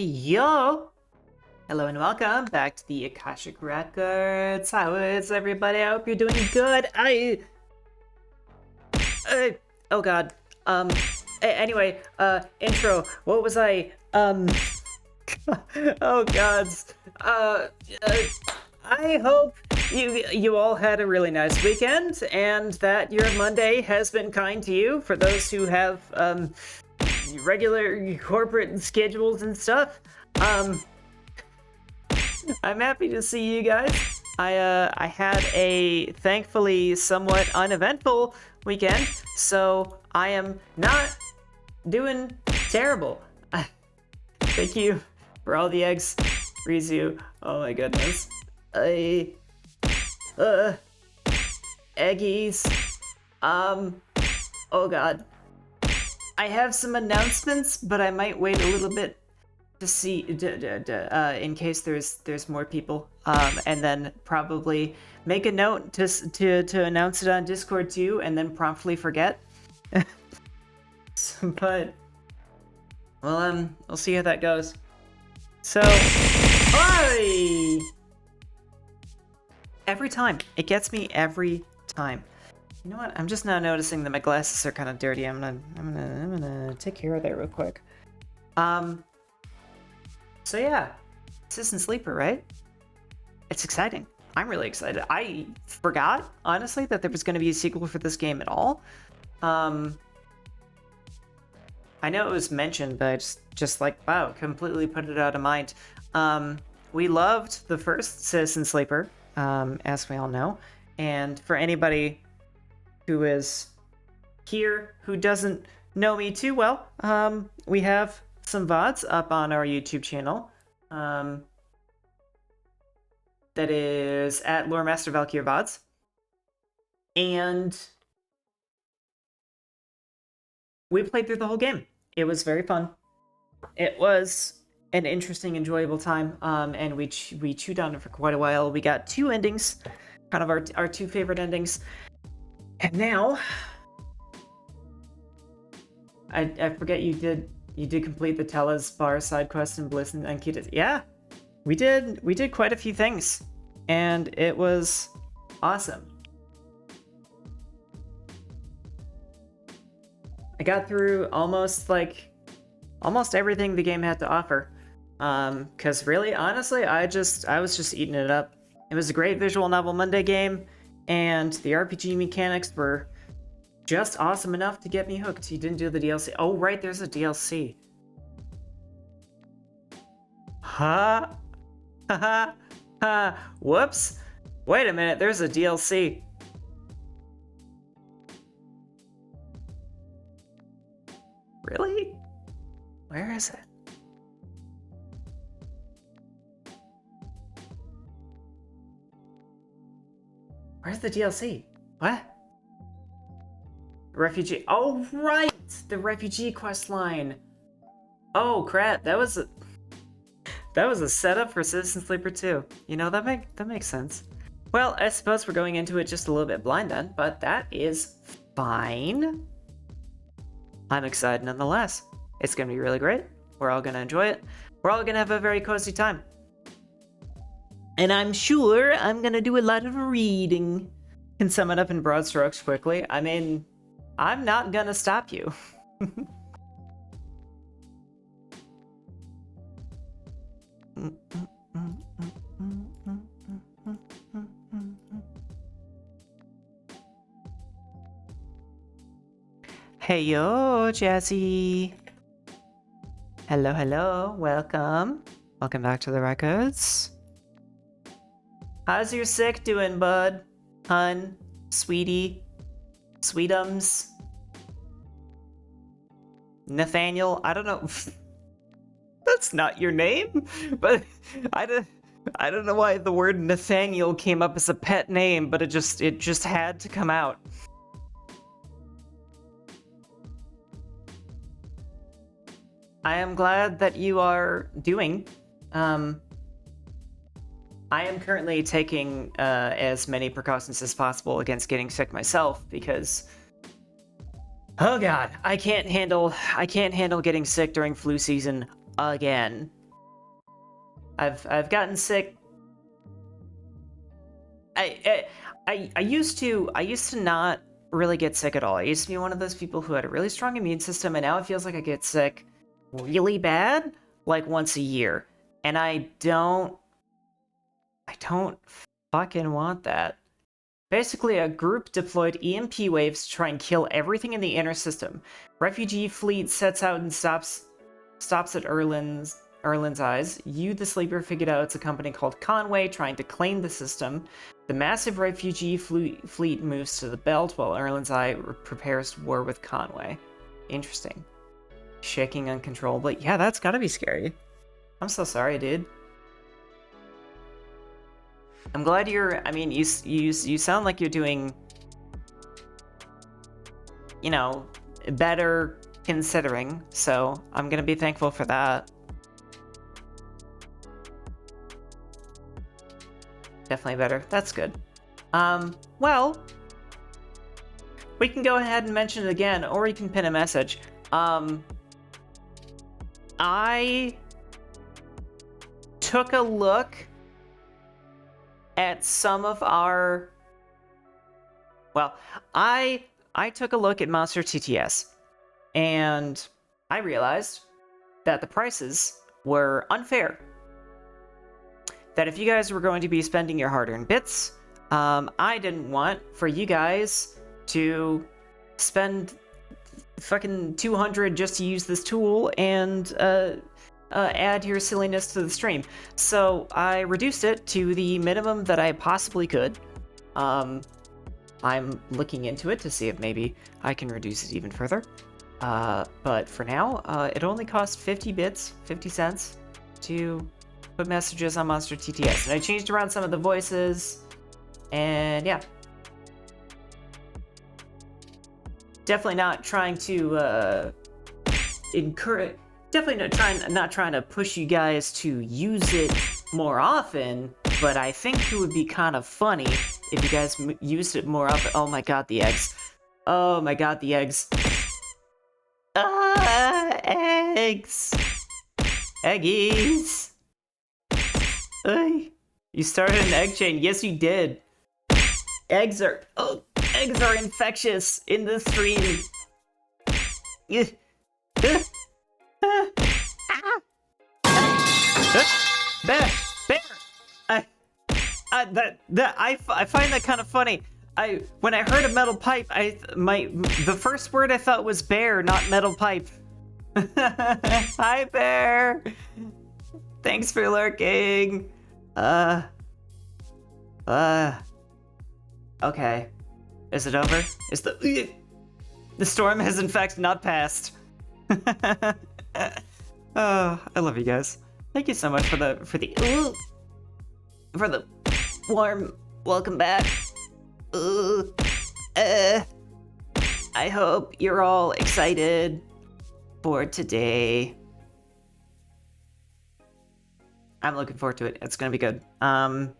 Yo! Hello and welcome back to the Akashic Records. How is everybody? I hope you're doing good. Oh god. Anyway, intro. What was I, oh gods. I hope you all had a really nice weekend and that your Monday has been kind to you. For those who have regular corporate schedules and stuff, I'm happy to see you guys. I had a thankfully somewhat uneventful weekend, so I am not doing terrible. Thank you for all the eggs, Rizu. Oh my goodness. Eggies. Oh god. I have some announcements, but I might wait a little bit to see, in case there's more people, and then probably make a note to announce it on Discord too, and then promptly forget. But well, we'll see how that goes. So, hi! Every time. It gets me every time. You know what? I'm just now noticing that my glasses are kind of dirty. I'm gonna take care of that real quick. So yeah, Citizen Sleeper, right? It's exciting. I'm really excited. I forgot, honestly, that there was going to be a sequel for this game at all. I know it was mentioned, but I just like, wow, completely put it out of mind. We loved the first Citizen Sleeper, as we all know. And for anybody who is here who doesn't know me too well, we have some VODs up on our YouTube channel. That is at Loremaster Valkyr VODs. And we played through the whole game. It was very fun. It was an interesting, enjoyable time, and we chewed on it for quite a while. We got two endings, kind of our two favorite endings. And now, I forget you did complete the Tella's Bar side quest in Bliss and Kita. Yeah, we did quite a few things, and it was awesome. I got through almost everything the game had to offer. Cause really, honestly, I was just eating it up. It was a great visual novel Monday game, and the RPG mechanics were just awesome enough to get me hooked. You didn't do the DLC. Oh, right, there's a DLC. Ha! Ha ha! Whoops! Wait a minute, there's a DLC. Really? Where is it? Where's the DLC? What? Refugee. Oh, right! The refugee quest line. Oh, crap. That was a setup for Citizen Sleeper 2. You know, that makes sense. Well, I suppose we're going into it just a little bit blind then, but that is fine. I'm excited nonetheless. It's going to be really great. We're all going to enjoy it. We're all going to have a very cozy time. And I'm sure I'm going to do a lot of reading. Can sum it up in broad strokes quickly. I mean, I'm not going to stop you. Hey yo, Jazzy. Hello, welcome. Welcome back to the records. How's your sick doing, bud? Hun, sweetie, sweetums, Nathaniel, I don't know. That's not your name, but I don't know why the word Nathaniel came up as a pet name, but it just had to come out. I am glad that you are doing. I am currently taking as many precautions as possible against getting sick myself, because Oh god, I can't handle getting sick during flu season again. I've gotten sick. I used to not really get sick at all. I used to be one of those people who had a really strong immune system, and now it feels like I get sick really bad like once a year. And I don't fucking want that. Basically, a group deployed EMP waves to try and kill everything in the inner system. Refugee fleet sets out and stops at Erlin's eyes. You, the sleeper, figured out it's a company called Conway trying to claim the system. The massive refugee fleet moves to the belt while Erlin's eye prepares to war with Conway. Interesting. Shaking uncontrollably. Yeah, that's gotta be scary. I'm so sorry, dude. I'm glad you're. I mean, you sound like you're doing, you know, better considering. So I'm gonna be thankful for that. Definitely better. That's good. Well, we can go ahead and mention it again, or you can pin a message. I took a look at some of our... Well, I took a look at Monster TTS, and I realized that the prices were unfair. That if you guys were going to be spending your hard-earned bits, I didn't want for you guys to spend fucking 200 just to use this tool and add your silliness to the stream. So I reduced it to the minimum that I possibly could. I'm looking into it to see if maybe I can reduce it even further. But for now, it only costs 50 bits, 50 cents to put messages on Monster TTS. And I changed around some of the voices, and yeah. Definitely not trying to encourage... Definitely not trying to push you guys to use it more often, but I think it would be kind of funny if you guys used it more often. Oh my god, the eggs. Oh my god, the eggs. Ah, eggs. Eggies. Ay. You started an egg chain. Yes, you did. Eggs are infectious in the stream. Bear! I find that kind of funny. When I heard a metal pipe, the first word I thought was bear, not metal pipe. Hi, bear. Thanks for lurking. Okay. Is it over? Is the storm has in fact not passed. Oh, I love you guys. Thank you so much for the warm welcome back. I hope you're all excited for today. I'm looking forward to it. It's gonna be good. And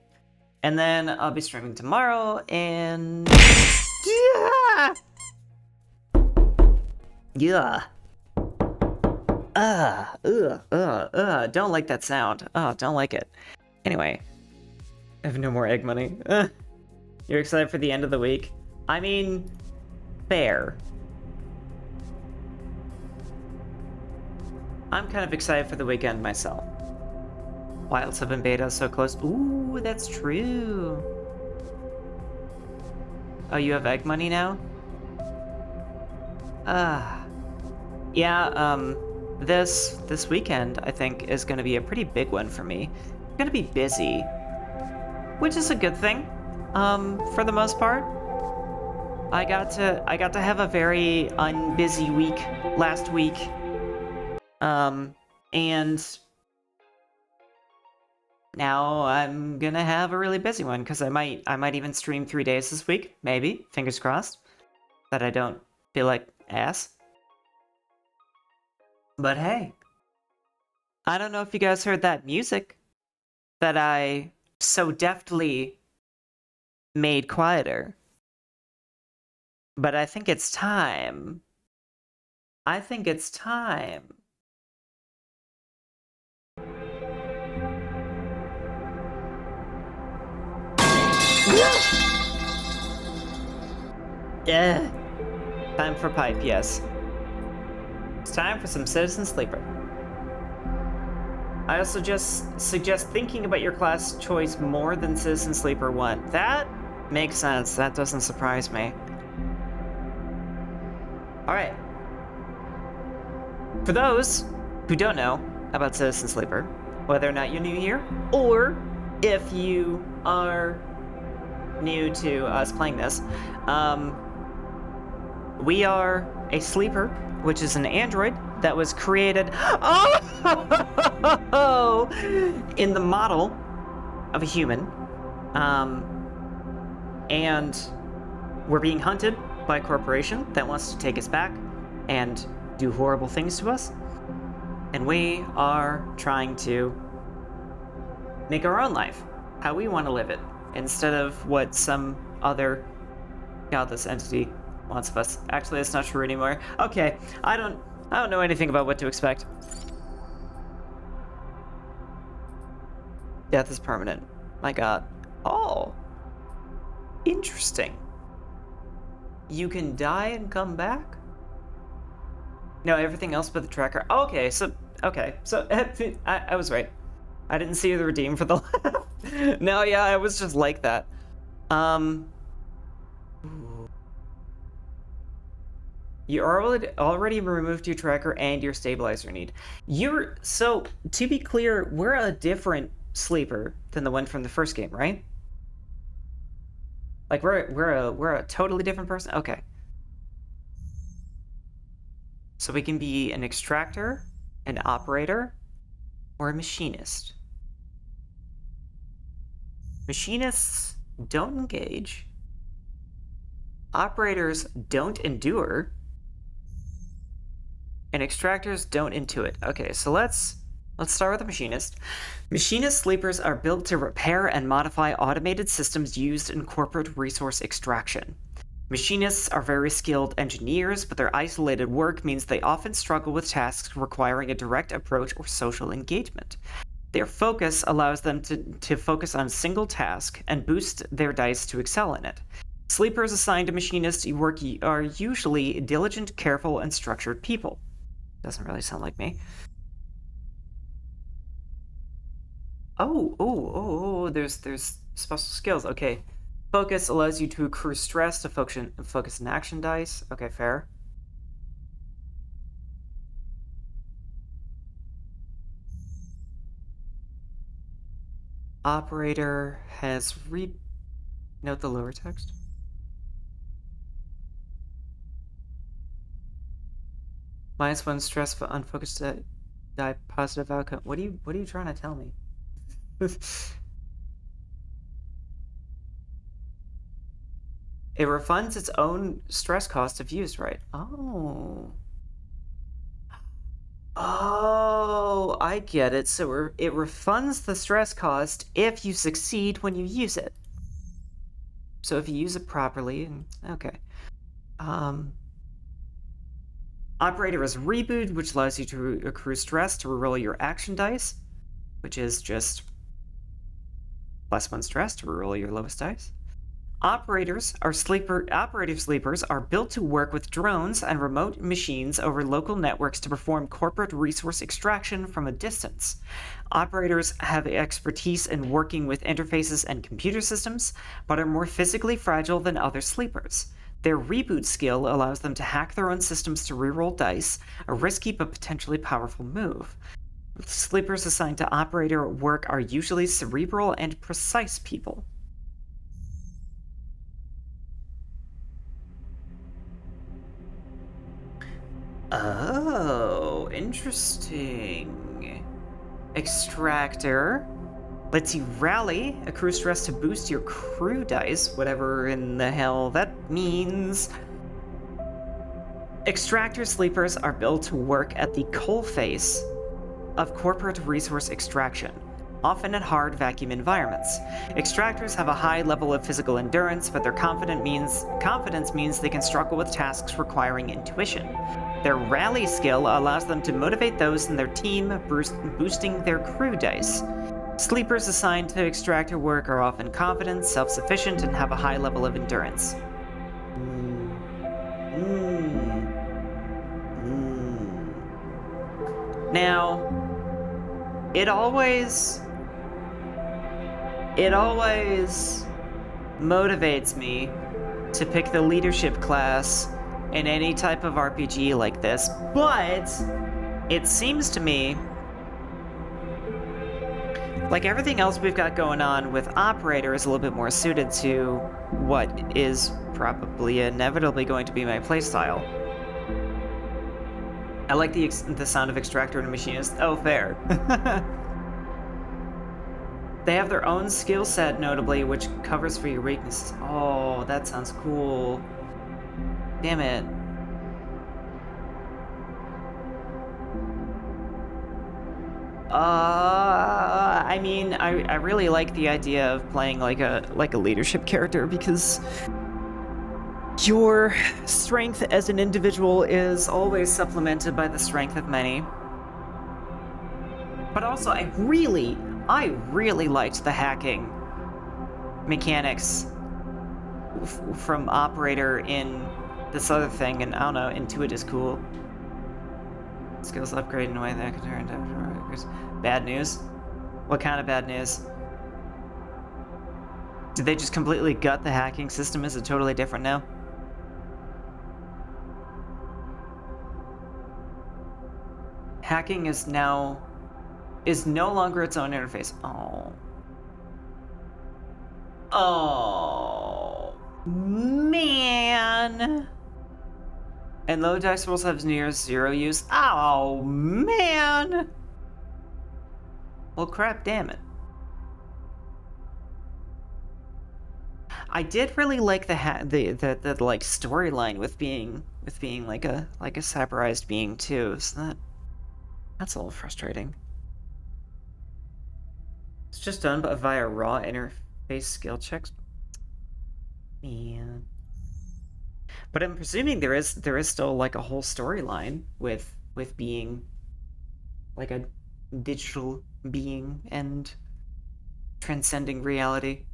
then I'll be streaming tomorrow, and yeah. Don't like that sound. Oh, don't like it. Anyway, I have no more egg money. You're excited for the end of the week? I mean, fair. I'm kind of excited for the weekend myself. Wilds have been beta so close. Ooh, that's true. Oh, you have egg money now? Yeah, this weekend, I think, is gonna be a pretty big one for me. I'm gonna be busy, which is a good thing, for the most part. I got to have a very unbusy week last week, and now I'm gonna have a really busy one, because I might even stream 3 days this week, maybe, fingers crossed, that I don't feel like ass. But hey, I don't know if you guys heard that music that I so deftly made quieter, but I think it's time I think it's time. Yeah. Time for pipe, yes. It's time for some Citizen Sleeper. I also just suggest thinking about your class choice more than Citizen Sleeper 1. That makes sense. That doesn't surprise me. Alright. For those who don't know about Citizen Sleeper, whether or not you're new here, or if you are new to us playing this, we are a sleeper, which is an android that was created in the model of a human. And we're being hunted by a corporation that wants to take us back and do horrible things to us. And we are trying to make our own life, how we want to live it, instead of what some other godless entity wants of us. Actually, that's not true anymore. Okay, I don't know anything about what to expect. Death is permanent. My god. Oh. Interesting. You can die and come back? No, everything else but the tracker. Okay, so I was right. I didn't see the redeem for the laugh. No, yeah, I was just like that. You already removed your tracker and your stabilizer need. So to be clear, we're a different sleeper than the one from the first game, right? Like we're a totally different person. Okay. So we can be an extractor, an operator, or a machinist. Machinists don't engage. Operators don't endure. And extractors don't intuit. Okay, so let's start with the machinist. Machinist sleepers are built to repair and modify automated systems used in corporate resource extraction. Machinists are very skilled engineers, but their isolated work means they often struggle with tasks requiring a direct approach or social engagement. Their focus allows them to focus on a single task and boost their dice to excel in it. Sleepers assigned to machinist work are usually diligent, careful, and structured people. Doesn't really sound like me. Oh, there's special skills. Okay. Focus allows you to accrue stress to focus an action dice. Okay, fair. Operator has note the lower text. -1 stress for unfocused die positive outcome. What are you trying to tell me? It refunds its own stress cost if used right. Oh. Oh, I get it. So it refunds the stress cost if you succeed when you use it. So if you use it properly, okay. Operator is reboot, which allows you to accrue stress to reroll your action dice, which is just +1 stress to reroll your lowest dice. Operative sleepers are built to work with drones and remote machines over local networks to perform corporate resource extraction from a distance. Operators have expertise in working with interfaces and computer systems, but are more physically fragile than other sleepers. Their reboot skill allows them to hack their own systems to reroll dice, a risky but potentially powerful move. Sleepers assigned to operator work are usually cerebral and precise people. Oh, interesting. Extractor lets you rally, accrue stress to boost your crew dice, whatever in the hell that means. Extractor sleepers are built to work at the coalface of corporate resource extraction, often in hard vacuum environments. Extractors have a high level of physical endurance, but their confidence means they can struggle with tasks requiring intuition. Their rally skill allows them to motivate those in their team, boosting their crew dice. Sleepers assigned to extractor work are often confident, self-sufficient, and have a high level of endurance. Now, it always motivates me to pick the leadership class in any type of RPG like this, but it seems to me like everything else we've got going on with Operator is a little bit more suited to what is probably inevitably going to be my playstyle. I like the sound of Extractor and Machinist. Oh, fair. They have their own skill set, notably, which covers for your weaknesses. Oh, that sounds cool. Damn it. I mean, I really like the idea of playing like a leadership character because your strength as an individual is always supplemented by the strength of many. But also, I really liked the hacking mechanics from Operator in this other thing, and I don't know, Intuit is cool. Skills upgrade in a way that can turn into bad news. What kind of bad news? Did they just completely gut the hacking system? Is it totally different now? Hacking is no longer its own interface. Oh man. And low dice rolls have near zero use. Oh man. Well, crap, damn it. I did really like the like storyline with being like a cyberized being too. So that's a little frustrating. It's just done via raw interface skill checks. Man. But I'm presuming there is still like a whole storyline with being like a digital being and transcending reality.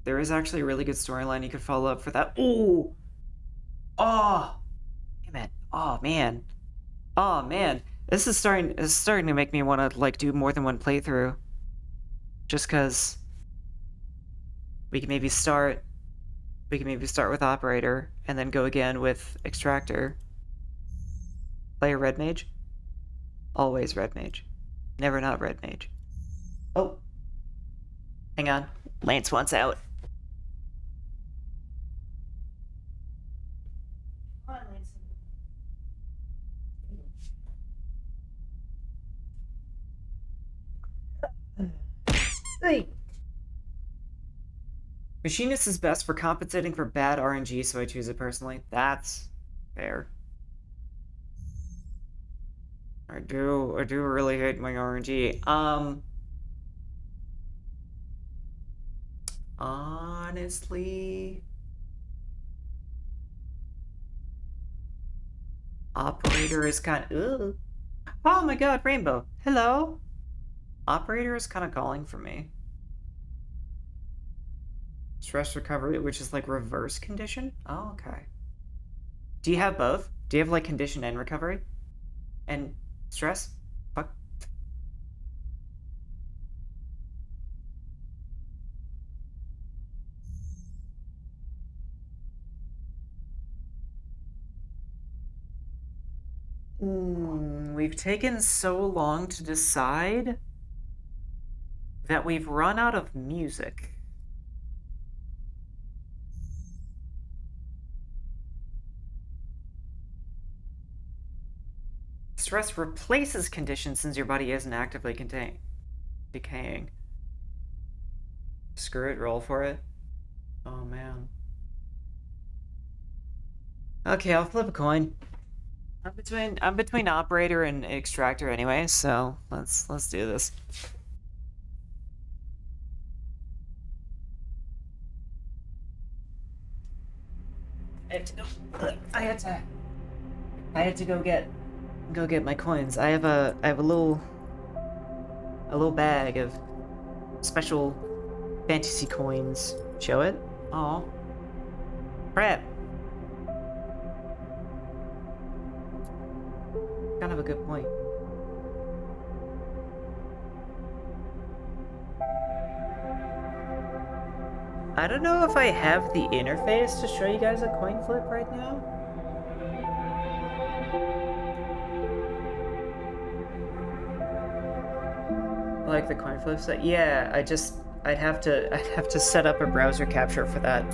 There is actually a really good storyline you could follow up for that. Ooh! Oh! Damn it. Oh man. Oh man. This is starting to make me want to like do more than one playthrough. Just cause we can maybe start with Operator and then go again with Extractor. Play a Red Mage? Always Red Mage. Never not Red Mage. Oh. Hang on. Lance wants out. Come on, Lance. Hey! Machinist is best for compensating for bad RNG, so I choose it personally. That's fair. I do really hate my RNG. Honestly, Operator is kind of... Oh my god, Rainbow. Hello? Operator is kind of calling for me. Stress recovery, which is like reverse condition? Oh, okay. Do you have both? Do you have like condition and recovery? And stress? Fuck. We've taken so long to decide that we've run out of music. Stress replaces condition since your body isn't actively decaying. Screw it, roll for it. Oh man. Okay, I'll flip a coin. I'm between Operator and Extractor anyway, so let's do this. I had to I had to go get my coins. I have a little bag of special fantasy coins. Show it? Oh. Crap. Kind of a good point. I don't know if I have the interface to show you guys a coin flip right now. Like the coin flips? Yeah, I'd have to set up a browser capture for that.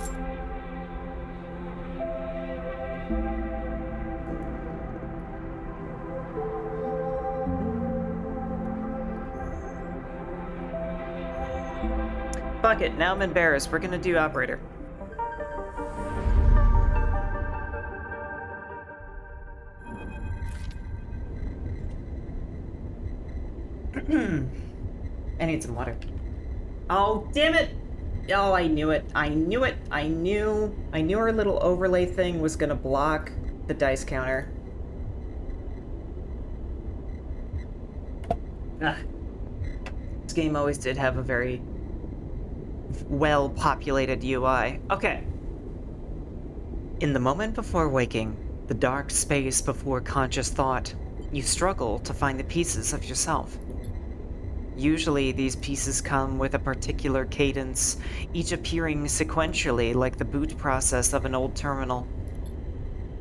Fuck it, now I'm embarrassed. We're gonna do operator. I need some water. Oh, damn it! Oh, I knew it. I knew it. I knew our little overlay thing was gonna block the dice counter. Ugh. This game always did have a very well-populated UI. Okay. In the moment before waking, the dark space before conscious thought, you struggle to find the pieces of yourself. Usually, these pieces come with a particular cadence, each appearing sequentially like the boot process of an old terminal.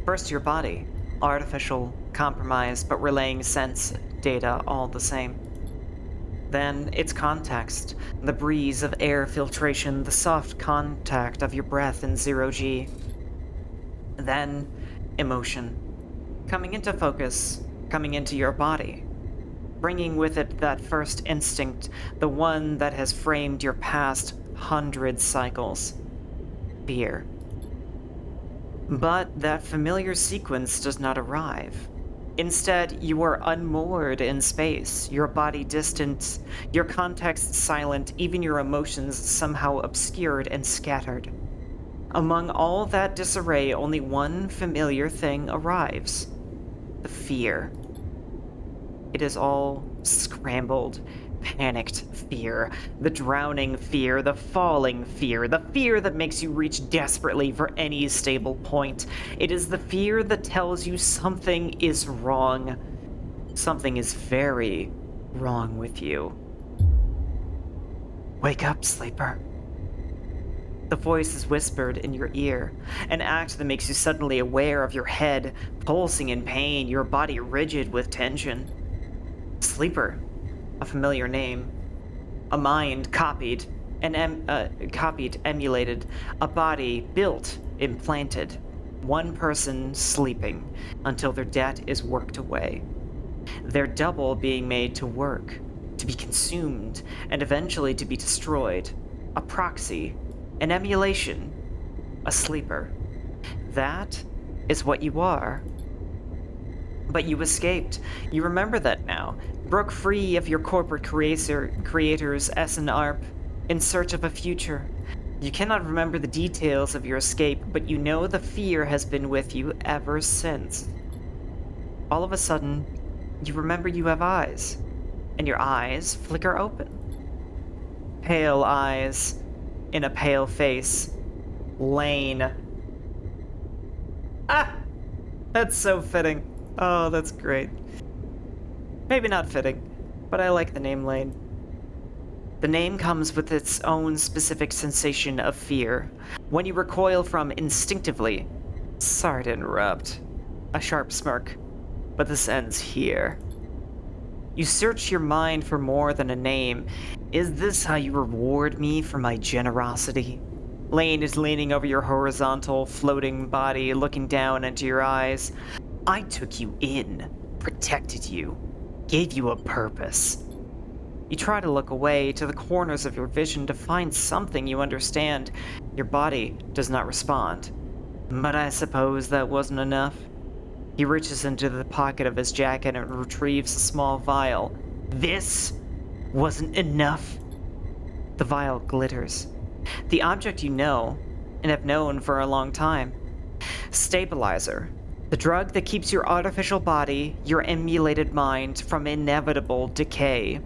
First, your body, artificial, compromised, but relaying sense data all the same. Then, its context, the breeze of air filtration, the soft contact of your breath in 0G. Then, emotion, coming into focus, coming into your body, bringing with it that first instinct, the one that has framed your past 100 cycles. Fear. But that familiar sequence does not arrive. Instead, you are unmoored in space, your body distant, your context silent, even your emotions somehow obscured and scattered. Among all that disarray, only one familiar thing arrives. The fear. It is all scrambled, panicked fear, the drowning fear, the falling fear, the fear that makes you reach desperately for any stable point. It is the fear that tells you something is wrong. Something is very wrong with you. Wake up, sleeper. The voice is whispered in your ear, an act that makes you suddenly aware of your head pulsing in pain, your body rigid with tension. Sleeper, a familiar name. A mind copied, emulated. A body built, implanted. One person sleeping until their debt is worked away. Their double being made to work, to be consumed, and eventually to be destroyed. A proxy, an emulation, a sleeper. That is what you are. But you escaped. You remember that now. Broke free of your corporate creators S and ARP in search of a future. You cannot remember the details of your escape, but you know the fear has been with you ever since. All of a sudden, you remember you have eyes, and your eyes flicker open. Pale eyes in a pale face. Lane. Ah! That's so fitting. Oh, that's great. Maybe not fitting, but I like the name Lane. The name comes with its own specific sensation of fear, one you recoil from instinctively. Sorry to interrupt. A sharp smirk, but this ends here. You search your mind for more than a name. Is this how you reward me for my generosity? Lane is leaning over your horizontal, floating body, looking down into your eyes. I took you in, protected you, gave you a purpose. You try to look away to the corners of your vision to find something you understand. Your body does not respond. But I suppose that wasn't enough. He reaches into the pocket of his jacket and retrieves a small vial. This wasn't enough. The vial glitters. The object you know, and have known for a long time. Stabilizer. The drug that keeps your artificial body, your emulated mind, from inevitable decay.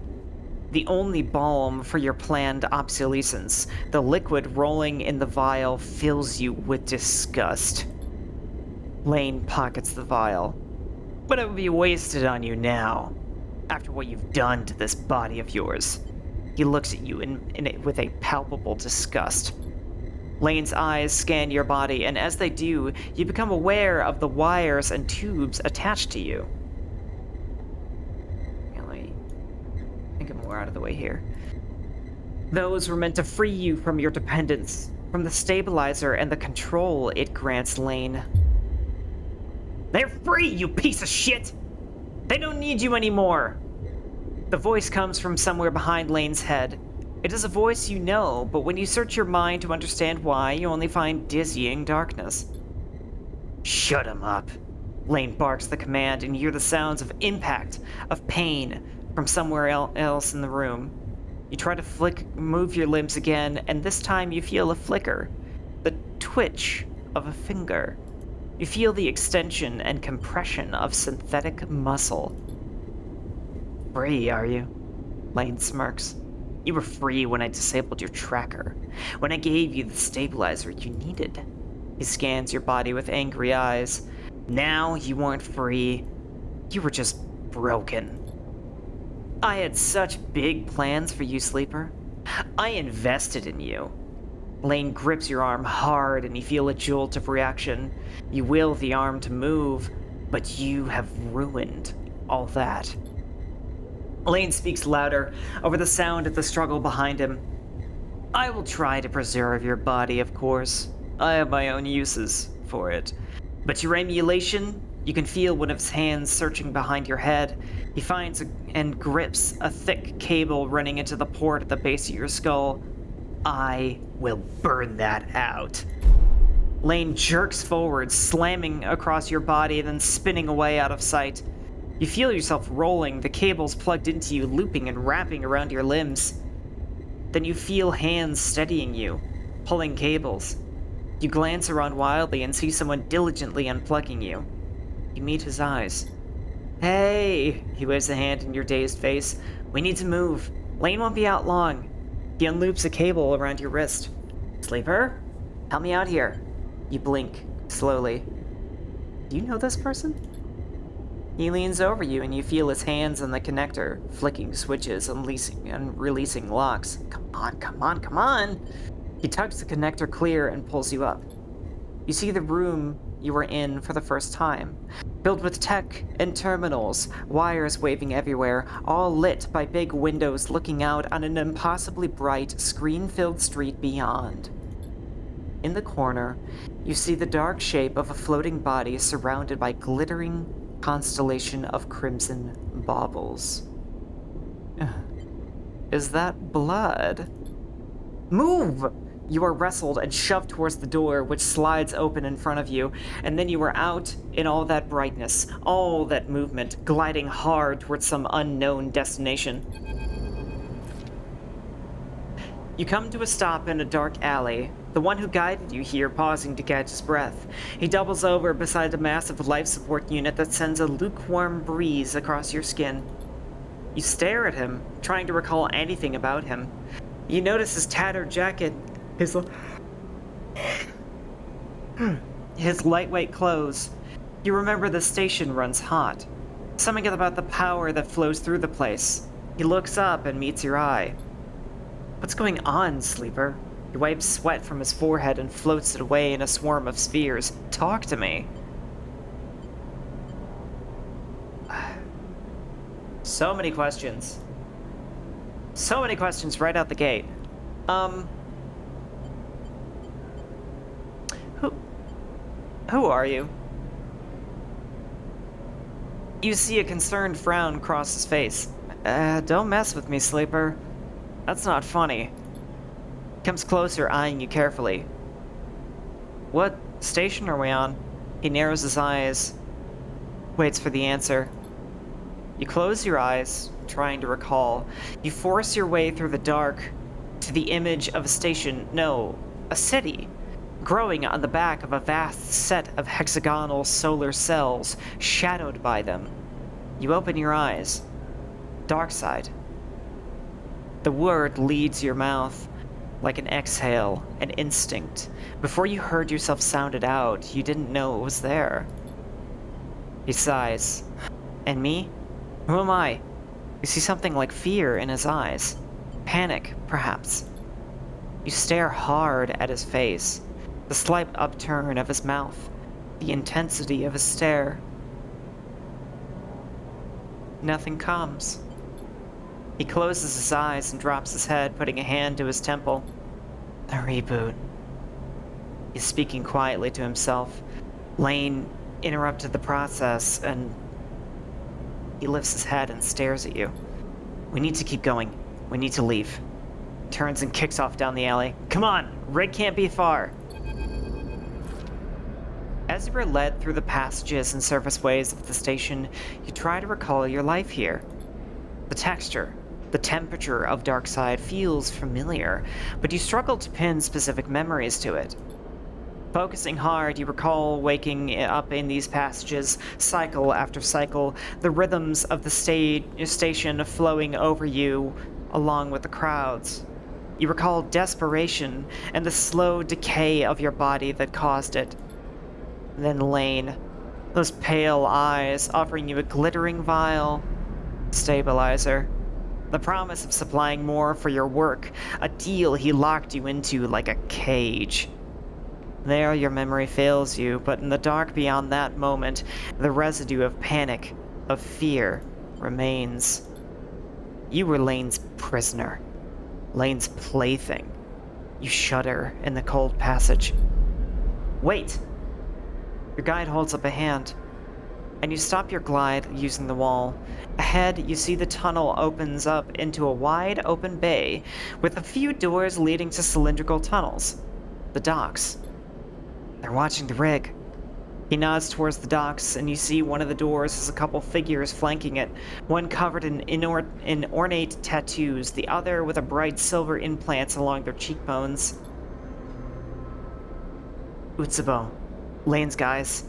The only balm for your planned obsolescence. The liquid rolling in the vial fills you with disgust. Lane pockets the vial. But it would be wasted on you now, after what you've done to this body of yours. He looks at you with a palpable disgust. Lane's eyes scan your body, and as they do, you become aware of the wires and tubes attached to you. Let me think I'm more out of the way here. Those were meant to free you from your dependence, from the stabilizer and the control it grants Lane. They're free, you piece of shit! They don't need you anymore! The voice comes from somewhere behind Lane's head. It is a voice you know, but when you search your mind to understand why, you only find dizzying darkness. Shut him up. Lane barks the command, and you hear the sounds of impact, of pain, from somewhere else in the room. You try to move your limbs again, and this time you feel a flicker. The twitch of a finger. You feel the extension and compression of synthetic muscle. Free, are you? Lane smirks. You were free when I disabled your tracker, when I gave you the stabilizer you needed. He scans your body with angry eyes. Now you weren't free. You were just broken. I had such big plans for you, Sleeper. I invested in you. Lane grips your arm hard and you feel a jolt of reaction. You will the arm to move, but you have ruined all that. Lane speaks louder over the sound of the struggle behind him. I will try to preserve your body, of course. I have my own uses for it. But your emulation, you can feel one of his hands searching behind your head. He finds and grips a thick cable running into the port at the base of your skull. I will burn that out. Lane jerks forward, slamming across your body, then spinning away out of sight. You feel yourself rolling, the cables plugged into you, looping and wrapping around your limbs. Then you feel hands steadying you, pulling cables. You glance around wildly and see someone diligently unplugging you. You meet his eyes. Hey! He waves a hand in your dazed face. We need to move. Lane won't be out long. He unloops a cable around your wrist. Sleeper? Help me out here. You blink, slowly. Do you know this person? He leans over you and you feel his hands on the connector, flicking switches and releasing locks. Come on, come on, come on! He tugs the connector clear and pulls you up. You see the room you were in for the first time, filled with tech and terminals, wires waving everywhere, all lit by big windows looking out on an impossibly bright, screen-filled street beyond. In the corner, you see the dark shape of a floating body surrounded by glittering constellation of crimson baubles. Is that blood? Move! You are wrestled and shoved towards the door, which slides open in front of you, and then you are out in all that brightness, all that movement, gliding hard towards some unknown destination. You come to a stop in a dark alley, the one who guided you here pausing to catch his breath. He doubles over beside a massive life support unit that sends a lukewarm breeze across your skin. You stare at him, trying to recall anything about him. You notice his tattered jacket, his lightweight clothes. You remember the station runs hot. Something about the power that flows through the place. He looks up and meets your eye. What's going on, Sleeper? He wipes sweat from his forehead and floats it away in a swarm of spheres. Talk to me. So many questions. So many questions right out the gate. Who are you? You see a concerned frown cross his face. Don't mess with me, Sleeper. That's not funny. Comes closer, eyeing you carefully. What station are we on? He narrows his eyes, waits for the answer. You close your eyes, trying to recall. You force your way through the dark to the image of a station, no, a city. growing on the back of a vast set of hexagonal solar cells, shadowed by them. You open your eyes. Dark side. The word leads your mouth like an exhale, an instinct. Before you heard yourself sound it out, you didn't know it was there. He sighs. And me? Who am I? You see something like fear in his eyes. Panic, perhaps. You stare hard at his face, the slight upturn of his mouth, the intensity of his stare. Nothing comes. He closes his eyes and drops his head, putting a hand to his temple. The reboot. He's speaking quietly to himself. Lane interrupted the process, and he lifts his head and stares at you. We need to keep going. We need to leave. Turns and kicks off down the alley. Come on, rig can't be far. As you are led through the passages and surface ways of the station, you try to recall your life here. The texture, the temperature of Darkside feels familiar, but you struggle to pin specific memories to it. Focusing hard, you recall waking up in these passages, cycle after cycle, the rhythms of the station flowing over you along with the crowds. You recall desperation and the slow decay of your body that caused it. Then Lane, those pale eyes offering you a glittering vial, stabilizer, the promise of supplying more for your work, a deal he locked you into like a cage. There your memory fails you, but in the dark beyond that moment, the residue of panic, of fear, remains. You were Lane's prisoner, Lane's plaything. You shudder in the cold passage. Wait! Your guide holds up a hand, and you stop your glide using the wall. Ahead, you see the tunnel opens up into a wide open bay with a few doors leading to cylindrical tunnels. The docks. They're watching the rig. He nods towards the docks, and you see one of the doors has a couple figures flanking it, one covered in ornate tattoos, the other with a bright silver implants along their cheekbones. Utsubo, Lane's guys.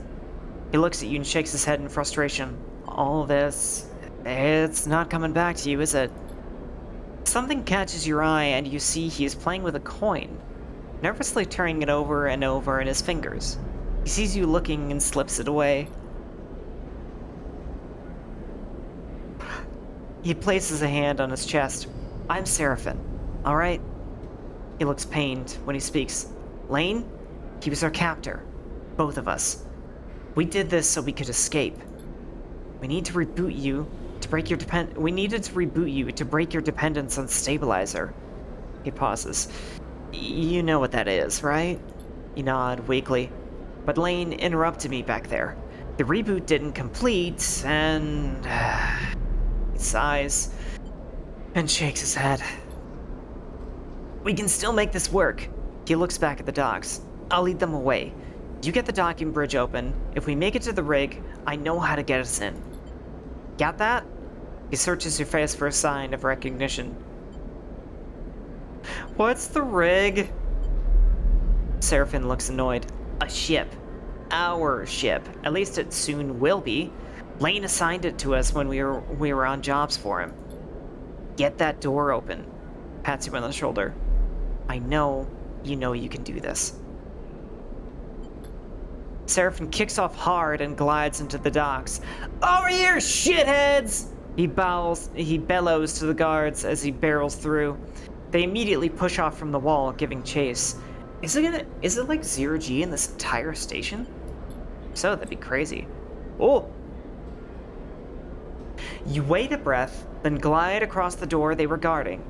He looks at you and shakes his head in frustration. All this, it's not coming back to you, is it? Something catches your eye, and you see he is playing with a coin, nervously turning it over and over in his fingers. He sees you looking and slips it away. He places a hand on his chest. I'm Seraphim, alright? He looks pained when he speaks. Lane? He was our captor. Both of us. We did this so we could escape. We need to reboot you to break your We needed to reboot you to break your dependence on stabilizer. He pauses. You know what that is, right? You nod weakly. But Lane interrupted me back there. The reboot didn't complete, and... He sighs and shakes his head. We can still make this work. He looks back at the docks. I'll lead them away. You get the docking bridge open. If we make it to the rig, I know how to get us in. Got that? He searches your face for a sign of recognition. What's the rig? Seraphim looks annoyed. A ship. Our ship. At least it soon will be. Lane assigned it to us when we were on jobs for him. Get that door open. Pats you on the shoulder. I know you can do this. Seraphim kicks off hard and glides into the docks. Over here, shitheads! He bellows to the guards as he barrels through. They immediately push off from the wall, giving chase. Is it like 0G in this entire station? So that'd be crazy. Oh! You wait a breath, then glide across the door they were guarding.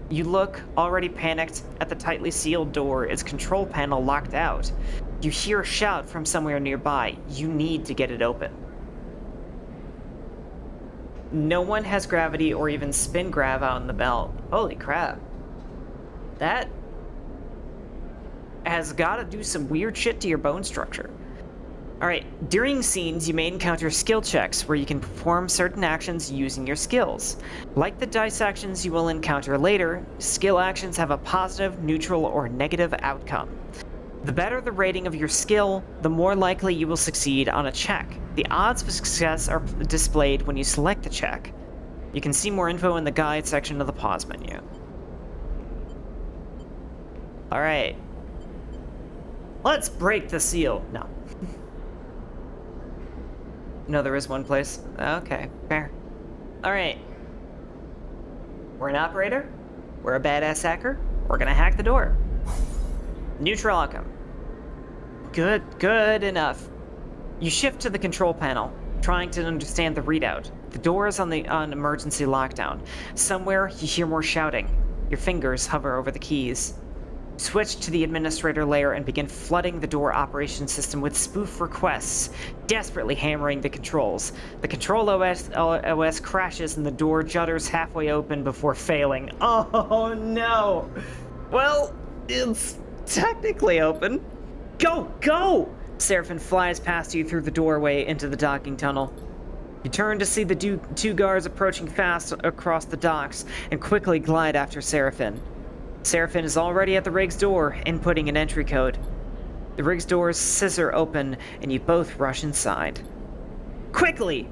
You look, already panicked, at the tightly sealed door, its control panel locked out. You hear a shout from somewhere nearby. You need to get it open. No one has gravity or even spin grav out in the belt. Holy crap. That has got to do some weird shit to your bone structure. Alright, during scenes you may encounter skill checks where you can perform certain actions using your skills. Like the dice actions you will encounter later, skill actions have a positive, neutral, or negative outcome. The better the rating of your skill, the more likely you will succeed on a check. The odds of success are displayed when you select the check. You can see more info in the guide section of the pause menu. Alright. Let's break the seal. No. No, there is one place. Okay, fair. Alright. We're an operator. We're a badass hacker. We're gonna hack the door. Neutral outcome. Good enough. You shift to the control panel, trying to understand the readout. The door is on emergency lockdown. Somewhere, you hear more shouting. Your fingers hover over the keys. Switch to the administrator layer and begin flooding the door operation system with spoof requests, desperately hammering the controls. The control OS crashes and the door judders halfway open before failing. Oh no! Well, it's technically open. Go! Seraphin flies past you through the doorway into the docking tunnel. You turn to see the two guards approaching fast across the docks and quickly glide after Seraphin. Seraphin is already at the rig's door, inputting an entry code. The rig's doors scissor open, and you both rush inside. Quickly!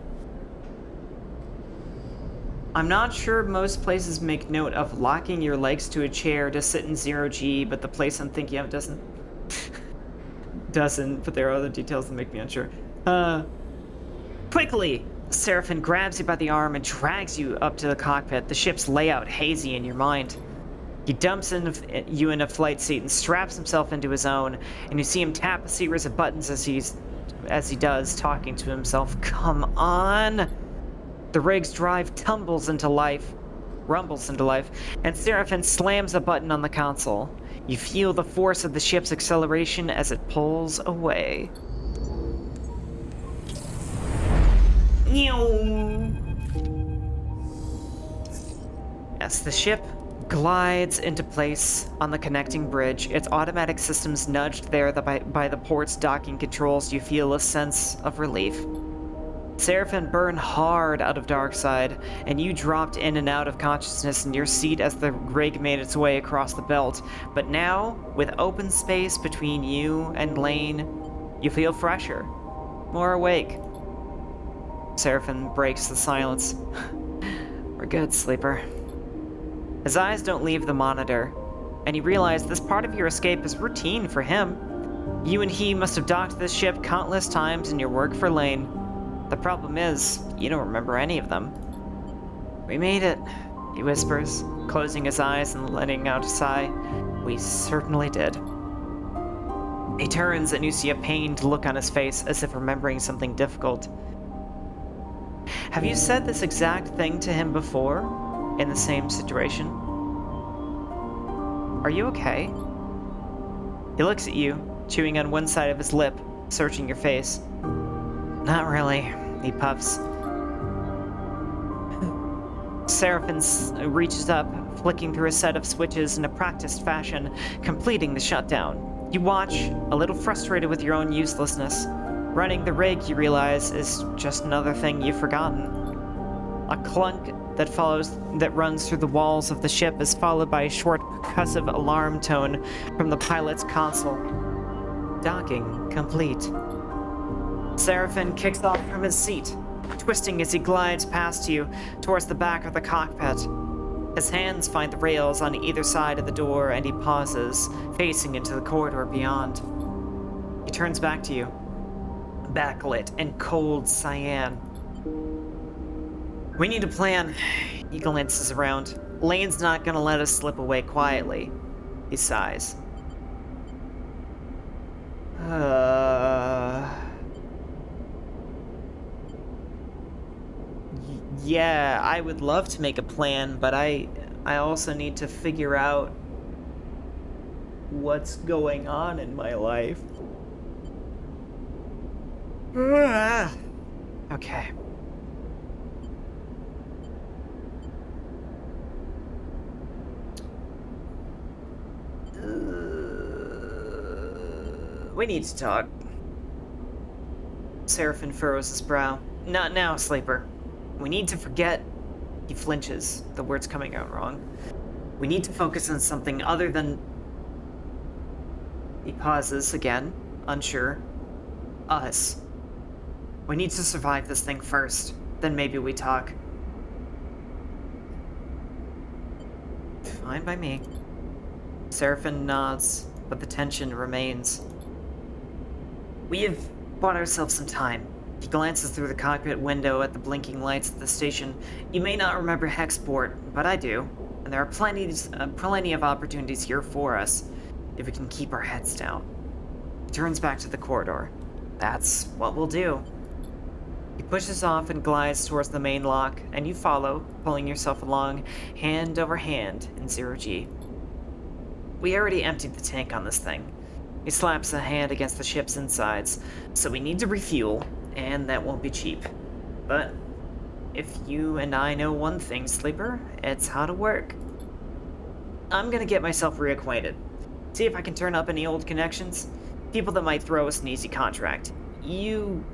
I'm not sure most places make note of locking your legs to a chair to sit in 0G, but the place I'm thinking of doesn't. But there are other details that make me unsure. Quickly! Seraphin grabs you by the arm and drags you up to the cockpit, the ship's layout hazy in your mind. He dumps you in a flight seat and straps himself into his own, and you see him tap a series of buttons as he does, talking to himself. Come on! The rig's drive rumbles into life, and Seraphin slams a button on the console. You feel the force of the ship's acceleration as it pulls away. As the ship glides into place on the connecting bridge, its automatic systems nudged there by the port's docking controls, you feel a sense of relief. Seraphin burned hard out of Darkside, and you dropped in and out of consciousness in your seat as the rig made its way across the belt. But now, with open space between you and Lane, you feel fresher, more awake. Seraphin breaks the silence. We're good, sleeper. His eyes don't leave the monitor, and you realize this part of your escape is routine for him. You and he must have docked this ship countless times in your work for Lane. The problem is, you don't remember any of them. We made it, he whispers, closing his eyes and letting out a sigh. We certainly did. He turns and you see a pained look on his face as if remembering something difficult. Have you said this exact thing to him before? In the same situation? Are you okay? He looks at you, chewing on one side of his lip, searching your face. Not really, he puffs. Seraphin reaches up, flicking through a set of switches in a practiced fashion, completing the shutdown. You watch, a little frustrated with your own uselessness. Running the rig, you realize, is just another thing you've forgotten. A clunk that runs through the walls of the ship is followed by a short percussive alarm tone from the pilot's console. Docking complete. Seraphin kicks off from his seat, twisting as he glides past you towards the back of the cockpit. His hands find the rails on either side of the door and he pauses, facing into the corridor beyond. He turns back to you, backlit and cold cyan. We need a plan. He glances around. Lane's not gonna let us slip away quietly. He sighs. Yeah, I would love to make a plan, but I also need to figure out what's going on in my life. Okay. We need to talk. Seraphin furrows his brow. Not now, sleeper. We need to forget. He flinches, the words coming out wrong. We need to focus on something other than... He pauses again, unsure. Us. We need to survive this thing first, then maybe we talk. Fine by me. Seraphin nods, but the tension remains. We have bought ourselves some time. He glances through the cockpit window at the blinking lights at the station. You may not remember Hexport, but I do. And there are plenty of opportunities here for us, if we can keep our heads down. He turns back to the corridor. That's what we'll do. He pushes off and glides towards the main lock, and you follow, pulling yourself along, hand over hand in 0G. We already emptied the tank on this thing. He slaps a hand against the ship's insides, so we need to refuel, and that won't be cheap. But if you and I know one thing, Sleeper, it's how to work. I'm gonna get myself reacquainted. See if I can turn up any old connections. People that might throw us an easy contract. You...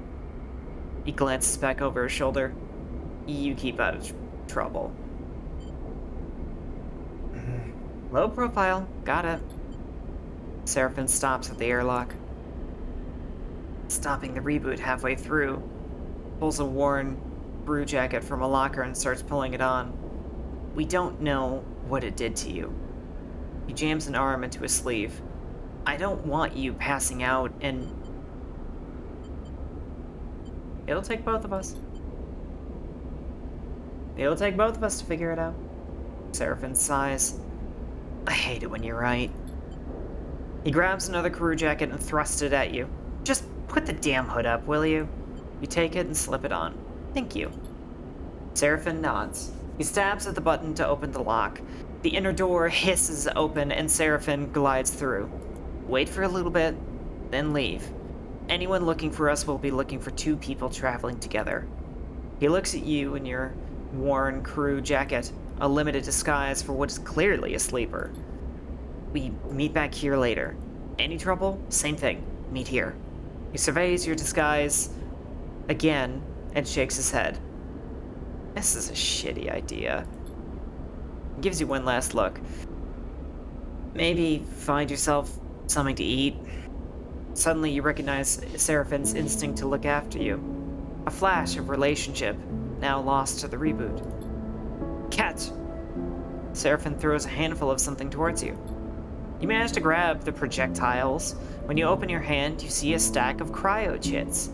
He glances back over his shoulder. You keep out of trouble. Low profile. Got it. Seraphin stops at the airlock. Stopping the reboot halfway through. Pulls a worn brew jacket from a locker and starts pulling it on. We don't know what it did to you. He jams an arm into his sleeve. I don't want you passing out and... It'll take both of us. It'll take both of us to figure it out. Seraphin sighs. I hate it when you're right. He grabs another crew jacket and thrusts it at you. Just put the damn hood up, will you? You take it and slip it on. Thank you. Seraphin nods. He stabs at the button to open the lock. The inner door hisses open and Seraphin glides through. Wait for a little bit, then leave. Anyone looking for us will be looking for two people traveling together. He looks at you in your worn crew jacket, a limited disguise for what is clearly a sleeper. We meet back here later. Any trouble? Same thing. Meet here. He surveys your disguise again and shakes his head. This is a shitty idea. He gives you one last look. Maybe find yourself something to eat. Suddenly you recognize Seraphin's instinct to look after you. A flash of relationship, now lost to the reboot. Catch! Seraphin throws a handful of something towards you. You manage to grab the projectiles. When you open your hand, you see a stack of cryo-chits.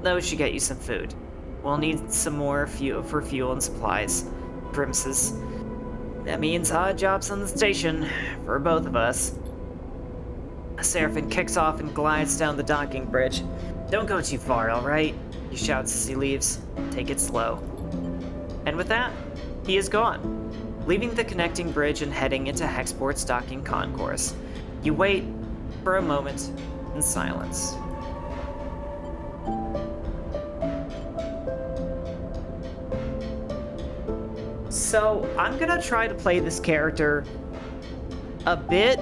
Those should get you some food. We'll need some more for fuel and supplies. Grimaces. That means odd jobs on the station, for both of us. Seraphin kicks off and glides down the docking bridge. Don't go too far, alright? He shouts as he leaves. Take it slow. And with that, he is gone, leaving the connecting bridge and heading into Hexport's docking concourse. You wait for a moment in silence. So, I'm gonna try to play this character a bit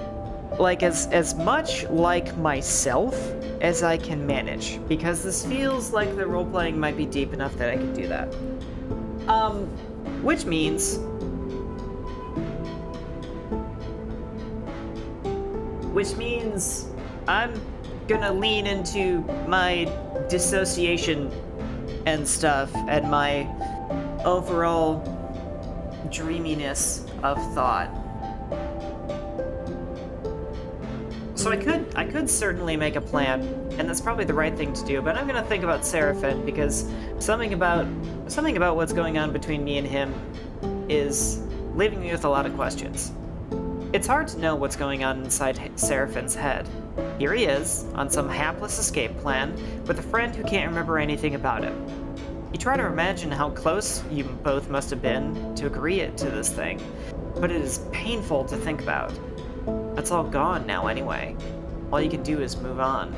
like as much like myself as I can manage, because this feels like the role-playing might be deep enough that I can do that. Which means I'm gonna lean into my dissociation and stuff and my overall dreaminess of thought. So I could certainly make a plan, and that's probably the right thing to do, but I'm gonna think about Seraphin, because something about what's going on between me and him is leaving me with a lot of questions. It's hard to know what's going on inside Seraphin's head. Here he is, on some hapless escape plan, with a friend who can't remember anything about it. You try to imagine how close you both must have been to agree to this thing, but it is painful to think about. That's all gone now anyway. All you can do is move on.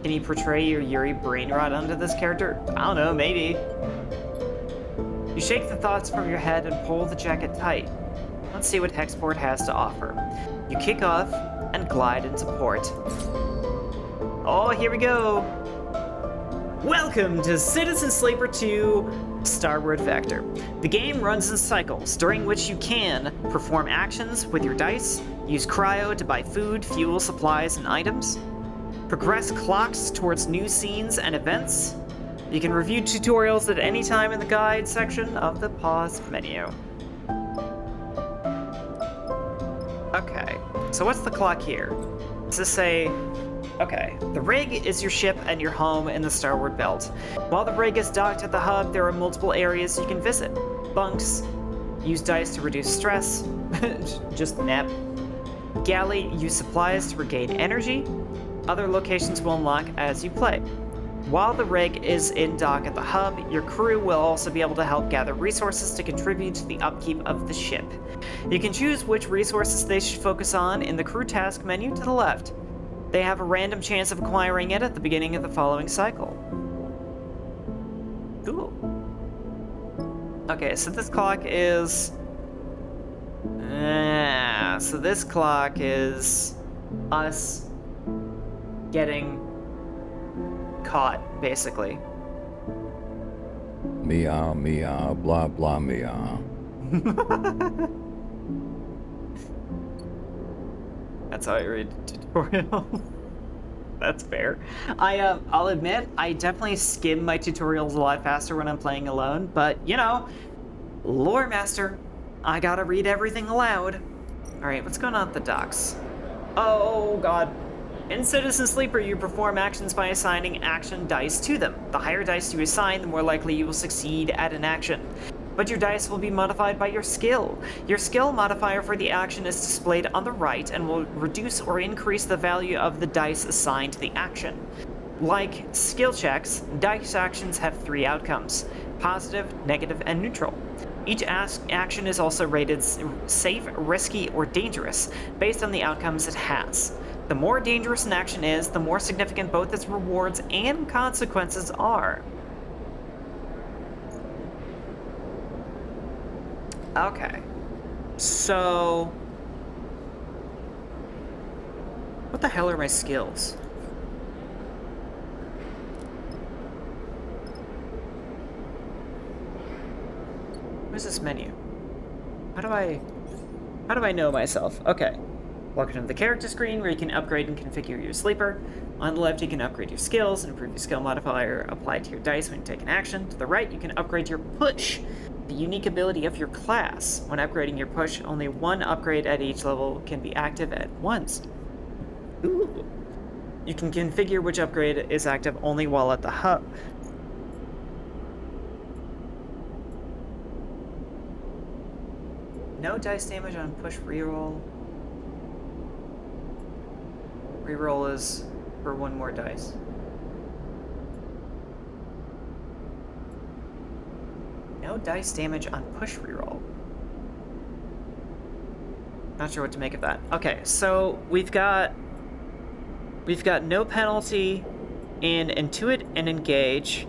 Can you portray your Yuri brain rot onto this character? I don't know, maybe. You shake the thoughts from your head and pull the jacket tight. Let's see what Hexport has to offer. You kick off and glide into port. Oh, here we go! Welcome to Citizen Sleeper 2 Starward Factor. The game runs in cycles, during which you can perform actions with your dice, Use cryo to buy food, fuel, supplies, and items. Progress clocks towards new scenes and events. You can review tutorials at any time in the guide section of the pause menu. Okay, so what's the clock here? Does this say... Okay, the rig is your ship and your home in the Starward belt. While the rig is docked at the hub, there are multiple areas you can visit. Bunks, use dice to reduce stress, just nap. Galley, use supplies to regain energy. Other locations will unlock as you play. While the rig is in dock at the hub, your crew will also be able to help gather resources to contribute to the upkeep of the ship. You can choose which resources they should focus on in the crew task menu to the left. They have a random chance of acquiring it at the beginning of the following cycle. Cool. Okay, so this clock is... so this clock is us getting caught, basically. Meow, meow, blah, blah, meow. That's how I read the tutorial. That's fair. I'll admit, I definitely skim my tutorials a lot faster when I'm playing alone, but, you know, lore master, I gotta read everything aloud. Alright, what's going on at the docks? Oh, God. In Citizen Sleeper, you perform actions by assigning action dice to them. The higher dice you assign, the more likely you will succeed at an action. But your dice will be modified by your skill. Your skill modifier for the action is displayed on the right and will reduce or increase the value of the dice assigned to the action. Like skill checks, dice actions have 3 outcomes: positive, negative, and neutral. Each action is also rated safe, risky, or dangerous based on the outcomes it has. The more dangerous an action is, the more significant both its rewards and consequences are. Okay, so what the hell are my skills? Where's this menu? How do I know myself? Okay. Welcome to the character screen where you can upgrade and configure your sleeper. On the left, you can upgrade your skills and improve your skill modifier applied to your dice when you take an action. To the right, you can upgrade your push, the unique ability of your class. When upgrading your push, only one upgrade at each level can be active at once. Ooh. You can configure which upgrade is active only while at the hub. No dice damage on push reroll. Reroll is for 1 more dice. No dice damage on push reroll. Not sure what to make of that. Okay, so we've got no penalty in Intuit and Engage,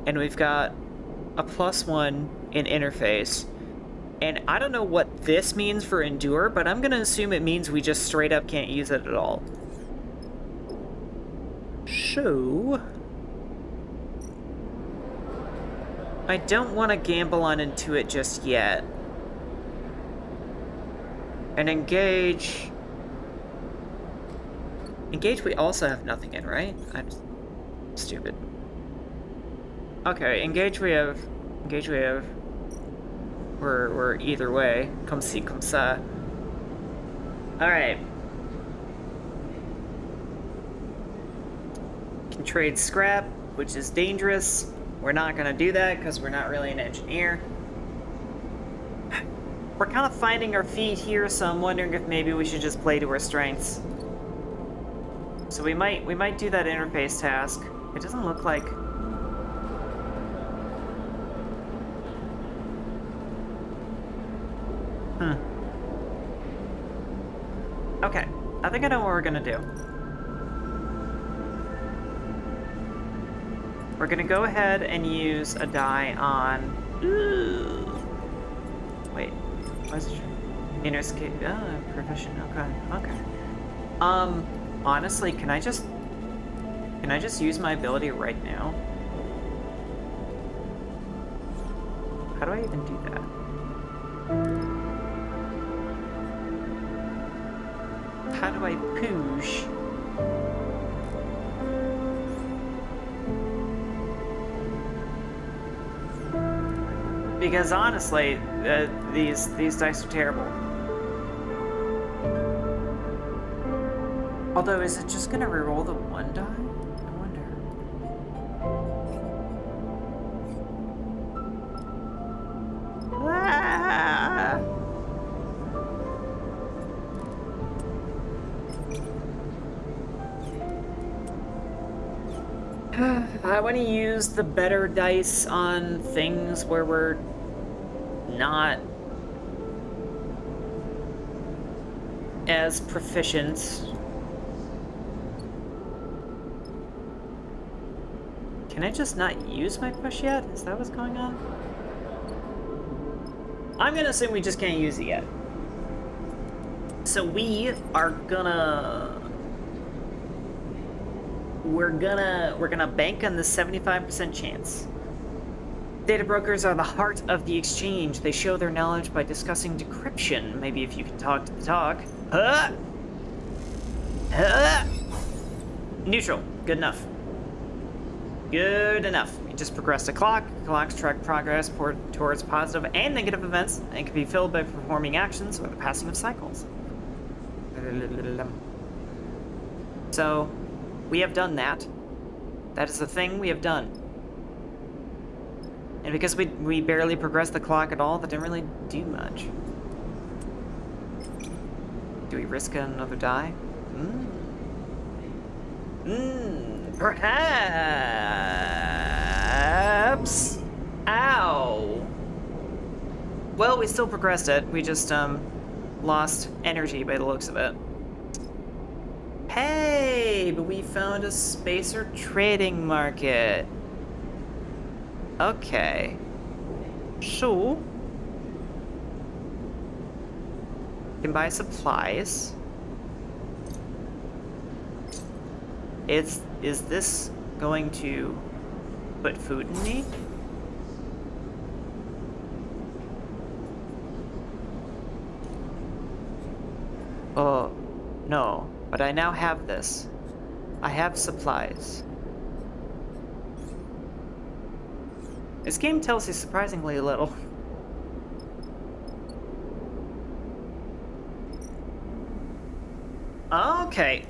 and we've got a +1 in Interface. And I don't know what this means for Endure, but I'm gonna assume it means we just straight up can't use it at all. So I don't want to gamble on Intuit just yet. And Engage we also have nothing in, right? I'm stupid. Okay, Engage we have. We're either way. Come see, come sa. Alright. Can trade scrap, which is dangerous. We're not gonna do that because we're not really an engineer. We're kind of finding our feet here, so I'm wondering if maybe we should just play to our strengths. So we might do that interface task. It doesn't look like... Okay, I think I know what we're gonna do. We're gonna go ahead and use a die on... Wait, what's it? Interscape, proficient, okay. Honestly, can I just use my ability right now? How do I even do that? How do I push? Because honestly, these dice are terrible. Although, is it just gonna reroll the one die? I wonder. Ah! I want to use the better dice on things where we're not as proficient. Can I just not use my push yet? Is that what's going on? I'm gonna assume we just can't use it yet. So we are gonna... We're gonna bank on the 75% chance. Data brokers are the heart of the exchange. They show their knowledge by discussing decryption. Maybe if you can talk to the talk. Neutral. Good enough. Good enough. You just progress the clock. Clocks track progress towards positive and negative events and can be filled by performing actions or the passing of cycles. So, we have done that. That is the thing we have done. And because we barely progressed the clock at all, that didn't really do much. Do we risk another die? Perhaps. Ow. Well, we still progressed it. We just lost energy by the looks of it. Hey, but we found a spacer trading market. Okay. So, you can buy supplies. Is this going to put food in me? Oh, no. But I now have this. I have supplies. This game tells you surprisingly little. Okay,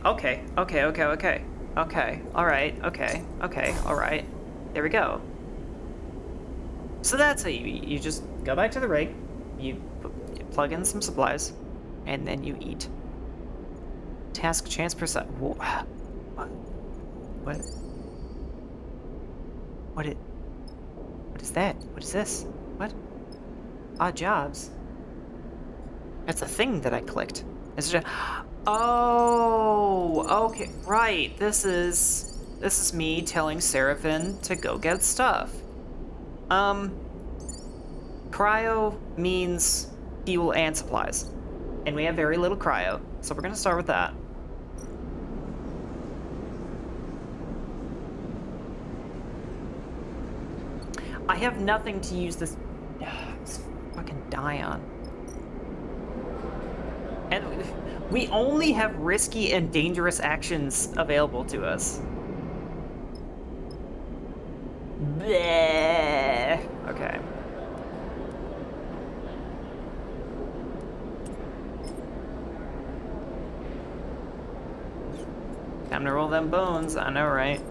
alright. There we go. So that's how you just go back to the rig, you plug in some supplies, and then you eat. Task chance percent. What? What is that? What is this? What? Odd jobs. That's a thing that I clicked. Is it a... Oh, okay, right. This is me telling Seraphim to go get stuff. Cryo means fuel and supplies. And we have very little cryo, so we're gonna start with that. I have nothing to use this fucking die on. And we only have risky and dangerous actions available to us. Bleh. Okay. Time to roll them bones, I know, right?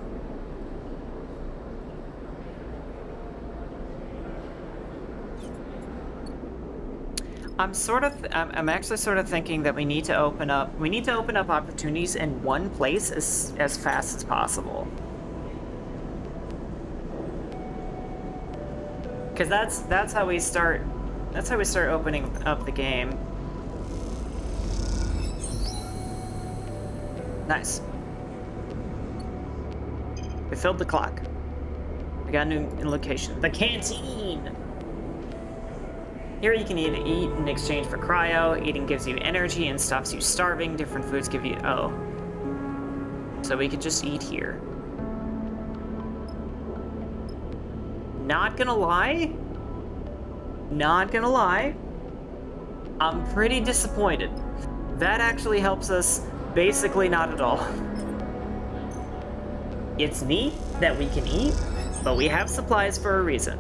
I'm actually sort of thinking that we need to open up opportunities in one place as fast as possible. Cause that's how we start opening up the game. Nice. We filled the clock. We got a new location. The canteen! Here you can eat in exchange for cryo. Eating gives you energy and stops you starving. Different foods give you... Oh. So we could just eat here. Not gonna lie. I'm pretty disappointed. that actually helps us basically not at all. It's meat that we can eat, but we have supplies for a reason.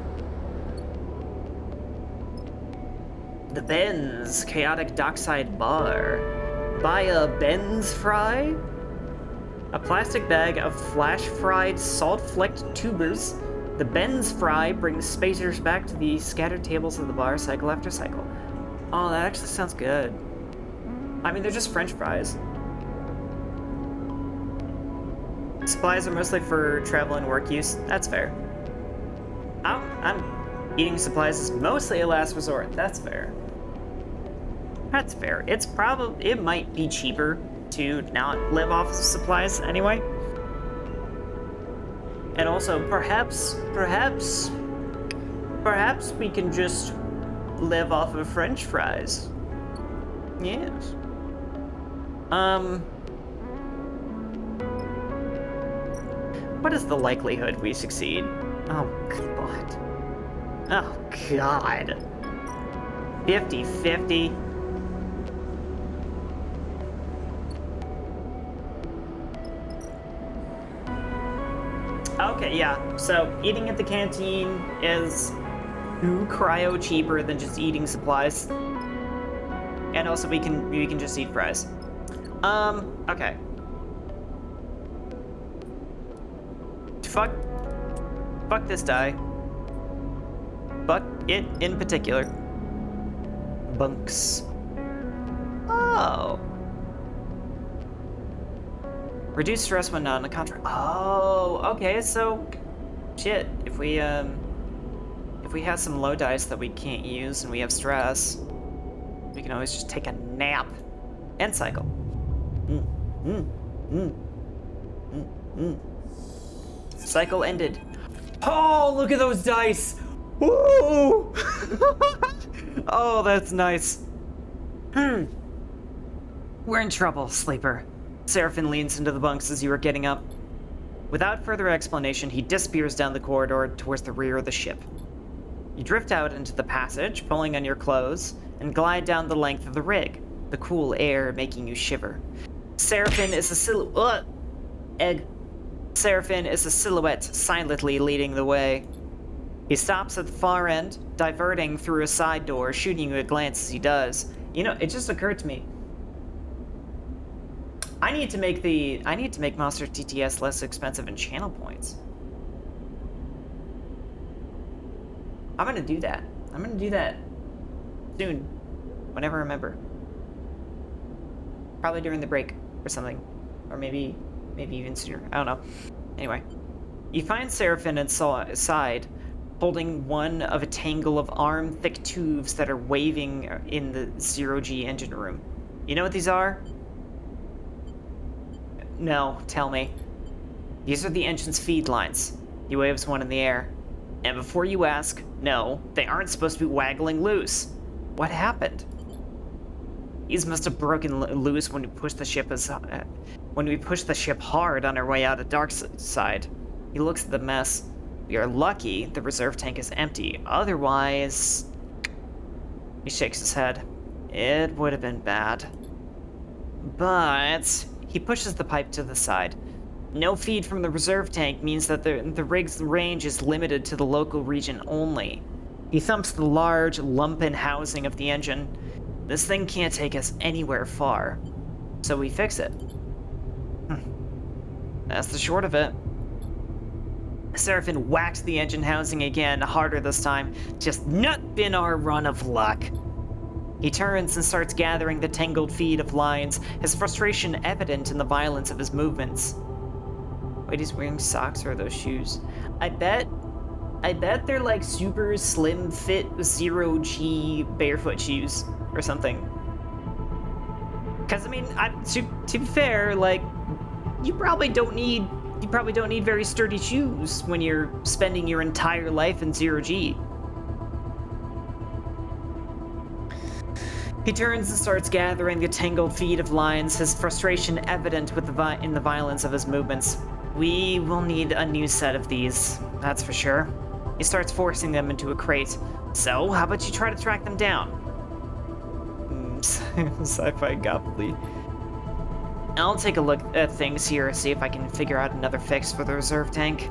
The Ben's Chaotic Dockside Bar. Buy a Ben's Fry? A plastic bag of flash-fried, salt-flecked tubers. The Ben's Fry brings spacers back to the scattered tables of the bar cycle after cycle. Oh, that actually sounds good. I mean, they're just French fries. Supplies are mostly for travel and work use. That's fair. I'm eating supplies is mostly a last resort. That's fair. That's fair. It might be cheaper to not live off of supplies anyway. And also, perhaps we can just live off of French fries. Yes. What is the likelihood we succeed? Oh, God. Oh, God. 50-50. Okay, yeah. So, eating at the canteen is cryo cheaper than just eating supplies. And also, we can just eat fries. Okay. Fuck this die. Fuck it in particular. Bunks. Oh. Reduce stress when not on a contract. Oh, okay, so shit. If we have some low dice that we can't use and we have stress, we can always just take a nap and cycle. Cycle ended. Oh, look at those dice! Woo! Oh, that's nice. We're in trouble, sleeper. Seraphin leans into the bunks as you are getting up. Without further explanation, he disappears down the corridor towards the rear of the ship. You drift out into the passage, pulling on your clothes, and glide down the length of the rig, the cool air making you shiver. Seraphin is a silhouette silently leading the way. He stops at the far end, diverting through a side door, shooting you a glance as he does. You know, it just occurred to me. I need to make Monster TTS less expensive in channel points. I'm gonna do that. I'm gonna do that soon, whenever I remember. Probably during the break or something, or maybe even sooner. I don't know. Anyway, you find Seraphin inside, holding one of a tangle of arm-thick tubes that are waving in the 0G engine room. You know what these are? No, tell me. These are the engine's feed lines. He waves one in the air. And before you ask, no, they aren't supposed to be waggling loose. What happened? These must have broken loose when we pushed the ship hard on our way out of Darkside. He looks at the mess. We are lucky the reserve tank is empty. Otherwise... He shakes his head. It would have been bad. But... He pushes the pipe to the side. No feed from the reserve tank means that the rig's range is limited to the local region only. He thumps the large, lumpen housing of the engine. This thing can't take us anywhere far. So we fix it. That's the short of it. Seraphin whacks the engine housing again, harder this time. Just not been our run of luck. He turns and starts gathering the tangled feed of lines, his frustration evident in the violence of his movements. Wait, he's wearing socks or are those shoes? I bet they're like super slim fit 0G barefoot shoes or something. Cause I mean, to be fair, like you probably don't need very sturdy shoes when you're spending your entire life in 0G. He turns and starts gathering the tangled feed of lines, his frustration evident in the violence of his movements. We will need a new set of these, that's for sure. He starts forcing them into a crate. So, how about you try to track them down? Sci-fi gobbly. I'll take a look at things here, see if I can figure out another fix for the reserve tank.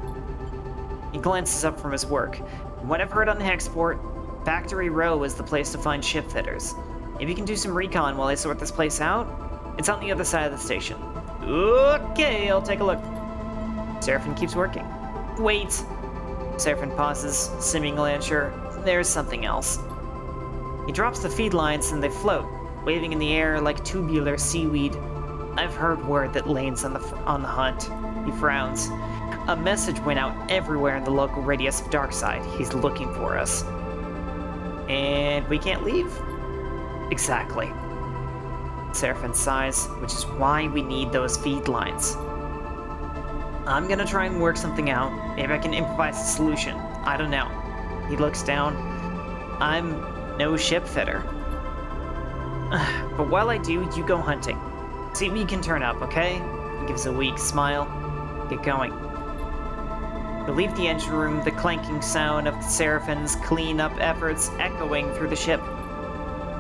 He glances up from his work. What I've heard on Hexport, Factory Row is the place to find ship fitters. If you can do some recon while I sort this place out, it's on the other side of the station. Okay, I'll take a look. Seraphin keeps working. Wait! Seraphin pauses, seemingly unsure. There's something else. He drops the feed lines and they float, waving in the air like tubular seaweed. I've heard word that Lane's on the hunt. He frowns. A message went out everywhere in the local radius of Darkside. He's looking for us. And we can't leave? Exactly. Seraphin sighs, which is why we need those feed lines. I'm gonna try and work something out. Maybe I can improvise a solution. I don't know. He looks down. I'm no ship fitter. But while I do, you go hunting. See what you can turn up, okay? He gives a weak smile. Get going. We leave the engine room, the clanking sound of Seraphin's clean-up efforts echoing through the ship.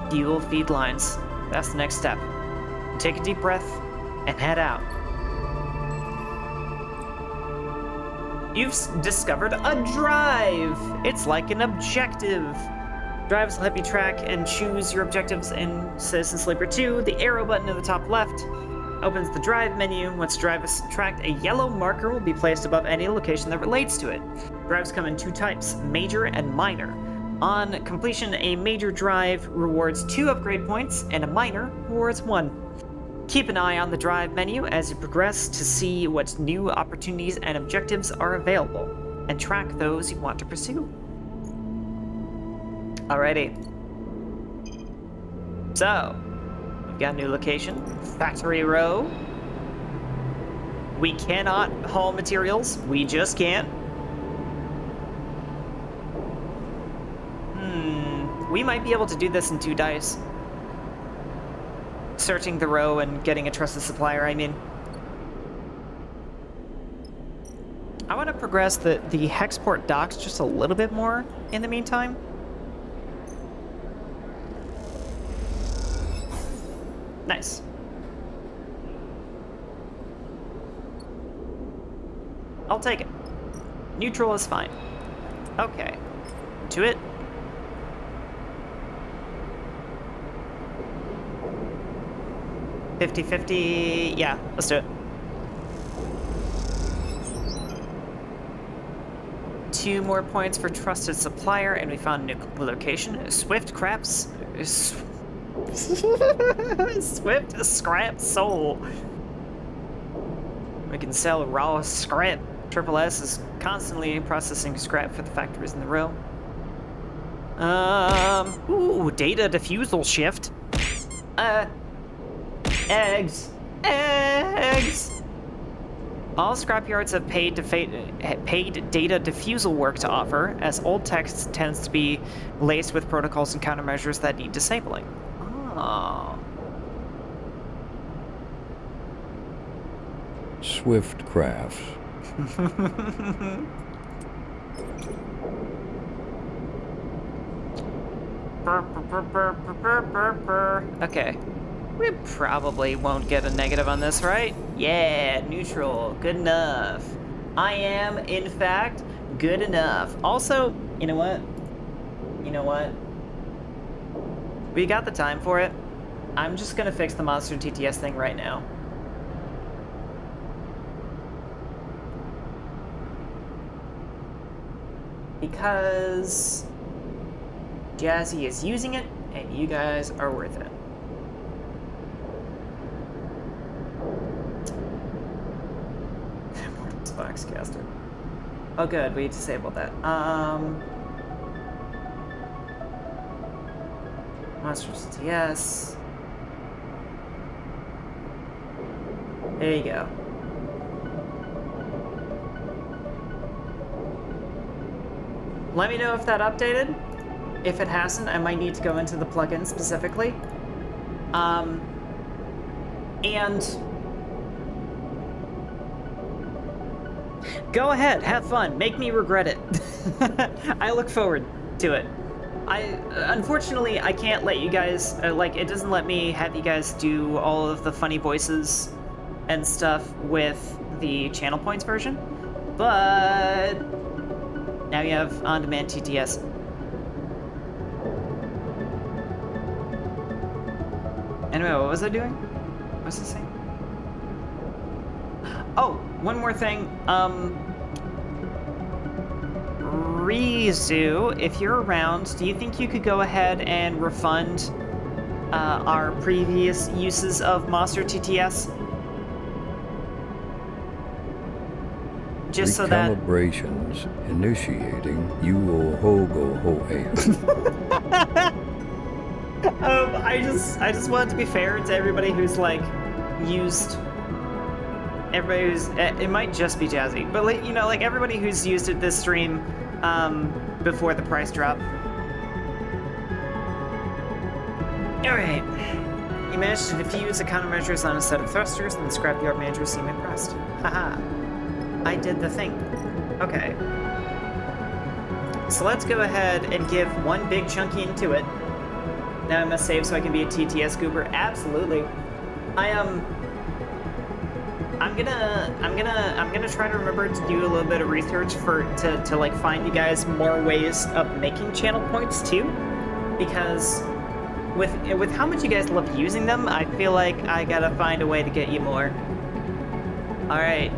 Fuel feed lines. That's the next step. Take a deep breath and head out. You've discovered a drive! It's like an objective. Drives will help you track and choose your objectives in Citizen Sleeper 2. The arrow button at the top left opens the drive menu. Once the drive is tracked, a yellow marker will be placed above any location that relates to it. Drives come in two types, major and minor. On completion, a major drive rewards 2 upgrade points, and a minor rewards 1. Keep an eye on the drive menu as you progress to see what new opportunities and objectives are available, and track those you want to pursue. Alrighty. So, we've got a new location, Factory Row. We cannot haul materials, we just can't. We might be able to do this in 2 dice. Searching the row and getting a trusted supplier, I mean. I want to progress the Hexport docks just a little bit more in the meantime. Nice. I'll take it. Neutral is fine. Okay. To it. $50-50, yeah, let's do it. 2 more points for trusted supplier, and we found a new location. Swift Craps. Swift Scrap Soul. We can sell raw scrap. Triple S is constantly processing scrap for the factories in the row. Ooh, data diffusal shift. Eggs! All scrapyards have paid data diffusal work to offer, as old text tends to be laced with protocols and countermeasures that need disabling. Oh. Swift crafts. Okay. We probably won't get a negative on this, right? Yeah, neutral. Good enough. I am, in fact, good enough. Also, you know what? We got the time for it. I'm just gonna fix the Monster TTS thing right now. Because Jazzy is using it, and you guys are worth it. Foxcaster. Oh good, we disabled that. Monsters TS. There you go. Let me know if that updated. If it hasn't, I might need to go into the plugin specifically. And go ahead, have fun, make me regret it. I look forward to it. Unfortunately, I can't let you guys, like, it doesn't let me have you guys do all of the funny voices and stuff with the channel points version, but now you have on-demand TTS. Anyway, what was I doing? What was I saying? Oh, one more thing. Rizu, if you're around, do you think you could go ahead and refund our previous uses of Monster TTS? Just so that... Recalibrations initiating. You will ho go ho I just want it to be fair to everybody who's like used. Everybody who's, it might just be Jazzy, but like, you know, like everybody who's used it this stream before the price drop. All right, you managed to defuse the countermeasures on a set of thrusters, and the scrapyard manager seemed impressed. Haha, I did the thing. Okay. So let's go ahead and give one big chunky into it. Now I must save so I can be a TTS goober. Absolutely. I'm gonna try to remember to do a little bit of research to like find you guys more ways of making channel points too, because with how much you guys love using them, I feel like I gotta find a way to get you more. All right.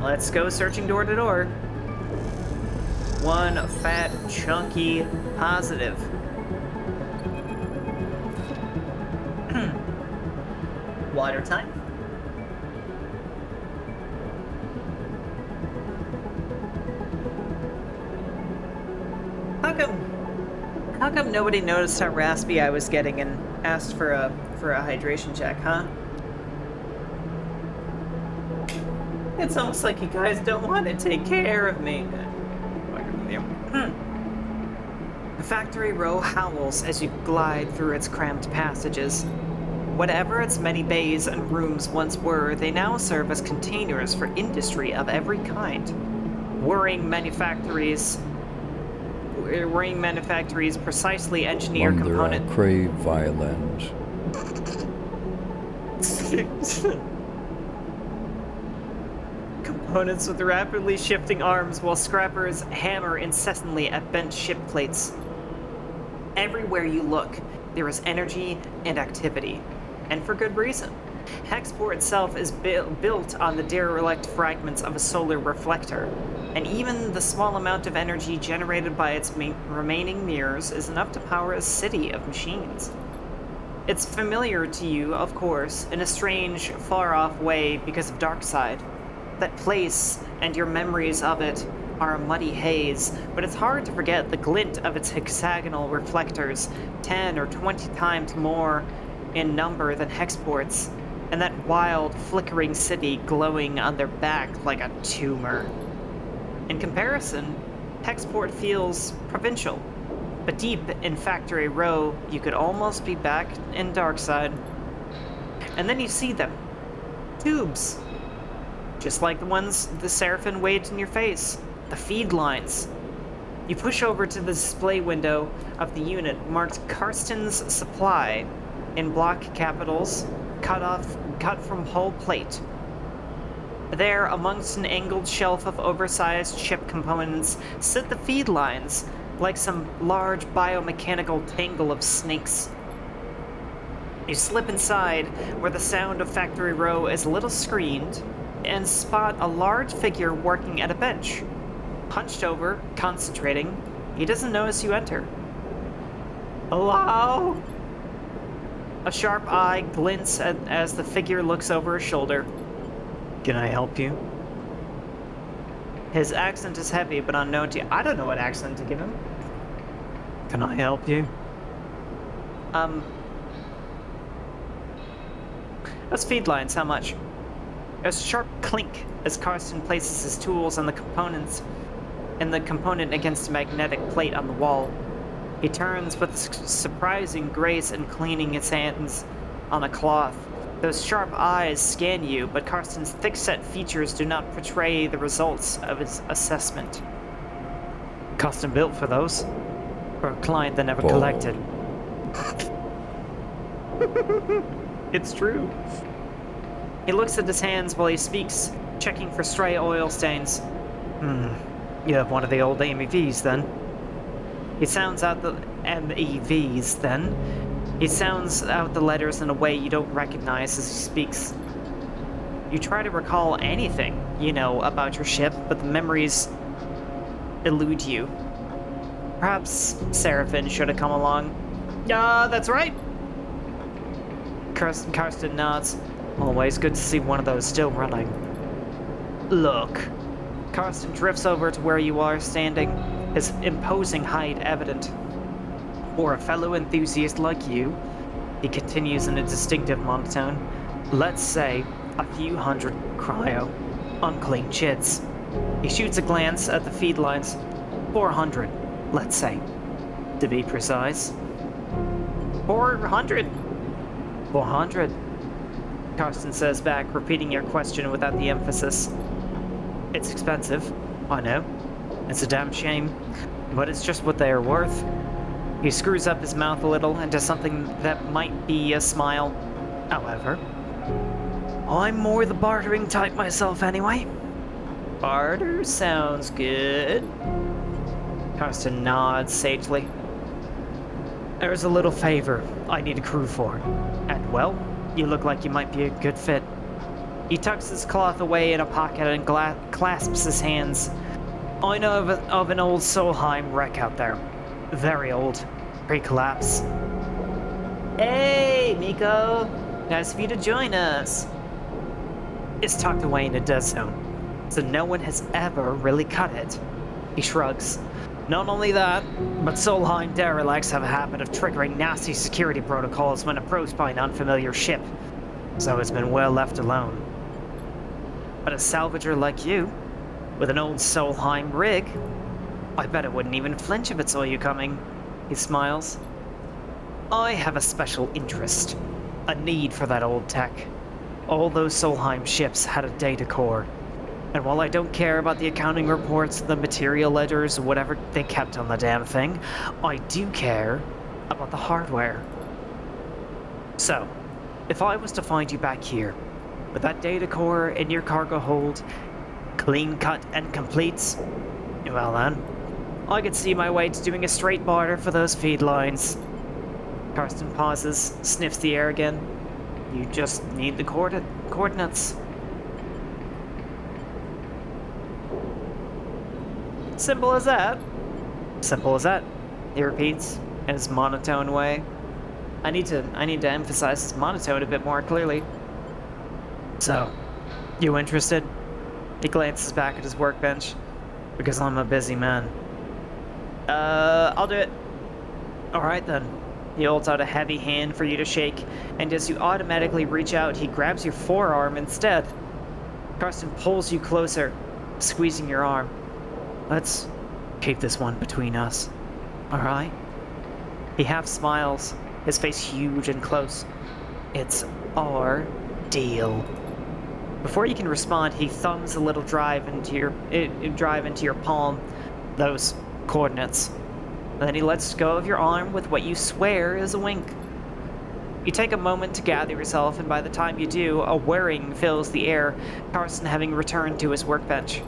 Let's go searching door to door. One fat, chunky positive. Water time. How come nobody noticed how raspy I was getting and asked for a hydration check, huh? It's almost like you guys don't want to take care of me. The factory row howls as you glide through its cramped passages. Whatever its many bays and rooms once were, they now serve as containers for industry of every kind. Whirring manufactories precisely engineer component... crave violins. Components with rapidly shifting arms while scrappers hammer incessantly at bent ship plates. Everywhere you look, there is energy and activity. And for good reason. Hexport itself is built on the derelict fragments of a solar reflector, and even the small amount of energy generated by its remaining mirrors is enough to power a city of machines. It's familiar to you, of course, in a strange, far-off way because of Darkside. That place and your memories of it are a muddy haze, but it's hard to forget the glint of its hexagonal reflectors, 10 or 20 times more in number than Hexport's, and that wild, flickering city glowing on their back like a tumor. In comparison, Hexport feels provincial, but deep in Factory Row, you could almost be back in Darkside. And then you see them. Tubes. Just like the ones the Seraphim waved in your face. The feed lines. You push over to the display window of the unit marked Karsten's Supply in block capitals, cut from whole plate. There, amongst an angled shelf of oversized ship components, sit the feed lines, like some large biomechanical tangle of snakes. You slip inside, where the sound of Factory Row is a little screened, and spot a large figure working at a bench. Hunched over, concentrating, he doesn't notice you enter. Hello? A sharp eye glints as the figure looks over his shoulder. Can I help you? His accent is heavy but unknown to you. I don't know what accent to give him. Can I help you? Those feed lines, how much? There's a sharp clink as Karsten places his tools on the component against a magnetic plate on the wall. He turns with surprising grace and cleaning his hands on a cloth. Those sharp eyes scan you, but Karsten's thick-set features do not portray the results of his assessment. Custom built for those. For a client that never Whoa. collected. It's true. He looks at his hands while he speaks, checking for stray oil stains. You have one of the old MEVs then. He sounds out the MEVs then. He sounds out the letters in a way you don't recognize as he speaks. You try to recall anything, you know, about your ship, but the memories elude you. Perhaps Seraphin should have come along. That's right. Karsten nods. Always good to see one of those still running. Look. Karsten drifts over to where you are standing, his imposing height evident. For a fellow enthusiast like you, he continues in a distinctive monotone, let's say a few hundred cryo, unclean chits. He shoots a glance at the feed lines. 400, let's say, to be precise. 400. 400. Karsten says back, repeating your question without the emphasis. It's expensive, I know. It's a damn shame, but it's just what they are worth. He screws up his mouth a little into something that might be a smile. However, I'm more the bartering type myself anyway. Barter sounds good. Karsten nods sagely. There's a little favor I need a crew for. And well, you look like you might be a good fit. He tucks his cloth away in a pocket and clasps his hands. I know of an old Solheim wreck out there. Very old. Pre-collapse. Hey, Miko! Nice of you to join us. It's tucked away in a dead zone, so no one has ever really cut it. He shrugs. Not only that, but Solheim derelicts have a habit of triggering nasty security protocols when approached by an unfamiliar ship, so it's been well left alone. But a salvager like you, with an old Solheim rig, I bet it wouldn't even flinch if it saw you coming. He smiles. I have a special interest, a need for that old tech. All those Solheim ships had a data core. And while I don't care about the accounting reports, the material ledgers, whatever they kept on the damn thing, I do care about the hardware. So, if I was to find you back here, with that data core in your cargo hold, clean cut and complete, well then, I could see my way to doing a straight barter for those feed lines. Karsten pauses, sniffs the air again. You just need the coordinates. Simple as that. Simple as that, he repeats in his monotone way. I need to emphasize his monotone a bit more clearly. So, you interested? He glances back at his workbench. Because I'm a busy man. I'll do it. Alright then. He holds out a heavy hand for you to shake, and as you automatically reach out, he grabs your forearm instead. Karsten pulls you closer, squeezing your arm. Let's keep this one between us. Alright? He half smiles, his face huge and close. It's our deal. Before you can respond, he thumbs a little drive into your palm, those coordinates. And then he lets go of your arm with what you swear is a wink. You take a moment to gather yourself, and by the time you do, a whirring fills the air, Karsten having returned to his workbench.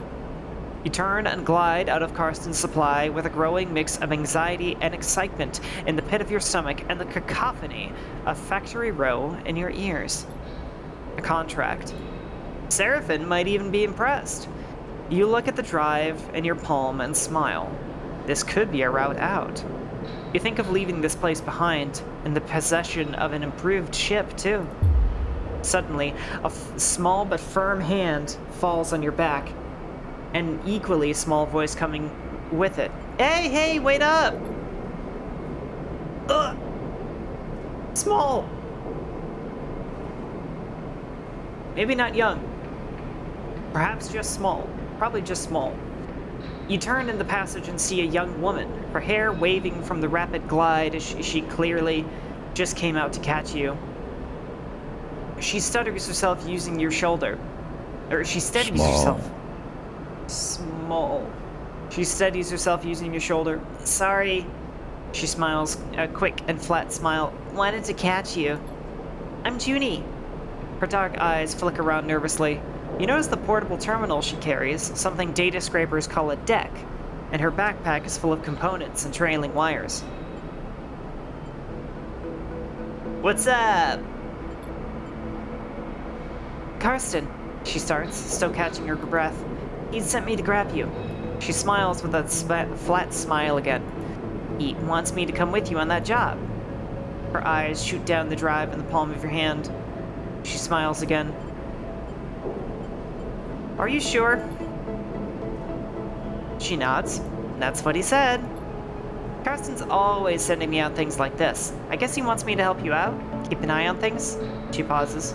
You turn and glide out of Karsten's supply with a growing mix of anxiety and excitement in the pit of your stomach and the cacophony of Factory Row in your ears. A contract. Seraphin might even be impressed. You look at the drive in your palm and smile. This could be a route out. You think of leaving this place behind in the possession of an improved ship, too. Suddenly, a small but firm hand falls on your back, an equally small voice coming with it. Hey, wait up! Ugh! Small! Maybe not young. Perhaps just small. Probably just small. You turn in the passage and see a young woman, her hair waving from the rapid glide as she clearly just came out to catch you. She stutters herself using your shoulder. Or she steadies herself. Small. She steadies herself using your shoulder. Sorry. She smiles, a quick and flat smile. Wanted to catch you. I'm Junie. Her dark eyes flicker around nervously. You notice the portable terminal she carries, something data scrapers call a deck, and her backpack is full of components and trailing wires. What's up? Karsten, she starts, still catching her breath. He sent me to grab you. She smiles with a flat smile again. He wants me to come with you on that job. Her eyes shoot down the drive in the palm of your hand. She smiles again. Are you sure? She nods. That's what he said. Karsten's always sending me out things like this. I guess he wants me to help you out? Keep an eye on things? She pauses.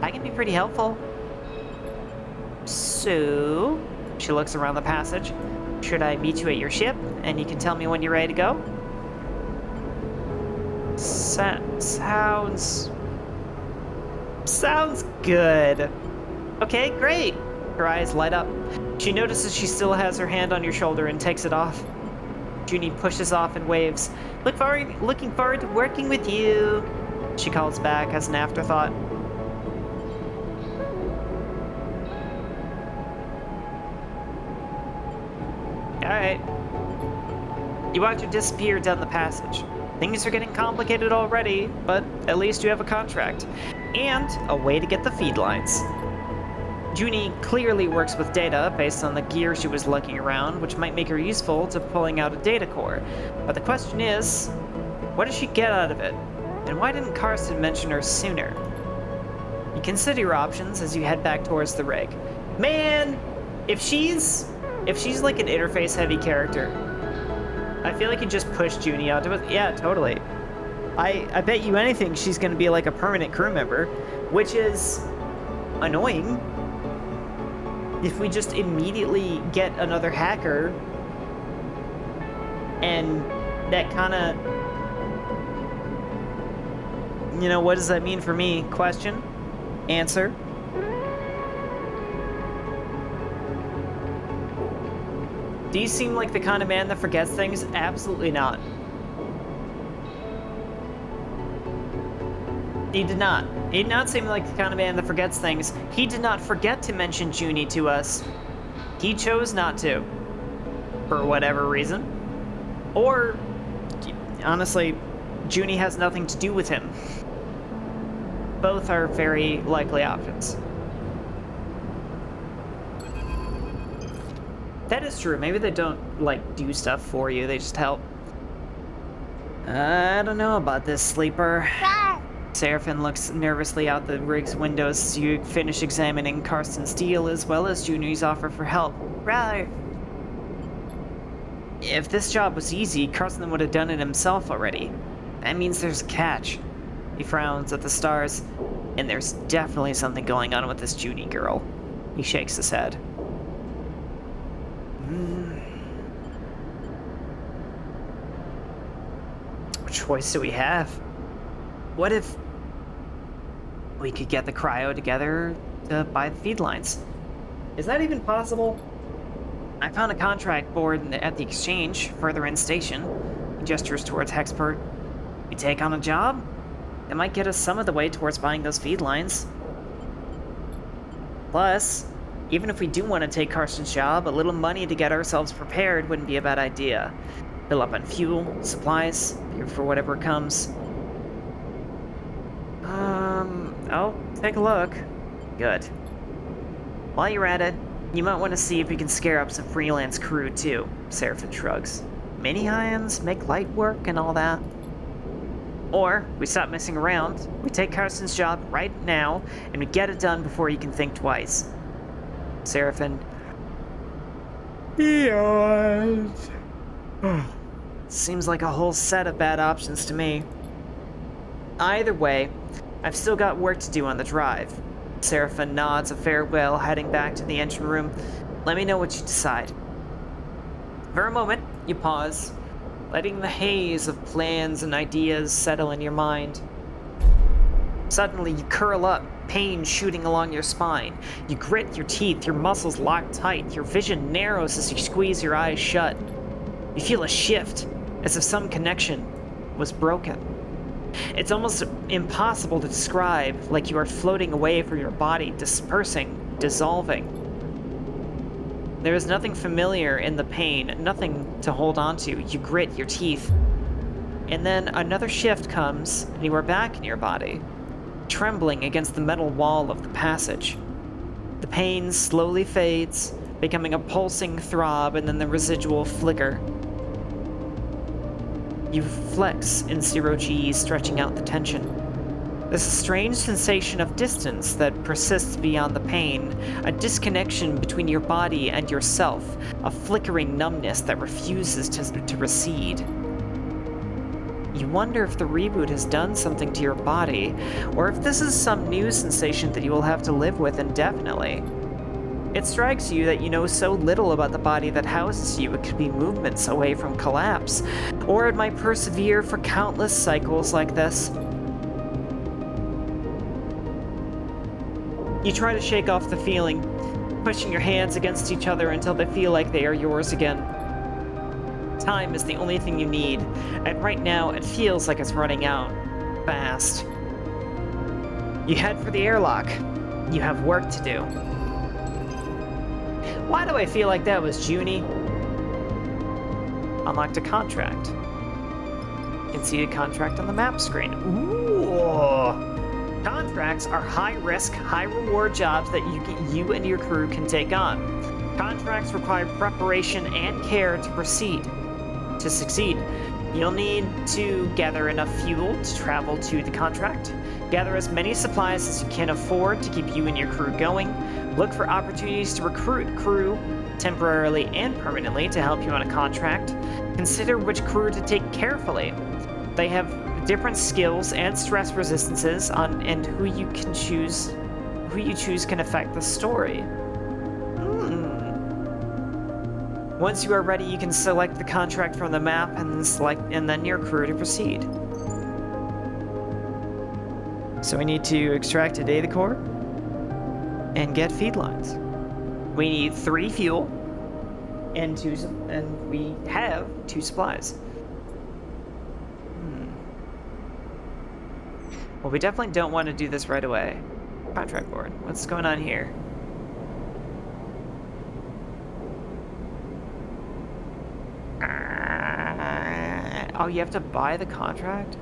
I can be pretty helpful. So, she looks around the passage. Should I meet you at your ship, and you can tell me when you're ready to go? Sounds good. Okay, great. Her eyes light up. She notices she still has her hand on your shoulder and takes it off. Junie pushes off and waves. Looking forward to working with you. She calls back as an afterthought. Alright. You watch her disappear down the passage. Things are getting complicated already, but at least you have a contract. And a way to get the feed lines. Junie clearly works with data based on the gear she was lugging around, which might make her useful to pulling out a data core. But the question is, what does she get out of it? And why didn't Karsten mention her sooner? You consider your options as you head back towards the rig. Man, if she's like an interface-heavy character, I feel like you just push Junie onto it. Yeah, totally. I bet you anything she's gonna be like a permanent crew member, which is annoying. If we just immediately get another hacker, and that kind of, you know, what does that mean for me? Question? Answer? Do you seem like the kind of man that forgets things? Absolutely not. He did not. He did not seem like the kind of man that forgets things. He did not forget to mention Junie to us. He chose not to. For whatever reason. Or, honestly, Junie has nothing to do with him. Both are very likely options. That is true. Maybe they don't, like, do stuff for you. They just help. I don't know about this, sleeper. Seraphin looks nervously out the rig's windows as you finish examining Karsten's deal as well as Junie's offer for help. Rather, if this job was easy, Karsten would have done it himself already. That means there's a catch. He frowns at the stars, and there's definitely something going on with this Junie girl. He shakes his head. What choice do we have? What if we could get the cryo together to buy the feed lines? Is that even possible? I found a contract board at the exchange, further in station. He gestures towards Hexpert. We take on a job? It might get us some of the way towards buying those feed lines. Plus, even if we do want to take Karsten's job, a little money to get ourselves prepared wouldn't be a bad idea. Fill up on fuel, supplies, here for whatever comes. I'll take a look. Good. While you're at it, you might want to see if you can scare up some freelance crew too, Seraphin shrugs. Mini-ions, make light work and all that. Or, we stop messing around, we take Karsten's job right now, and we get it done before you can think twice. Seraphin. Yes. Seems like a whole set of bad options to me. Either way, I've still got work to do on the drive. Seraphin nods a farewell, heading back to the engine room. Let me know what you decide. For a moment, you pause, letting the haze of plans and ideas settle in your mind. Suddenly, you curl up, pain shooting along your spine. You grit your teeth, your muscles lock tight, your vision narrows as you squeeze your eyes shut. You feel a shift, as if some connection was broken. It's almost impossible to describe, like you are floating away from your body, dispersing, dissolving. There is nothing familiar in the pain, nothing to hold on to. You grit your teeth. And then another shift comes, and you are back in your body, trembling against the metal wall of the passage. The pain slowly fades, becoming a pulsing throb and then the residual flicker. You flex in 0G, stretching out the tension. There's a strange sensation of distance that persists beyond the pain, a disconnection between your body and yourself, a flickering numbness that refuses to recede. You wonder if the reboot has done something to your body, or if this is some new sensation that you will have to live with indefinitely. It strikes you that you know so little about the body that houses you it could be movements away from collapse, or it might persevere for countless cycles like this. You try to shake off the feeling, pushing your hands against each other until they feel like they are yours again. Time is the only thing you need, and right now it feels like it's running out. Fast. You head for the airlock. You have work to do. Why do I feel like that was Junie? Unlocked a contract. You can see a contract on the map screen. Ooh! Contracts are high-risk, high-reward jobs that you and your crew can take on. Contracts require preparation and care to proceed. To succeed, you'll need to gather enough fuel to travel to the contract, gather as many supplies as you can afford to keep you and your crew going, look for opportunities to recruit crew temporarily and permanently to help you on a contract, consider which crew to take carefully. They have different skills and stress resistances and who you choose can affect the story. Once you are ready, you can select the contract from the map and then your crew to proceed. So we need to extract a data core and get feed lines. We need 3 fuel and we have 2 supplies. Well, we definitely don't want to do this right away. Contract board. What's going on here? Oh, you have to buy the contract?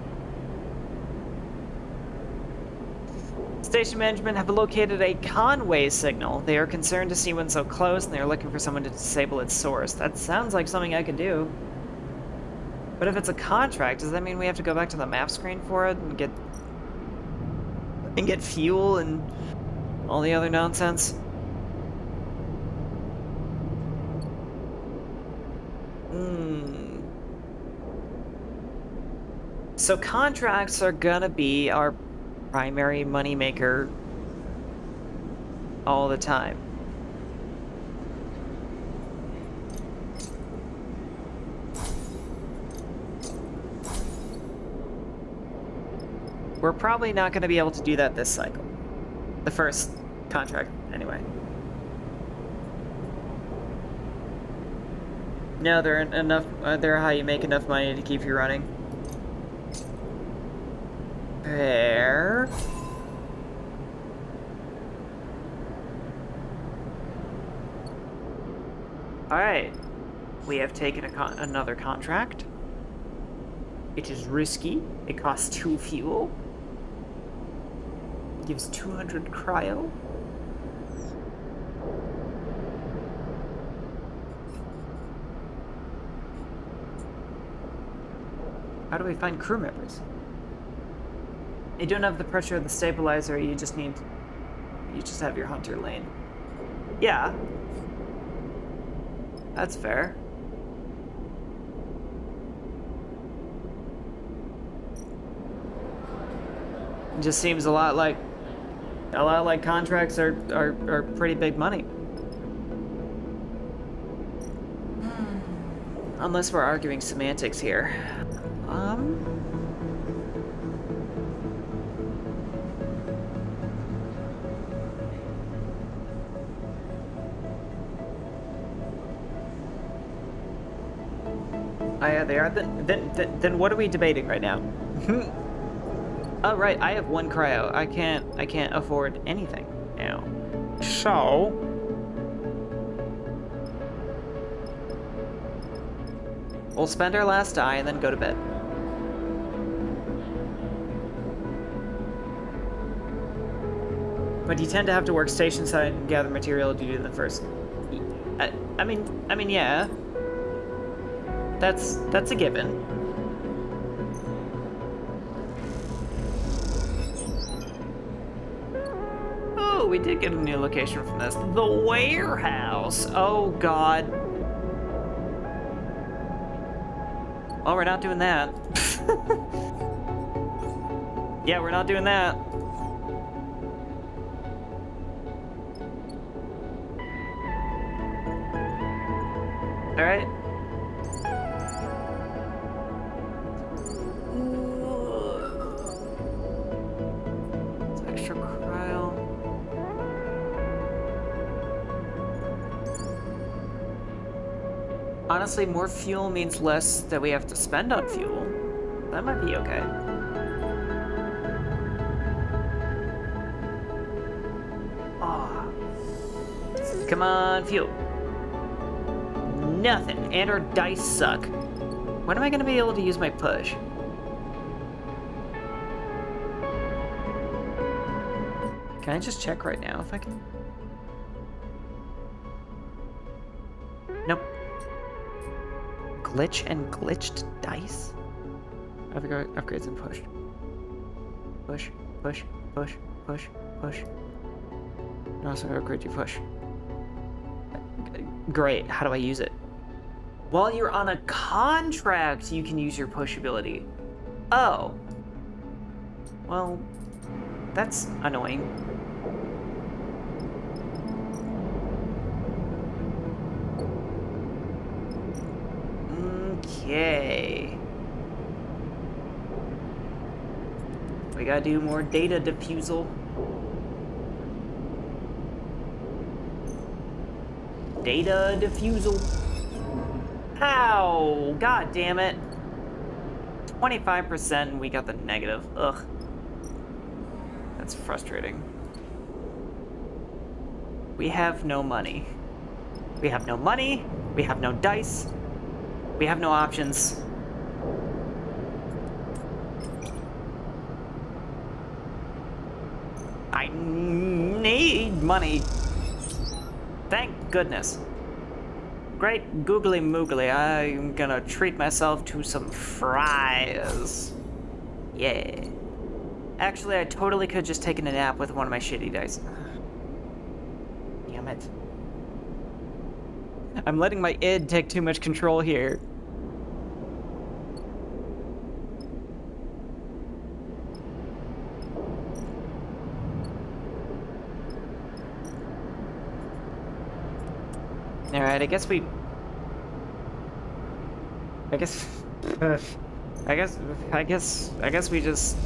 Station management have located a Conway signal. They are concerned to see one so close, and they are looking for someone to disable its source. That sounds like something I could do. But if it's a contract, does that mean we have to go back to the map screen for it and get fuel and all the other nonsense? So contracts are gonna be our primary moneymaker all the time. We're probably not going to be able to do that this cycle. The first contract, anyway. No, they're enough. They're how you make enough money to keep you running. There. All right, we have taken another contract. It is risky. It costs 2 fuel. Gives 200 cryo. How do we find crew members? You don't have the pressure of the stabilizer, you just have your hunter lane. Yeah. That's fair. It just seems a lot like contracts are pretty big money. Unless we're arguing semantics here. Oh yeah, they are. Then what are we debating right now? Oh right, I have one cryo. I can't afford anything now. So we'll spend our last die and then go to bed. But you tend to have to work station side and gather material to do the first. I mean, yeah. That's a given. Oh, we did get a new location from this. The warehouse. Oh God. Oh, we're not doing that. Yeah, we're not doing that. All right. It's extra cryo. Honestly, more fuel means less that we have to spend on fuel. That might be okay. Oh. Come on, fuel. Nothing, and our dice suck. When am I gonna be able to use my push? Can I just check right now if I can? Nope. Glitch and glitched dice? Upgrades and push. Push, push, push, push, push. No, so upgrade you push. Great, how do I use it? While you're on a contract, you can use your push ability. Oh. Well, that's annoying. Okay. We gotta do more data diffusal. Data diffusal. Ow! God damn it. 25% and we got the negative. Ugh. That's frustrating. We have no money. We have no money. We have no dice. We have no options. I need money. Thank goodness. Great googly moogly, I'm gonna treat myself to some fries. Yeah. Actually, I totally could just taken a nap with one of my shitty dice. Damn it. I'm letting my id take too much control here. Alright, I guess we we just...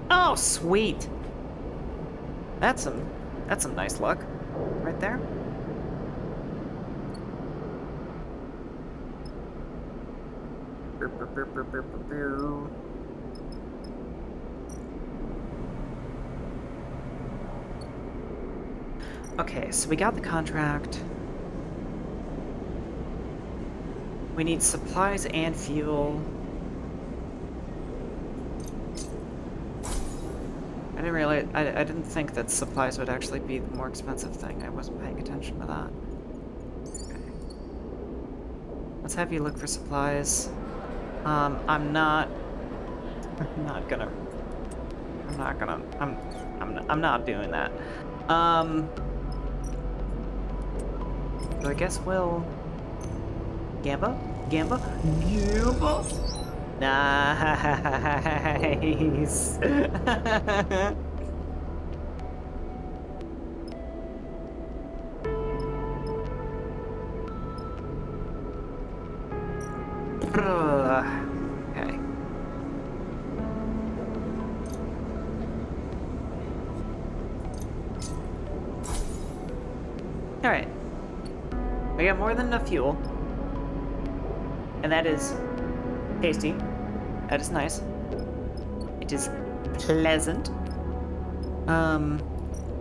Oh, sweet! That's some nice luck. Right there. Okay, so we got the contract. We need supplies and fuel. I didn't realize, I didn't think that supplies would actually be the more expensive thing. I wasn't paying attention to that. Okay. Let's have you look for supplies. I'm not doing that. So I guess we'll... Gamba? Nice! Okay. Alright. We got more than enough fuel. And that is tasty. That is nice. It is pleasant.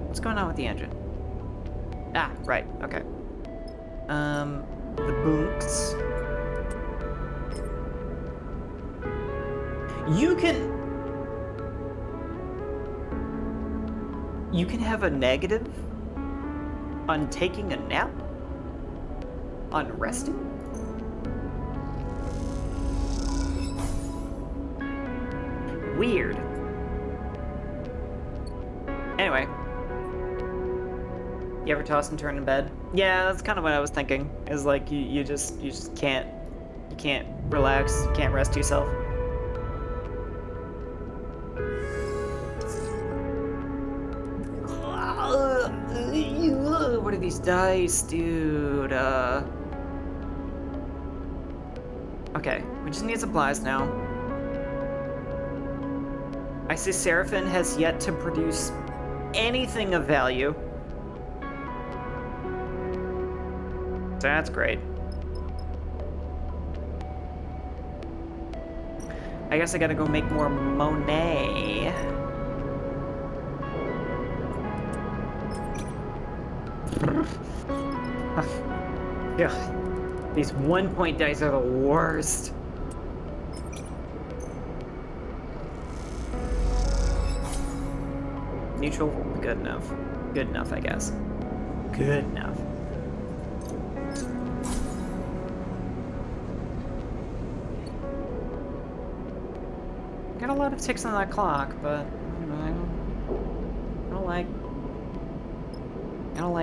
What's going on with the engine? Ah, right, okay. The bunks. You can have a negative on taking a nap? On resting? Weird. Anyway. You ever toss and turn in bed? Yeah, that's kind of what I was thinking. Is like you just can't relax, you can't rest yourself. What are these dice, dude? Okay, we just need supplies now. I see Seraphin has yet to produce anything of value. That's great. I guess I gotta go make more Monet. Yeah, these 1-point dice are the worst. Neutral, good enough. Good enough, I guess. Good enough. Got a lot of ticks on that clock, but I don't like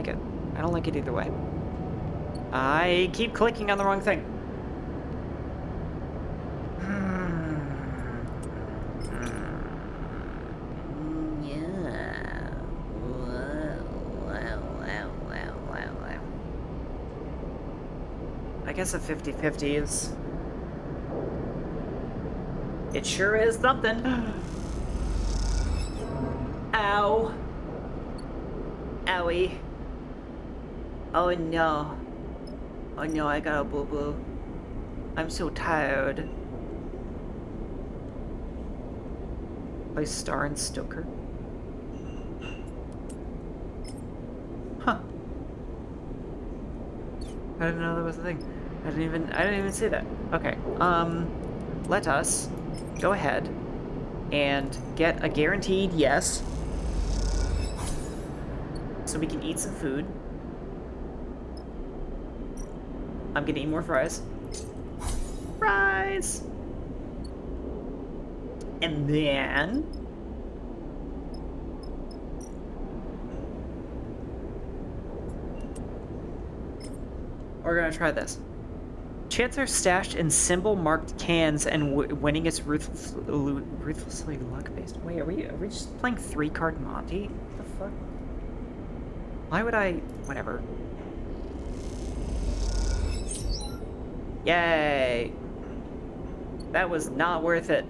it. I don't like it either way. I keep clicking on the wrong thing. Yeah. I guess a 50-50 is... It sure is something. Ow. Owie. Oh no. Oh no, I got a boo-boo. I'm so tired. Play Star and Stoker. Huh. I didn't know that was a thing. I didn't even see that. Okay. Let us go ahead and get a guaranteed yes. So we can eat some food. I'm gonna eat more fries. Fries! And then... we're gonna try this. Chants are stashed in symbol-marked cans and winning is ruthlessly luck-based. Wait, are we just playing 3-card Monty? What the fuck? Why would I... whatever. Yay! That was not worth it.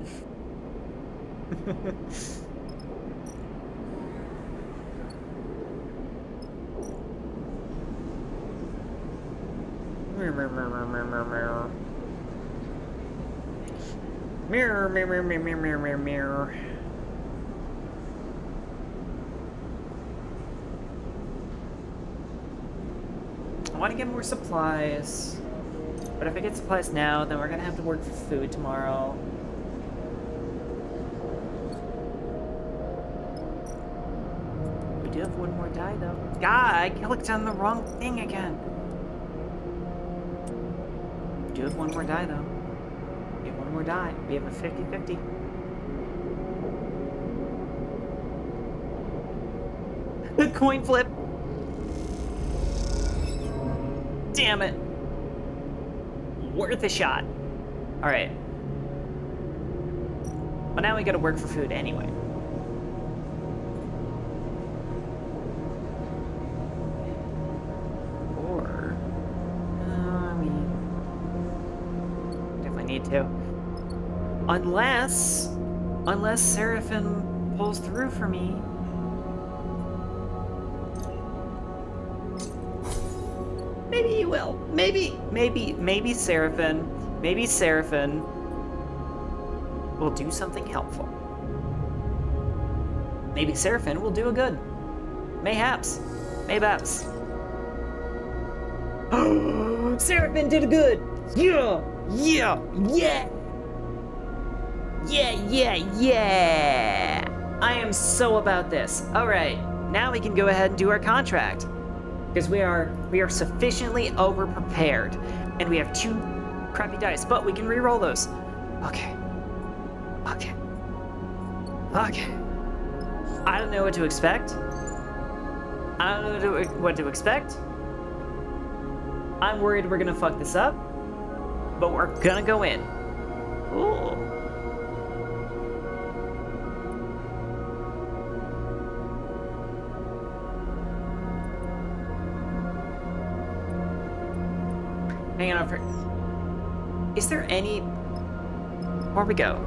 Mirror, mirror, mirror, mirror, mirror, mirror. I want to get more supplies. But if I get supplies now, then we're gonna have to work for food tomorrow. We do have one more die, though. God, I clicked on the wrong thing again. We do have one more die, though. We have one more die. We have a 50-50. The coin flip! Damn it! Worth a shot. Alright. But now we gotta work for food anyway. Or... I mean... definitely need to. Unless Seraphin pulls through for me. Maybe he will. Maybe Seraphin maybe Seraphin will do something helpful. Maybe Seraphin will do a good. Mayhaps. Maybaps. Seraphin did a good! Yeah! Yeah! Yeah! Yeah, yeah, yeah! I am so about this. Alright, now we can go ahead and do our contract. Because we are sufficiently over-prepared. And we have 2 crappy dice, but we can re-roll those. Okay. Okay. Okay. I don't know what to expect. I don't know what to expect. I'm worried we're gonna fuck this up. But we're gonna go in. Ooh. Hang on for... Is there any... Before we go,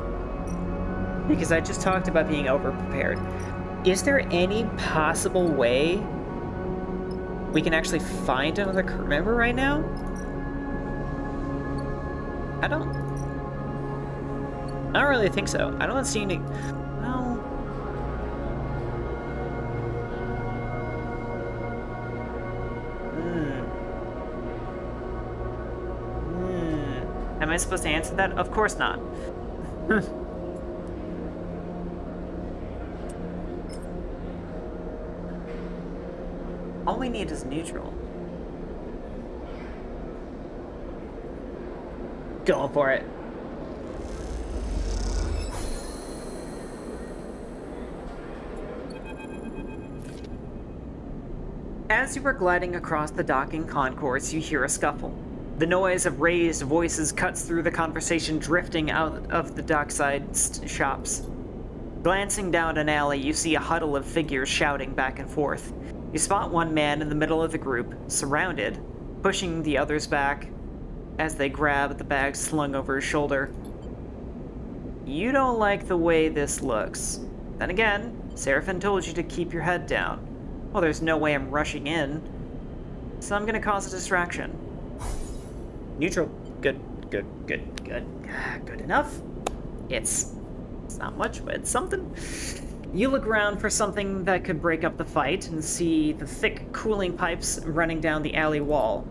because I just talked about being over-prepared, is there any possible way we can actually find another crew member right now? I don't really think so. I don't see any... No. Am I supposed to answer that? Of course not. All we need is neutral. Going for it. As you are gliding across the docking concourse, you hear a scuffle. The noise of raised voices cuts through the conversation drifting out of the dockside shops. Glancing down an alley, you see a huddle of figures shouting back and forth. You spot one man in the middle of the group, surrounded, pushing the others back as they grab the bag slung over his shoulder. You don't like the way this looks. Then again, Seraphin told you to keep your head down. Well, there's no way I'm rushing in, so I'm gonna cause a distraction. Neutral. Good. Good enough. It's not much, but it's something. You look around for something that could break up the fight and see the thick cooling pipes running down the alley wall.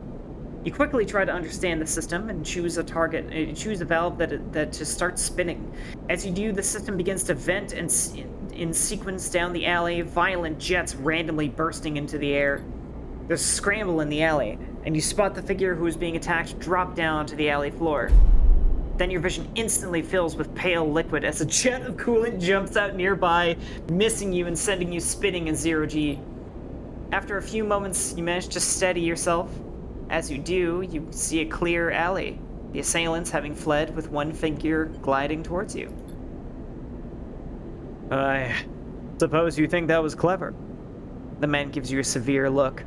You quickly try to understand the system and choose a target, choose a valve that just starts spinning. As you do, the system begins to vent and in sequence down the alley, violent jets randomly bursting into the air. There's a scramble in the alley, and you spot the figure who is being attacked drop down to the alley floor. Then your vision instantly fills with pale liquid as a jet of coolant jumps out nearby, missing you and sending you spinning in 0G. After a few moments, you manage to steady yourself. As you do, you see a clear alley, the assailants having fled with one figure gliding towards you. I suppose you think that was clever. The man gives you a severe look.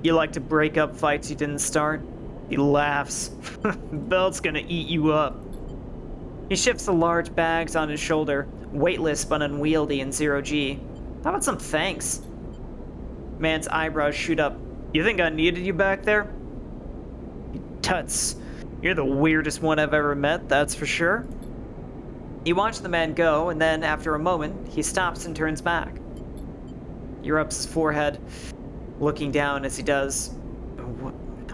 You like to break up fights you didn't start? He laughs. Belt's gonna eat you up. He shifts the large bags on his shoulder, weightless but unwieldy in 0G. How about some thanks? Man's eyebrows shoot up. You think I needed you back there? Tuts. You're the weirdest one I've ever met, that's for sure. You watch the man go, and then, after a moment, he stops and turns back. He rubs his forehead, looking down as he does.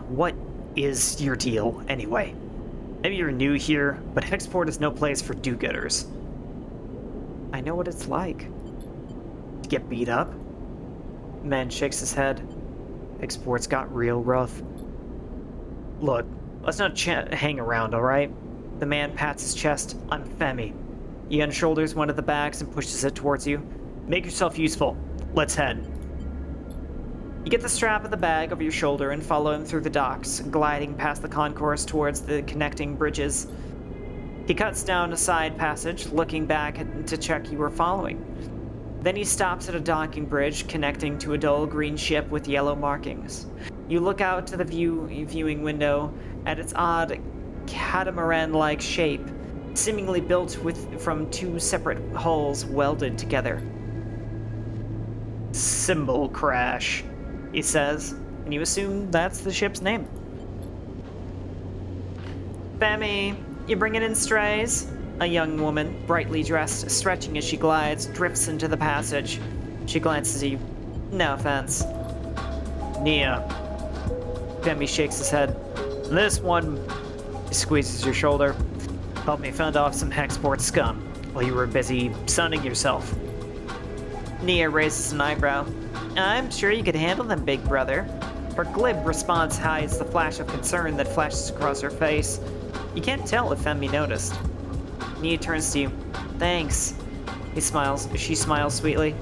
What is your deal, anyway? Maybe you're new here, but Hexport is no place for do-gooders. I know what it's like. To get beat up? The man shakes his head. Hexport's got real rough. Look, let's not hang around, alright? The man pats his chest. I'm Femi. He unshoulders one of the bags and pushes it towards you. Make yourself useful. Let's head. You get the strap of the bag over your shoulder and follow him through the docks, gliding past the concourse towards the connecting bridges. He cuts down a side passage, looking back to check you were following. Then he stops at a docking bridge connecting to a dull green ship with yellow markings. You look out to the viewing window at its odd catamaran-like shape, seemingly built from 2 separate hulls welded together. Symbol crash, he says, and you assume that's the ship's name. Femi, you bringing in strays? A young woman, brightly dressed, stretching as she glides, drifts into the passage. She glances at you. No offense. Nia. Femi shakes his head. This one, he squeezes your shoulder. Helped me fend off some Hexport scum while you were busy sunning yourself. Nia raises an eyebrow. I'm sure you could handle them, big brother. Her glib response hides the flash of concern that flashes across her face. You can't tell if Femi noticed. Nia turns to you. Thanks. He smiles. She smiles sweetly.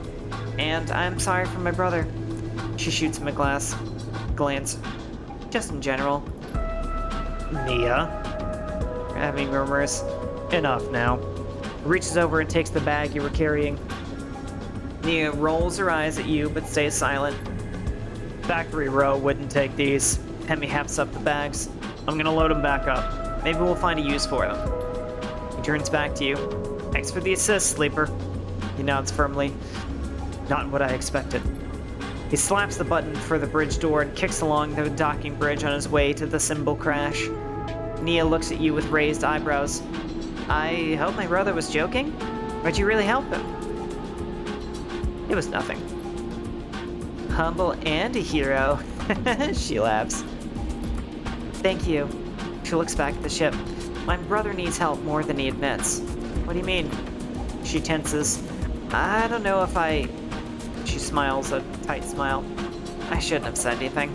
And I'm sorry for my brother. She shoots him a glance. Just in general. Nia? Femi murmurs. Enough now. Reaches over and takes the bag you were carrying. Nia rolls her eyes at you, but stays silent. Factory Row wouldn't take these. Femi hefts up the bags. I'm gonna load them back up. Maybe we'll find a use for them. He turns back to you. Thanks for the assist, Sleeper. He nods firmly. Not what I expected. He slaps the button for the bridge door and kicks along the docking bridge on his way to the cymbal crash. Nia looks at you with raised eyebrows. I hope my brother was joking? Why'd you really help him? It was nothing. Humble and a hero. She laughs. Thank you. She looks back at the ship. My brother needs help more than he admits. What do you mean? She tenses. I don't know if I... She smiles a tight smile. I shouldn't have said anything.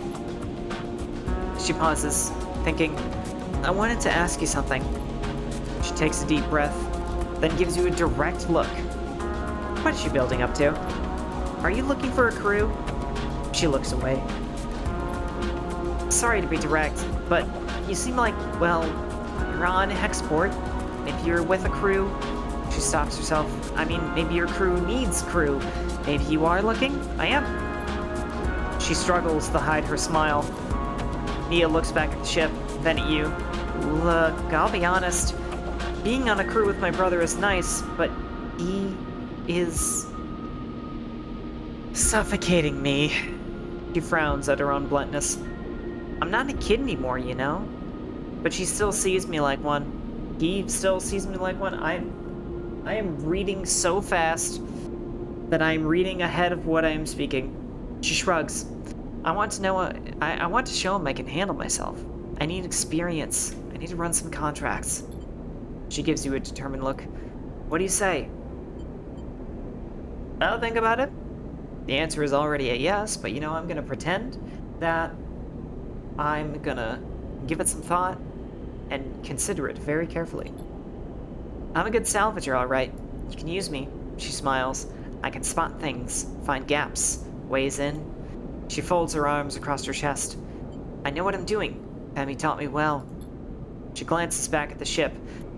She pauses, thinking, I wanted to ask you something. She takes a deep breath, then gives you a direct look. What is she building up to? Are you looking for a crew? She looks away. Sorry to be direct, but you seem like, well, you're on Hexport. If you're with a crew, she stops herself. I mean, maybe your crew needs crew. Maybe you are looking? I am. She struggles to hide her smile. Nia looks back at the ship, then at you. Look, I'll be honest. Being on a crew with my brother is nice, but he is suffocating me. She frowns at her own bluntness. I'm not a kid anymore, you know? But she still sees me like one. He still sees me like one. I am reading so fast that I'm reading ahead of what I am speaking. She shrugs. I want to know, I want to show him I can handle myself. I need experience. I need to run some contracts. She gives you a determined look. What do you say? I'll think about it. The answer is already a yes, but you know, I'm gonna pretend that I'm gonna give it some thought and consider it very carefully. I'm a good salvager, all right. You can use me. She smiles. I can spot things, find gaps, ways in. She folds her arms across her chest. I know what I'm doing. Femi taught me well. She glances back at the ship.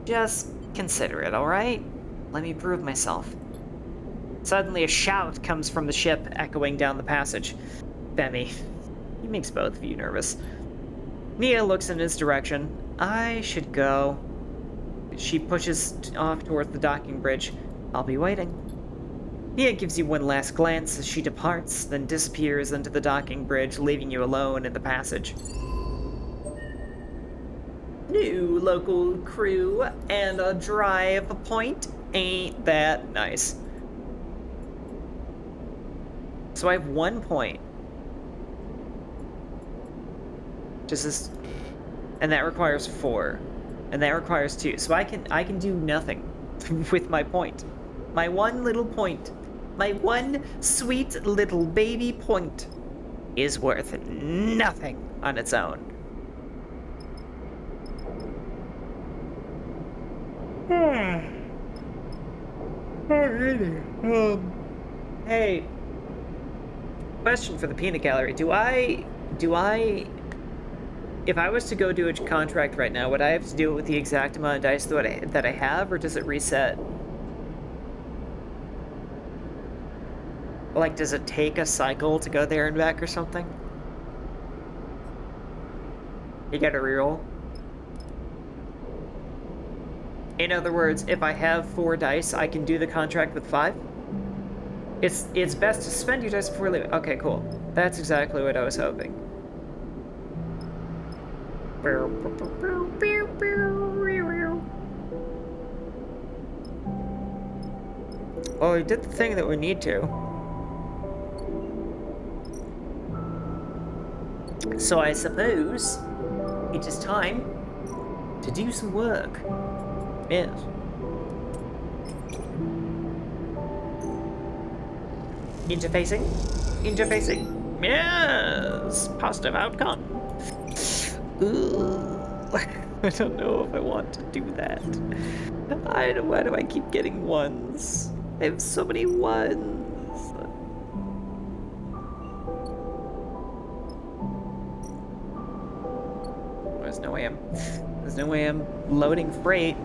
Just consider it, all right? Let me prove myself. Suddenly a shout comes from the ship, echoing down the passage. Femi. He makes both of you nervous. Nia looks in his direction. I should go. She pushes off towards the docking bridge. I'll be waiting. Nia gives you one last glance as she departs, then disappears into the docking bridge, leaving you alone in the passage. New local crew and a drive point. Ain't that nice? So I have 1 point. Just this, and that requires 4, and that requires 2. So I can do nothing with my point. My one little point, my one sweet little baby point, is worth nothing on its own. Alrighty. Hey. Question for the peanut gallery. Do I if I was to go do a contract right now, would I have to do it with the exact amount of dice that I have, or does it reset? Like, does it take a cycle to go there and back or something? You gotta reroll. In other words, if I have 4 dice, I can do the contract with 5? It's best to spend your dice before leaving. Okay, cool. That's exactly what I was hoping. Well, we did the thing that we need to. So I suppose it is time to do some work. Yes. Interfacing. Interfacing. Yes! Positive outcome. Ooh. I don't know if I want to do that. Why do I keep getting ones? I have so many ones. There's no way I'm loading freight.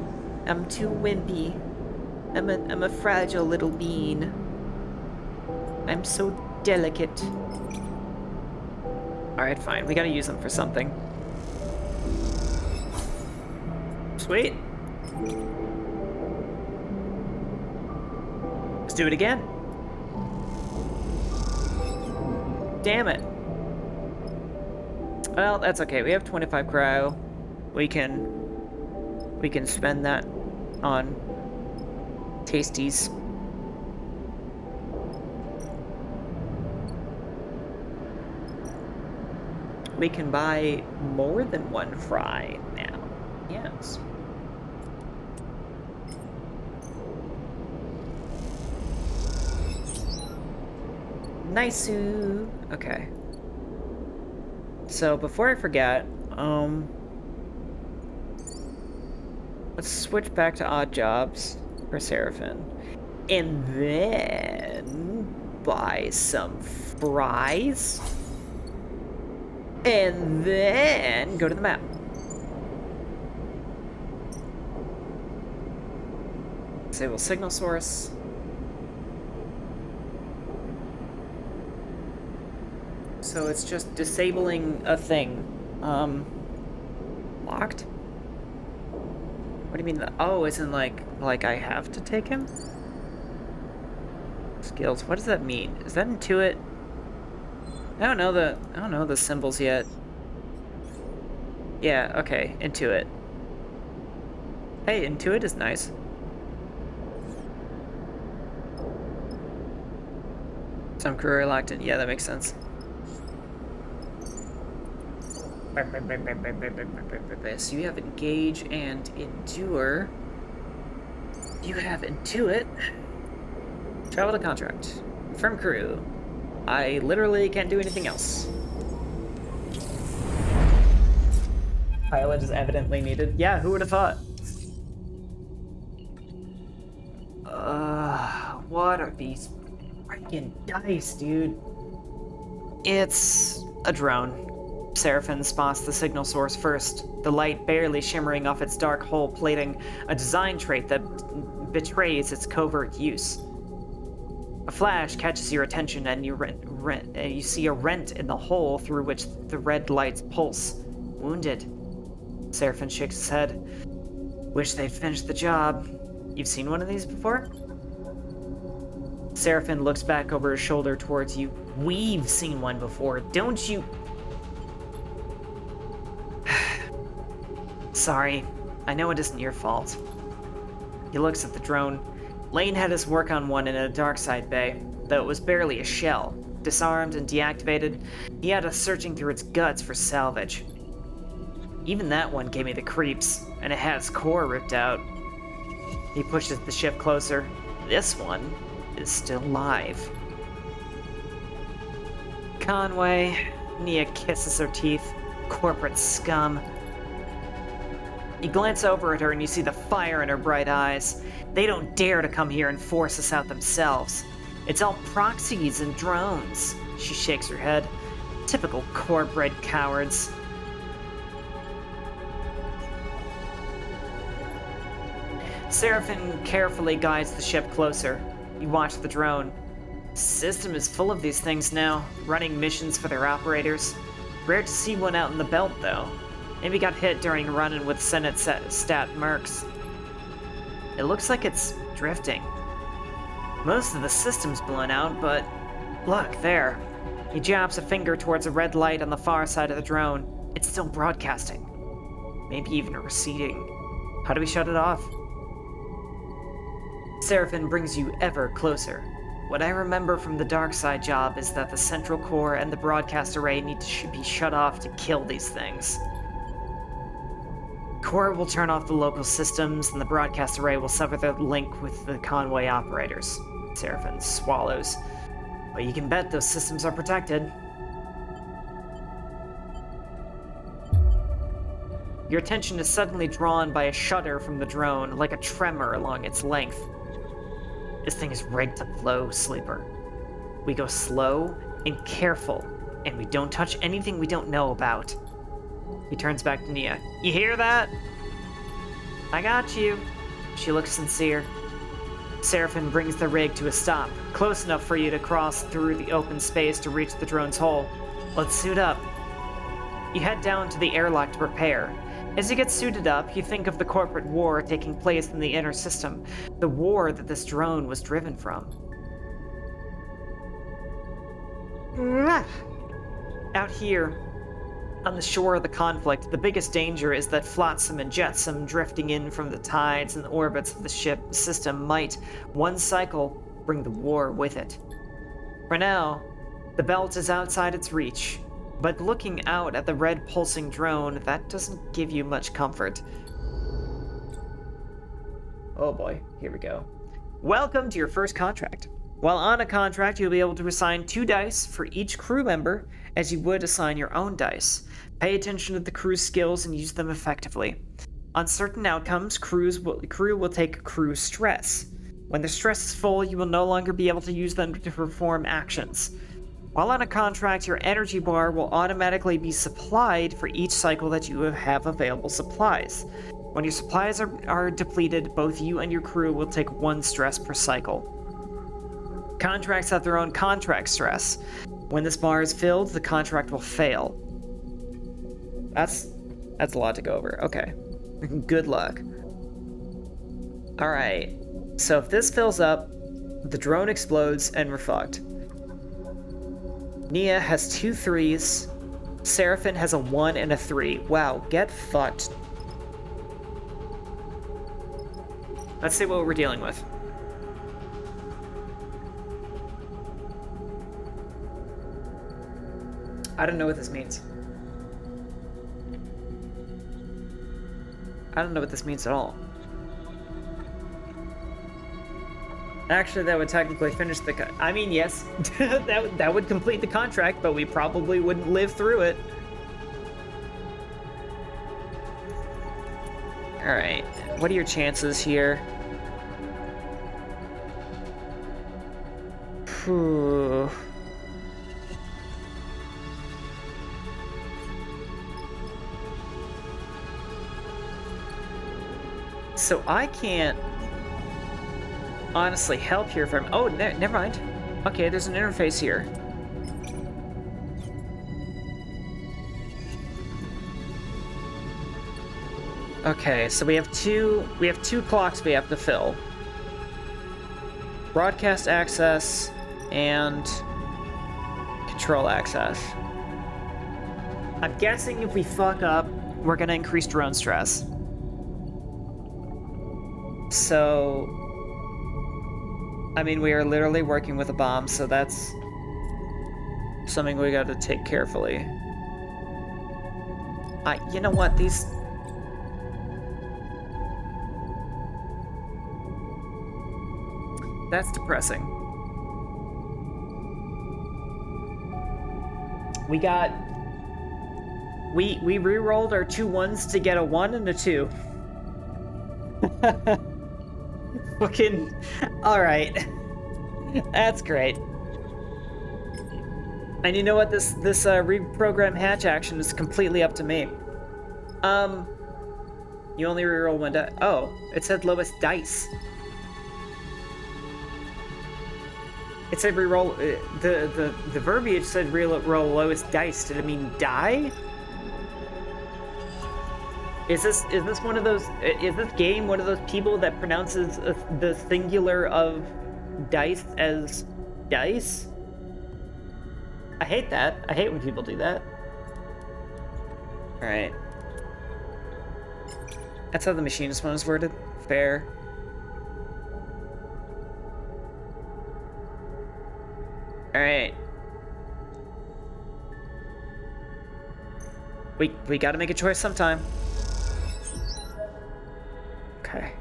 I'm too wimpy. I'm a fragile little bean. I'm so delicate. Alright, fine. We gotta use them for something. Sweet. Let's do it again. Damn it. Well, that's okay. We have 25 cryo. We can spend that on tasties. We can buy more than one fry now. Yes. Nice-oo. Okay. So before I forget, let's switch back to odd jobs for Seraphim. And then buy some fries. And then go to the map. Disable signal source. So it's just disabling a thing. Locked? What do you mean? Oh, isn't like I have to take him? Skills. What does that mean? Is that Intuit? I don't know the symbols yet. Yeah, okay, Intuit. Hey, Intuit is nice. Some career locked in. Yeah, that makes sense. So you have Engage and Endure. You have Intuit. Travel to contract. Confirm crew. I literally can't do anything else. Pilot is evidently needed. Yeah, who would have thought? What are these freaking dice, dude? It's a drone. Seraphim spots the signal source first, the light barely shimmering off its dark hull plating, a design trait that betrays its covert use. A flash catches your attention and you see a rent in the hole through which the red lights pulse. Wounded. Seraphim shakes his head. Wish they'd finished the job. You've seen one of these before? Seraphim looks back over his shoulder towards you. We've seen one before, don't you? Sorry, I know it isn't your fault. He looks at the drone. Lane had us work on one in a darkside bay, though it was barely a shell. Disarmed and deactivated, he had us searching through its guts for salvage. Even that one gave me the creeps, and it had its core ripped out. He pushes the ship closer. This one is still live. Conway, Nia kisses her teeth. Corporate scum. You glance over at her and you see the fire in her bright eyes. They don't dare to come here and force us out themselves. It's all proxies and drones. She shakes her head. Typical corporate cowards. Seraphim carefully guides the ship closer. You watch the drone. System is full of these things now, running missions for their operators. Rare to see one out in the belt, though. Maybe got hit during running with Senate stat mercs. It looks like it's drifting. Most of the system's blown out, but look, there. He jabs a finger towards a red light on the far side of the drone. It's still broadcasting. maybe even receding. How do we shut it off? Seraphim brings you ever closer. What I remember from the dark side job is that the central core and the broadcast array need to be shut off to kill these things. Core will turn off the local systems, and the broadcast array will sever the link with the convoy operators. Seraphim swallows. But you can bet those systems are protected. Your attention is suddenly drawn by a shudder from the drone, like a tremor along its length. This thing is rigged to blow, Sleeper. We go slow and careful, and we don't touch anything we don't know about. He turns back to Nia. You hear that? I got you. She looks sincere. Seraphim brings the rig to a stop, close enough for you to cross through the open space to reach the drone's hull. Let's suit up. You head down to the airlock to prepare. As you get suited up, you think of the corporate war taking place in the inner system, the war that this drone was driven from. Out here, on the shore of the conflict, the biggest danger is that flotsam and jetsam drifting in from the tides and the orbits of the ship system might, one cycle, bring the war with it. For now, the belt is outside its reach, but looking out at the red pulsing drone, that doesn't give you much comfort. Oh boy, here we go. Welcome to your first contract. While on a contract, you'll be able to assign 2 dice for each crew member, as you would assign your own dice. Pay attention to the crew's skills and use them effectively. On certain outcomes, crew will take crew stress. When the stress is full, you will no longer be able to use them to perform actions. While on a contract, your energy bar will automatically be supplied for each cycle that you have available supplies. When your supplies are depleted, both you and your crew will take 1 stress per cycle. Contracts have their own contract stress. When this bar is filled, the contract will fail. That's a lot to go over. Okay. Good luck. Alright. So if this fills up, the drone explodes and we're fucked. Nia has 2 3s. Seraphim has a 1 and a 3. Wow, get fucked. Let's see what we're dealing with. I don't know what this means. I don't know what this means at all. Actually, that would technically finish the I mean, yes, that would complete the contract, but we probably wouldn't live through it. Alright, what are your chances here? Phew. So I can't honestly help here from... Oh, never mind. Okay, there's an interface here. Okay, so we have two clocks we have to fill. Broadcast access and control access. I'm guessing if we fuck up, we're gonna increase drone stress. So, I mean, we are literally working with a bomb, so that's something we gotta take carefully. You know what, these... That's depressing. We got... We re-rolled our 2 1s to get a 1 and a 2. Fucking... Alright. That's great. And you know what? This reprogram hatch action is completely up to me. You only reroll 1 die. Oh, it said lowest dice. It said reroll... the verbiage said reroll lowest dice. Did it mean die? Is this one of those... Is this game one of those people that pronounces the singular of dice as dice? I hate that. I hate when people do that. Alright. That's how the machinist one is worded. Fair. Alright. We gotta make a choice sometime. Okay.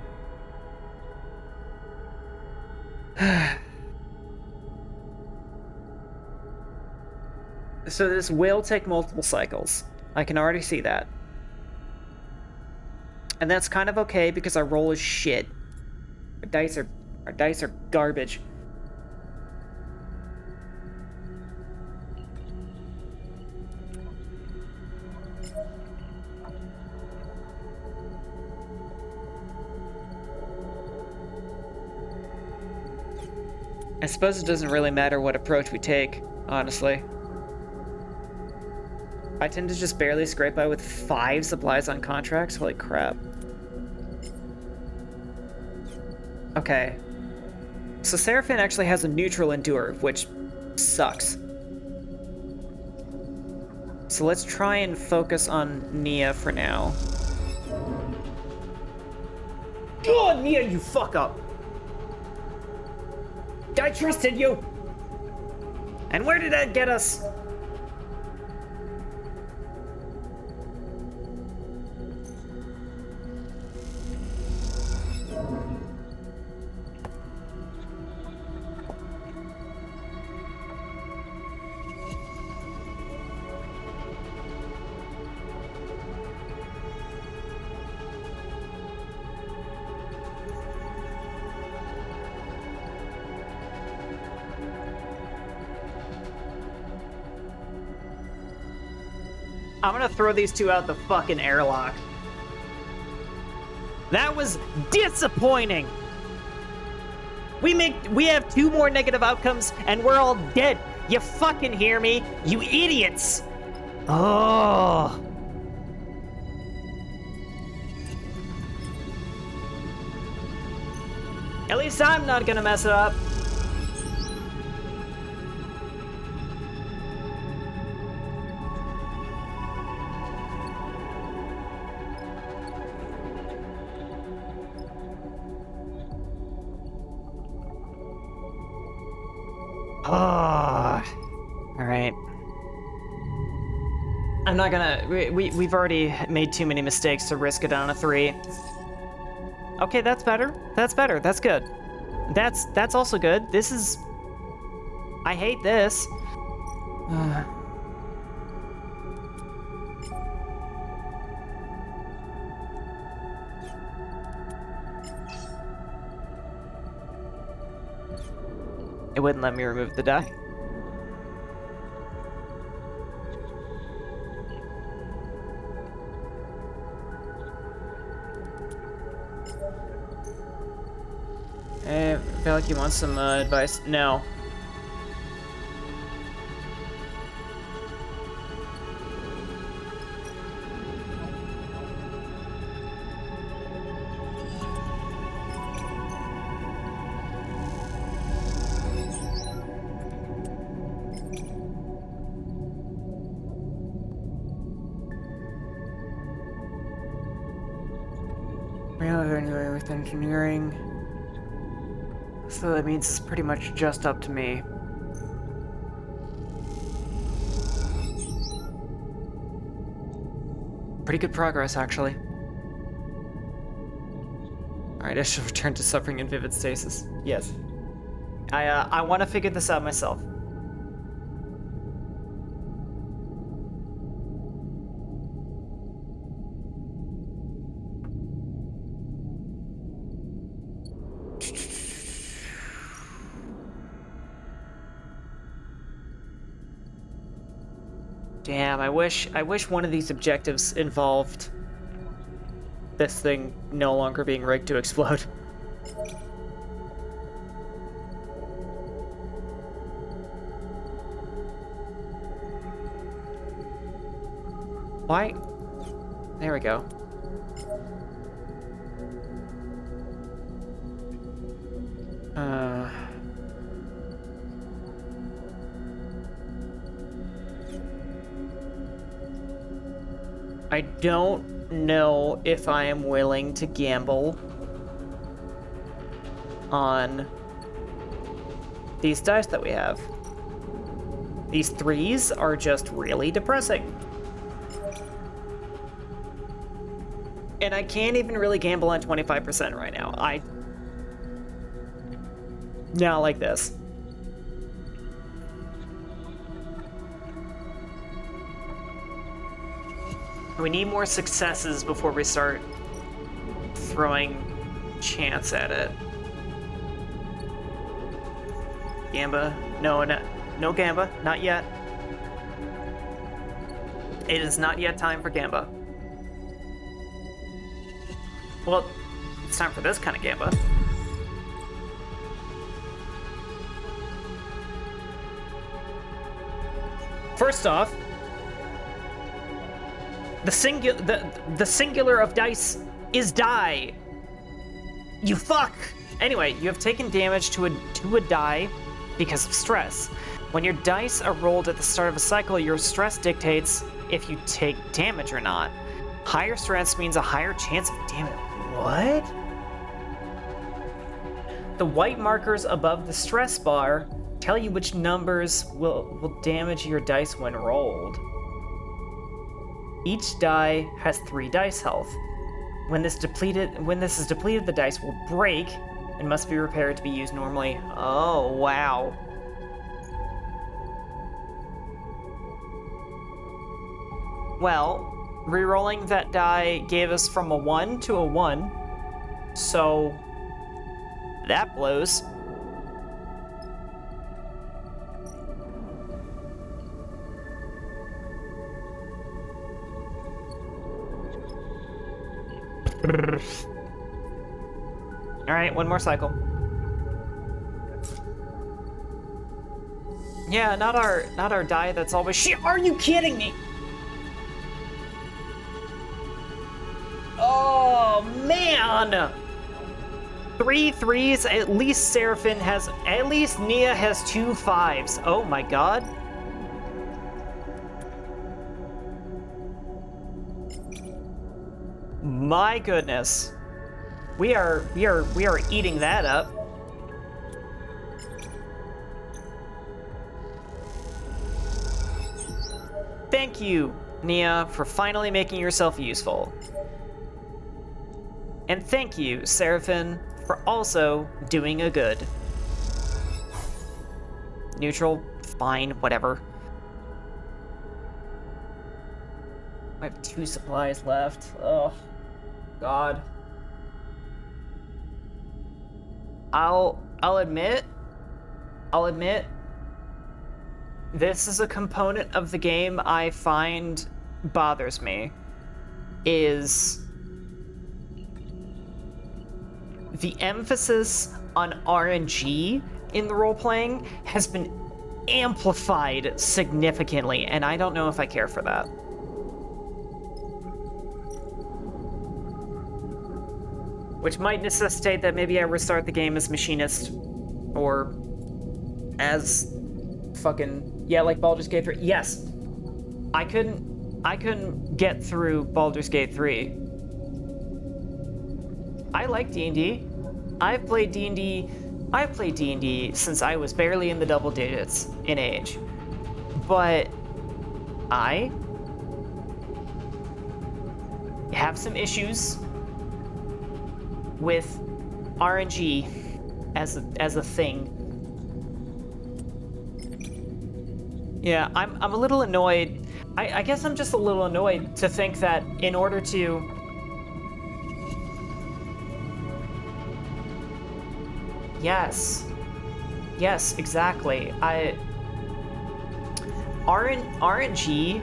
So this will take multiple cycles. I can already see that. And that's kind of okay because our roll is shit. Our dice are garbage. I suppose it doesn't really matter what approach we take, honestly. I tend to just barely scrape by with 5 supplies on contracts. Holy crap. Okay. So Seraphine actually has a neutral endure, which sucks. So let's try and focus on Nia for now. God, Nia, you fuck up! I trusted you! And where did that get us? I'm gonna throw these two out the fucking airlock. That was disappointing. We have 2 more negative outcomes and we're all dead. You fucking hear me? You idiots. Oh. At least I'm not gonna mess it up. Oh, all right. I'm not gonna. We've already made too many mistakes to risk it on a 3. Okay, that's better. That's better. That's good. That's also good. This is. I hate this. It wouldn't let me remove the die. I feel like you want some advice. No. Anyway, with engineering. So that means it's pretty much just up to me. Pretty good progress, actually. Alright, I should return to suffering in vivid stasis. Yes. I want to figure this out myself. Damn, I wish one of these objectives involved this thing no longer being rigged to explode. Why? There we go. I don't know if I am willing to gamble on these dice that we have. These threes are just really depressing. And I can't even really gamble on 25% right now. Not like this. We need more successes before we start throwing chance at it. Gamba. No Gamba. Not yet. It is not yet time for Gamba. Well, it's time for this kind of Gamba. First off, the singular of dice is die. You fuck. Anyway, you have taken damage to a die because of stress. When your dice are rolled at the start of a cycle, your stress dictates if you take damage or not. Higher stress means a higher chance of damage. What? The white markers above the stress bar tell you which numbers will damage your dice when rolled. Each die has 3 dice health. When this is depleted, the dice will break and must be repaired to be used normally. Oh, wow. Well, rerolling that die gave us from a 1 to a 1, so that blows. Alright, one more cycle. Yeah, not our die that's always shit. Are you kidding me? Oh man! 3 3s, at least Nia has 2 5s. Oh my god. My goodness. We are eating that up. Thank you, Nia, for finally making yourself useful. And thank you, Seraphim, for also doing a good. Neutral, fine, whatever. I have 2 supplies left. Oh, God. I'll admit, this is a component of the game I find bothers me, is the emphasis on RNG in the role-playing has been amplified significantly, and I don't know if I care for that. Which might necessitate that maybe I restart the game as Machinist, or as fucking, yeah, like Baldur's Gate 3. Yes, I couldn't get through Baldur's Gate 3. I like D&D. I've played D&D since I was barely in the double digits in age. But I have some issues with RNG as a thing. Yeah, I'm a little annoyed. I guess I'm just a little annoyed to think that in order to Yes, exactly. RNG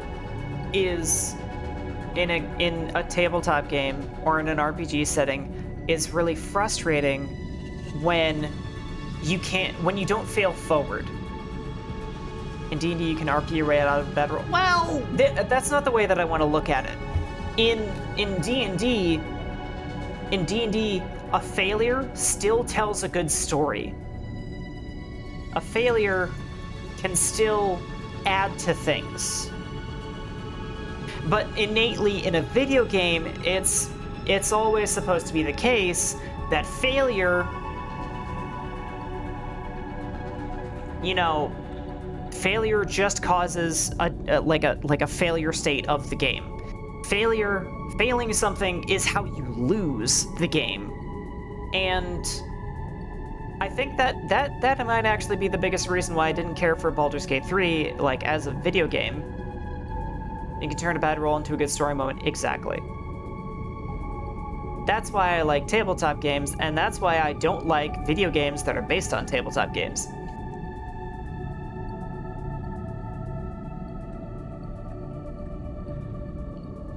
is in a tabletop game or in an RPG setting is really frustrating when you don't fail forward. In D&D, you can RP your way out of bedroll. Well, that's not the way that I want to look at it. In D&D, a failure still tells a good story. A failure can still add to things. But innately in a video game, it's always supposed to be the case that failure, you know, failure just causes a failure state of the game. Failing something is how you lose the game. And I think that might actually be the biggest reason why I didn't care for Baldur's Gate 3, like, as a video game. You can turn a bad roll into a good story moment. Exactly. That's why I like tabletop games, and that's why I don't like video games that are based on tabletop games.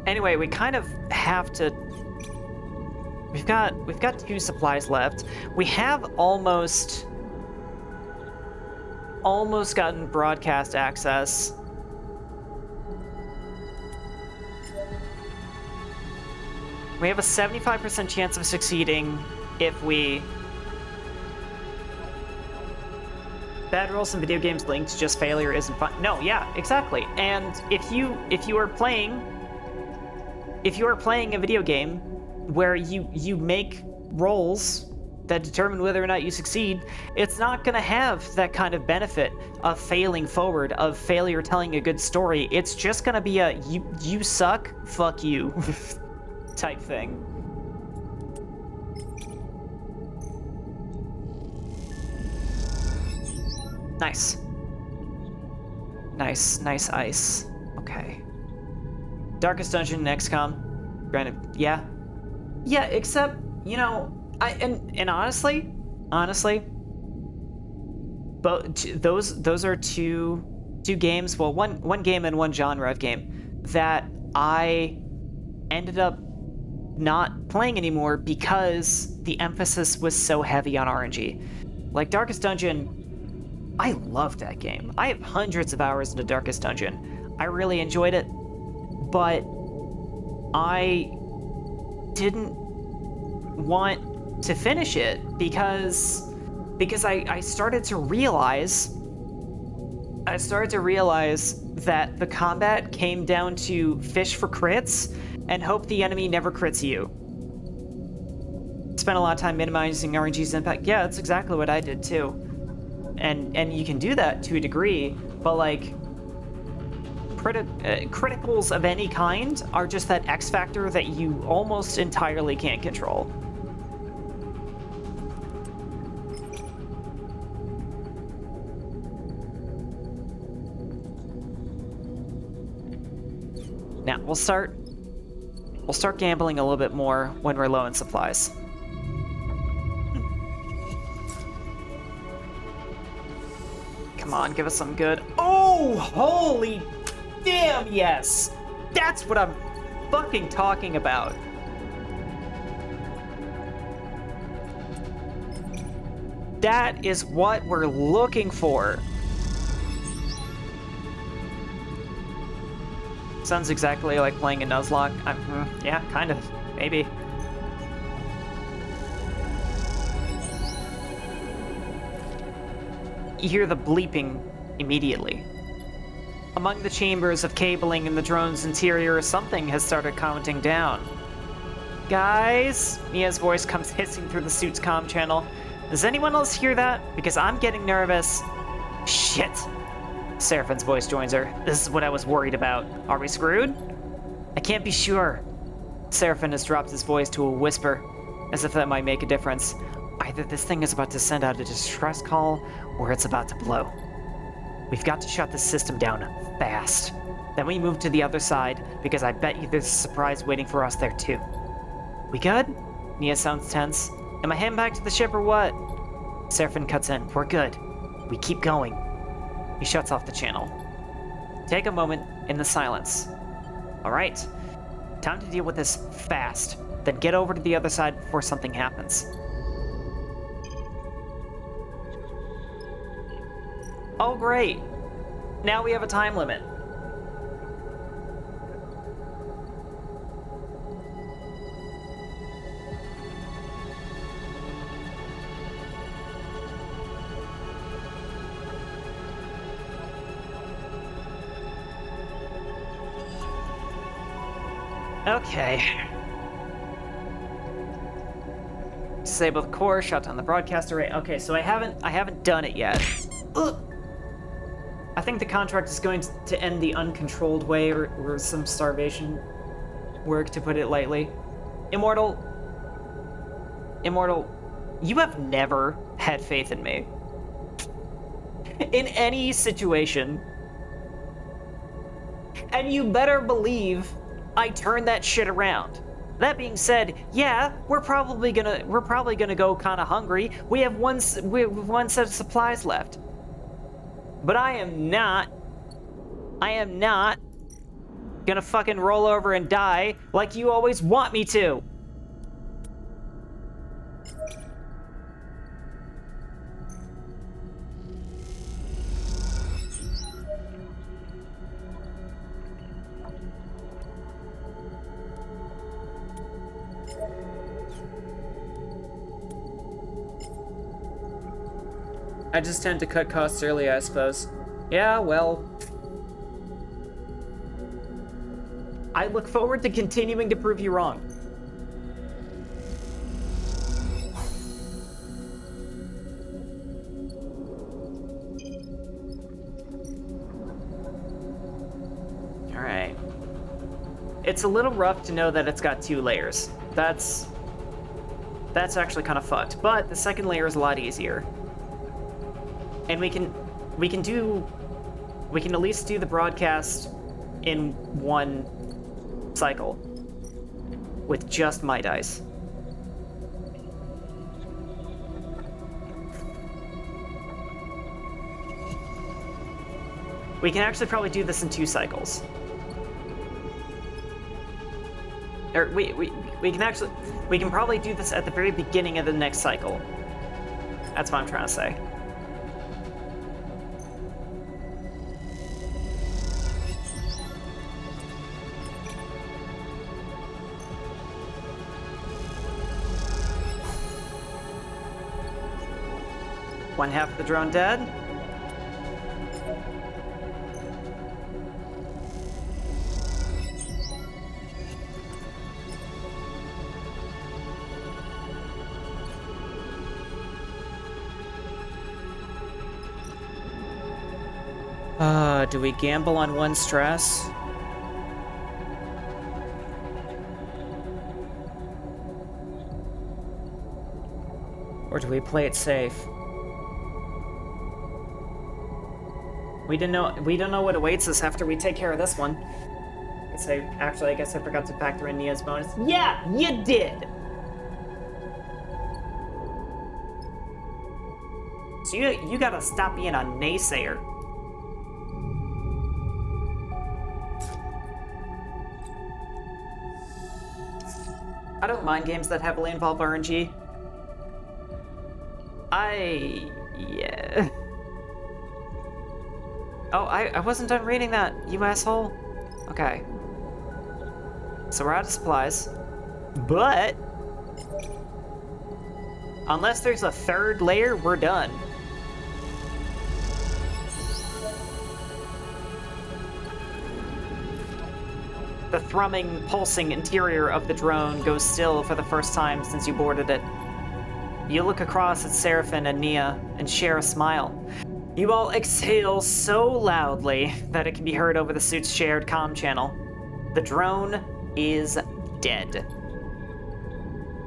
Anyway, we kind of have to... We've got 2 supplies left. We have almost gotten broadcast access. We have a 75% chance of succeeding if we... Bad rolls in video games linked to just failure isn't fun. No, yeah, exactly. And if you are playing a video game where you make rolls that determine whether or not you succeed, it's not gonna have that kind of benefit of failing forward, of failure telling a good story. It's just gonna be a you suck, fuck you type thing. Nice. Nice ice. Okay. Darkest Dungeon in XCOM. Granted, yeah, except, you know, and honestly, but those are two games, well, one game and one genre of game that I ended up not playing anymore because the emphasis was so heavy on RNG. Like Darkest Dungeon, I loved that game. I have hundreds of hours into Darkest Dungeon. I really enjoyed it, but I didn't want to finish it because I started to realize that the combat came down to fish for crits and hope the enemy never crits you. Spent a lot of time minimizing RNG's impact. Yeah, that's exactly what I did too. And you can do that to a degree, but like criticals of any kind are just that X factor that you almost entirely can't control. Now, we'll start gambling a little bit more when we're low in supplies. Come on, give us some good. Oh, holy damn, yes! That's what I'm fucking talking about. That is what we're looking for. Sounds exactly like playing a Nuzlocke. Yeah, kind of. Maybe. You hear the bleeping immediately. Among the chambers of cabling in the drone's interior, something has started counting down. Guys? Mia's voice comes hissing through the suit's comm channel. Does anyone else hear that? Because I'm getting nervous. Shit. Seraphine's voice joins her. This is what I was worried about. Are we screwed? I can't be sure. Seraphine has dropped his voice to a whisper, as if that might make a difference. Either this thing is about to send out a distress call, or it's about to blow. We've got to shut this system down fast. Then we move to the other side, because I bet you there's a surprise waiting for us there too. We good? Nia sounds tense. Am I heading back to the ship or what? Seraphine cuts in. We're good. We keep going. He shuts off the channel. Take a moment in the silence. Alright, time to deal with this fast. Then get over to the other side before something happens. Oh great! Now we have a time limit. Okay. Disable the core, shut down the broadcast array. Okay, so I haven't done it yet. Ugh. I think the contract is going to end the uncontrolled way, or some starvation work, to put it lightly. Immortal, you have never had faith in me. In any situation. And you better believe I turned that shit around. That being said, yeah, we're probably gonna go kind of hungry. We have one set of supplies left. But I am not gonna fucking roll over and die like you always want me to. I just tend to cut costs early, I suppose. Yeah, well... I look forward to continuing to prove you wrong. Alright. It's a little rough to know that it's got 2 layers. That's actually kind of fucked, but the second layer is a lot easier. And we can at least do the broadcast in one cycle with just my dice. We can actually probably do this in 2 cycles. Or we can probably do this at the very beginning of the next cycle. That's what I'm trying to say. One half of the drone dead. Do we gamble on 1 stress? Or do we play it safe? We don't know what awaits us after we take care of this one. I guess I forgot to factor in Nia's bonus. Yeah, you did! So you gotta stop being a naysayer. I don't mind games that heavily involve RNG. Yeah. Oh, I wasn't done reading that, you asshole. Okay. So we're out of supplies. But unless there's a 3rd layer, we're done. The thrumming, pulsing interior of the drone goes still for the first time since you boarded it. You look across at Seraphin and Nia and share a smile. You all exhale so loudly that it can be heard over the suit's shared comm channel. The drone is dead.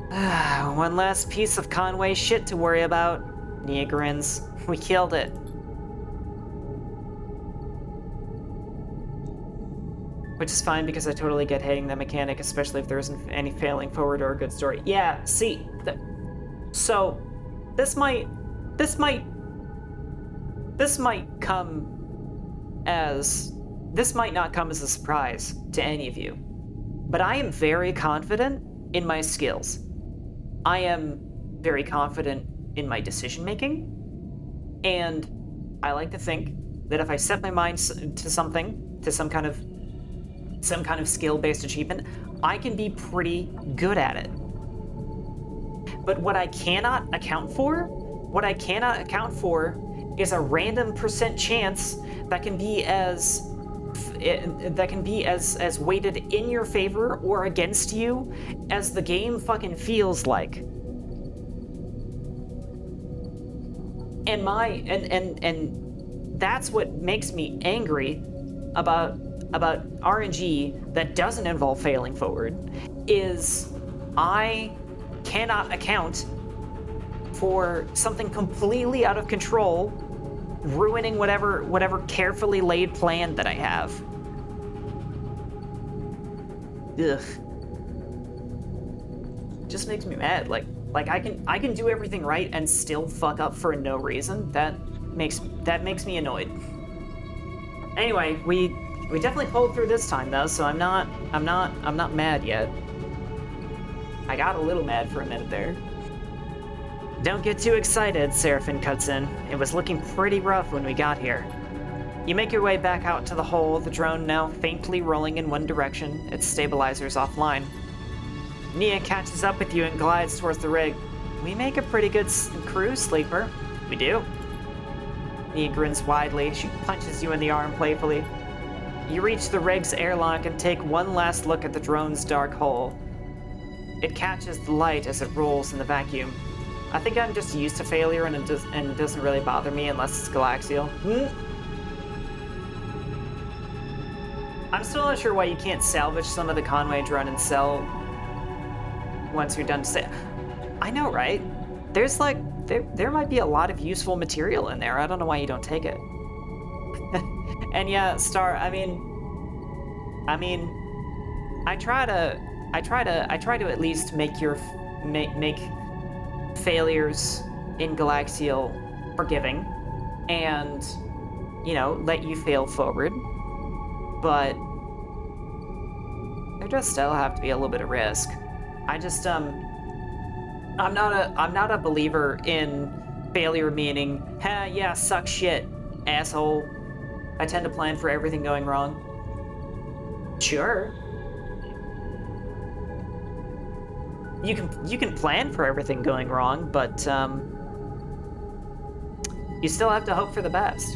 One last piece of Conway shit to worry about. Nia grins. We killed it. Which is fine because I totally get hating that mechanic, especially if there isn't any failing forward or a good story. Yeah, see, so this might not come as a surprise to any of you, but I am very confident in my skills. I am very confident in my decision making, and I like to think that if I set my mind to something, to some kind of skill-based achievement, I can be pretty good at it. But what I cannot account for is a random % chance that can be as that can be as weighted in your favor or against you as the game fucking feels like. And that's what makes me angry about RNG that doesn't involve failing forward, is I cannot account for something completely out of control ruining whatever carefully laid plan that I have. Ugh. Just makes me mad. Like I can do everything right and still fuck up for no reason. That makes me annoyed. Anyway, we definitely pulled through this time though, so I'm not mad yet. I got a little mad for a minute there. Don't get too excited, Seraphin cuts in. It was looking pretty rough when we got here. You make your way back out to the hole, the drone now faintly rolling in one direction, its stabilizers offline. Nia catches up with you and glides towards the rig. We make a pretty good crew, Sleeper. We do. Nia grins widely. She punches you in the arm playfully. You reach the rig's airlock and take one last look at the drone's dark hole. It catches the light as it rolls in the vacuum. I think I'm just used to failure and it doesn't really bother me unless it's Galaxial. I'm still not sure why you can't salvage some of the Conway drone and sell once you're done to I know, right? There's like, there might be a lot of useful material in there. I don't know why you don't take it. And yeah, Star, I try to at least make make failures in Galaxial forgiving and, you know, let you fail forward. But there does still have to be a little bit of risk. I just I'm not a believer in failure meaning, yeah, suck shit, asshole. I tend to plan for everything going wrong. Sure. You can plan for everything going wrong, but you still have to hope for the best.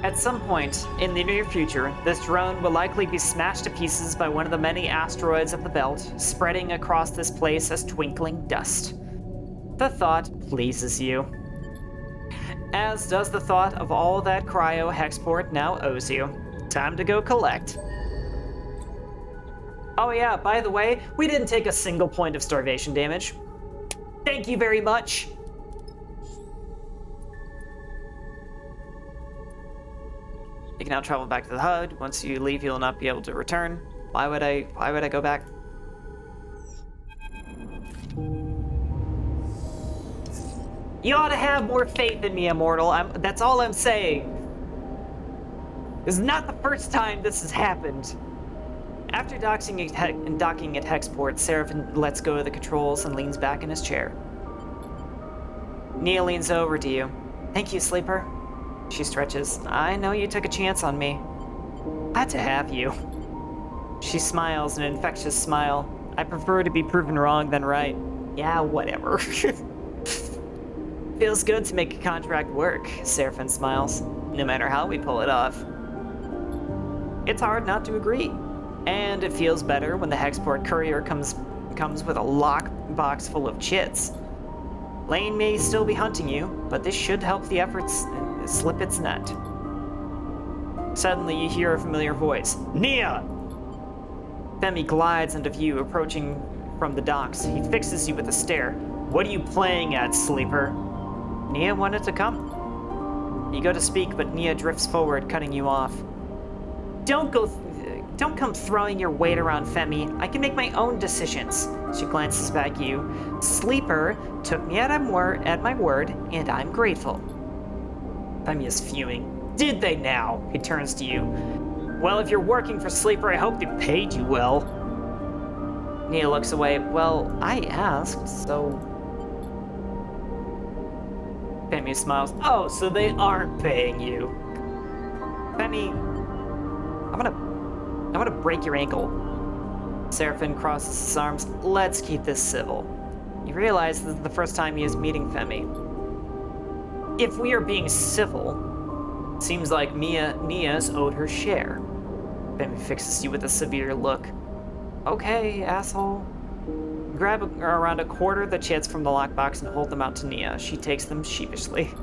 At some point in the near future, this drone will likely be smashed to pieces by one of the many asteroids of the belt, spreading across this place as twinkling dust. The thought pleases you. As does the thought of all that cryo Hexport now owes you. Time to go collect. Oh yeah, by the way, we didn't take a single point of starvation damage. Thank you very much. You can now travel back to the HUD. Once you leave, you'll not be able to return. Why would I go back? You ought to have more faith in me, Immortal. That's all I'm saying. This is not the first time this has happened. After docking at Hexport, Seraphin lets go of the controls and leans back in his chair. Nia leans over to you. Thank you, Sleeper. She stretches. I know you took a chance on me. Glad to have you. She smiles, an infectious smile. I prefer to be proven wrong than right. Yeah, whatever. Feels good to make a contract work, Seraphin smiles. No matter how we pull it off. It's hard not to agree. And it feels better when the Hexport courier comes with a lock box full of chits. Lane may still be hunting you, but this should help the efforts slip its net. Suddenly you hear a familiar voice. Nia! Femi glides into view, approaching from the docks. He fixes you with a stare. What are you playing at, Sleeper? Nia wanted to come. You go to speak, but Nia drifts forward, cutting you off. Don't come throwing your weight around, Femi. I can make my own decisions. She glances back at you. Sleeper took me at my word, and I'm grateful. Femi is fuming. Did they now? He turns to you. Well, if you're working for Sleeper, I hope they paid you well. Nia looks away. Well, I asked, so... Femi smiles. Oh, so they aren't paying you. Femi, I'm gonna break your ankle. Seraphin crosses his arms. Let's keep this civil. You realize this is the first time he is meeting Femi. If we are being civil, it seems like Nia's owed her share. Femi fixes you with a severe look. Okay, asshole. Grab around a quarter of the chits from the lockbox and hold them out to Nia. She takes them sheepishly.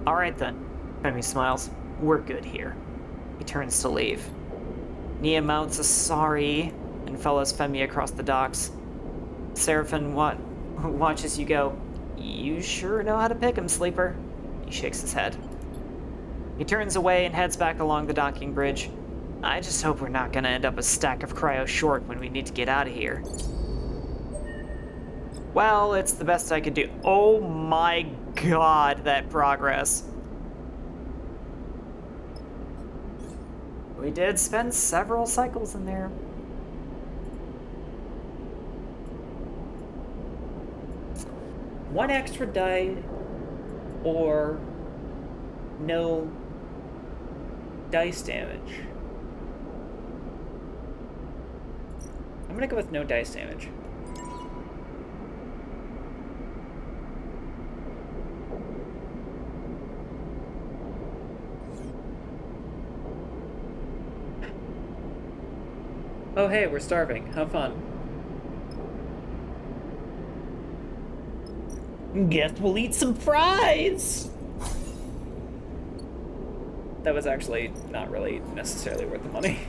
Alright then. Femi smiles. We're good here. He turns to leave. Nia mounts a sorry and follows Femi across the docks. Seraphim watches you go. You sure know how to pick 'em, sleeper. He shakes his head. He turns away and heads back along the docking bridge. I just hope we're not gonna end up a stack of cryo short when we need to get out of here. Well, it's the best I could do. Oh my god, that progress. We did spend several cycles in there. One extra die or no dice damage. I'm gonna go with no dice damage. Oh hey, we're starving. How fun. Guess we'll eat some fries! That was actually not really necessarily worth the money.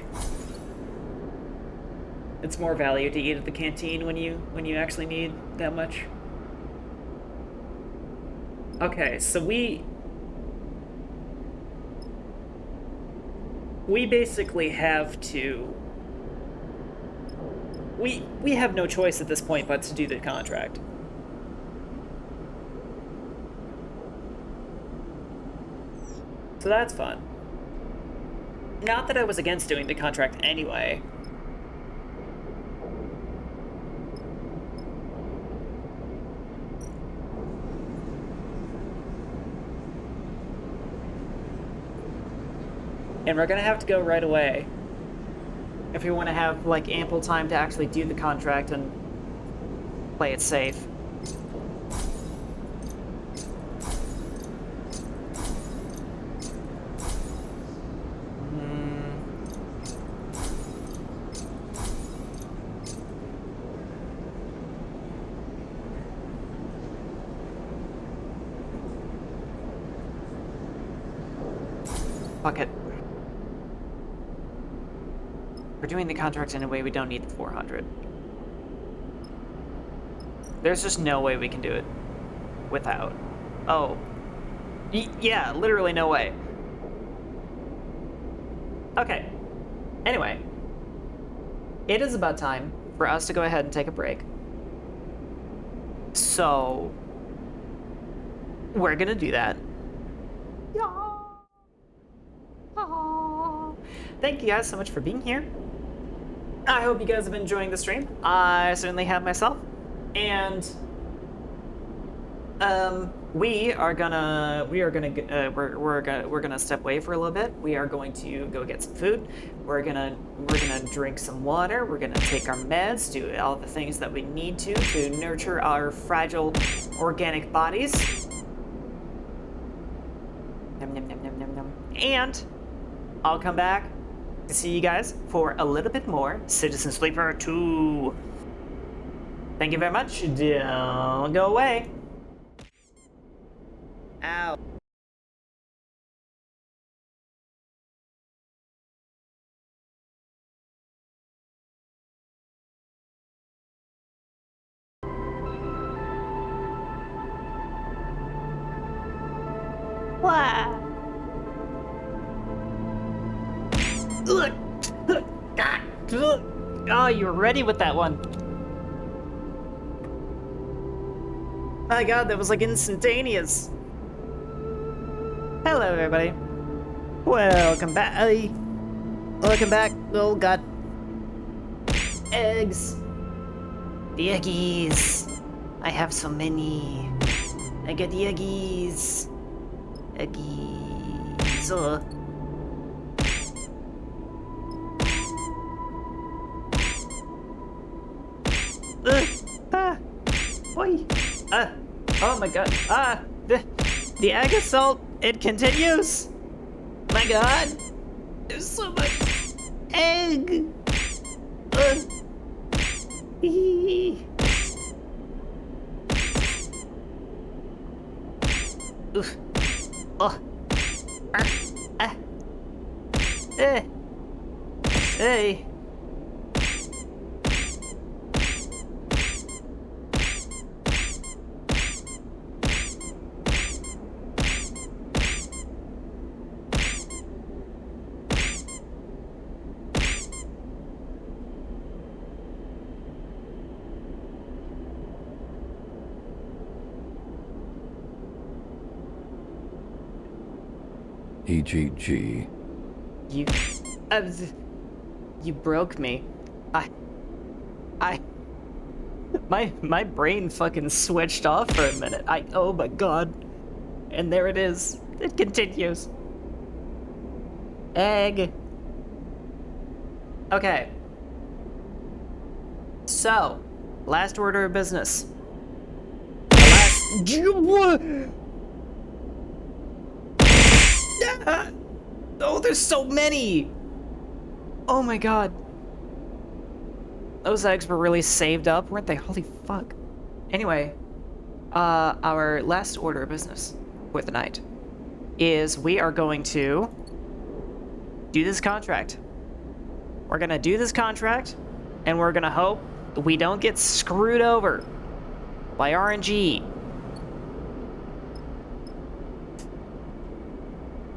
It's more value to eat at the canteen when you actually need that much. Okay, so we basically have to we have no choice at this point but to do the contract. So that's fun. Not that I was against doing the contract anyway. And we're gonna have to go right away if we want to have, like, ample time to actually do the contract and play it safe. Fuck it. We're doing the contract in a way we don't need the 400. There's just no way we can do it without. Oh. Yeah, literally no way. Okay. Anyway. It is about time for us to go ahead and take a break. So, we're gonna do that. Thank you guys so much for being here. I hope you guys have been enjoying the stream. I certainly have myself. And we're gonna step away for a little bit. We are going to go get some food. We're gonna drink some water. We're gonna take our meds, do all the things that we need to nurture our fragile organic bodies. Nom, nom, nom, nom, nom, nom. And I'll come back to see you guys for a little bit more Citizen Sleeper 2. Thank you very much. Don't go away. Ow. What? Oh, you were ready with that one. My god, that was like instantaneous. Hello, everybody. Welcome back. Welcome back. Oh god. Eggs. The eggies. I have so many. I get the eggies. Eggies. boy. Oh my god. The egg assault, it continues. My god. There's so much egg. Oof. Oh. Hey. EGG. You broke me. My brain fucking switched off for a minute. Oh my god. And there it is. It continues. Egg. Okay. So, last order of business. Oh, there's so many! Oh my god. Those eggs were really saved up, weren't they? Holy fuck. Anyway, our last order of business for the night is we are going to do this contract. We're gonna do this contract, and we're gonna hope we don't get screwed over by RNG.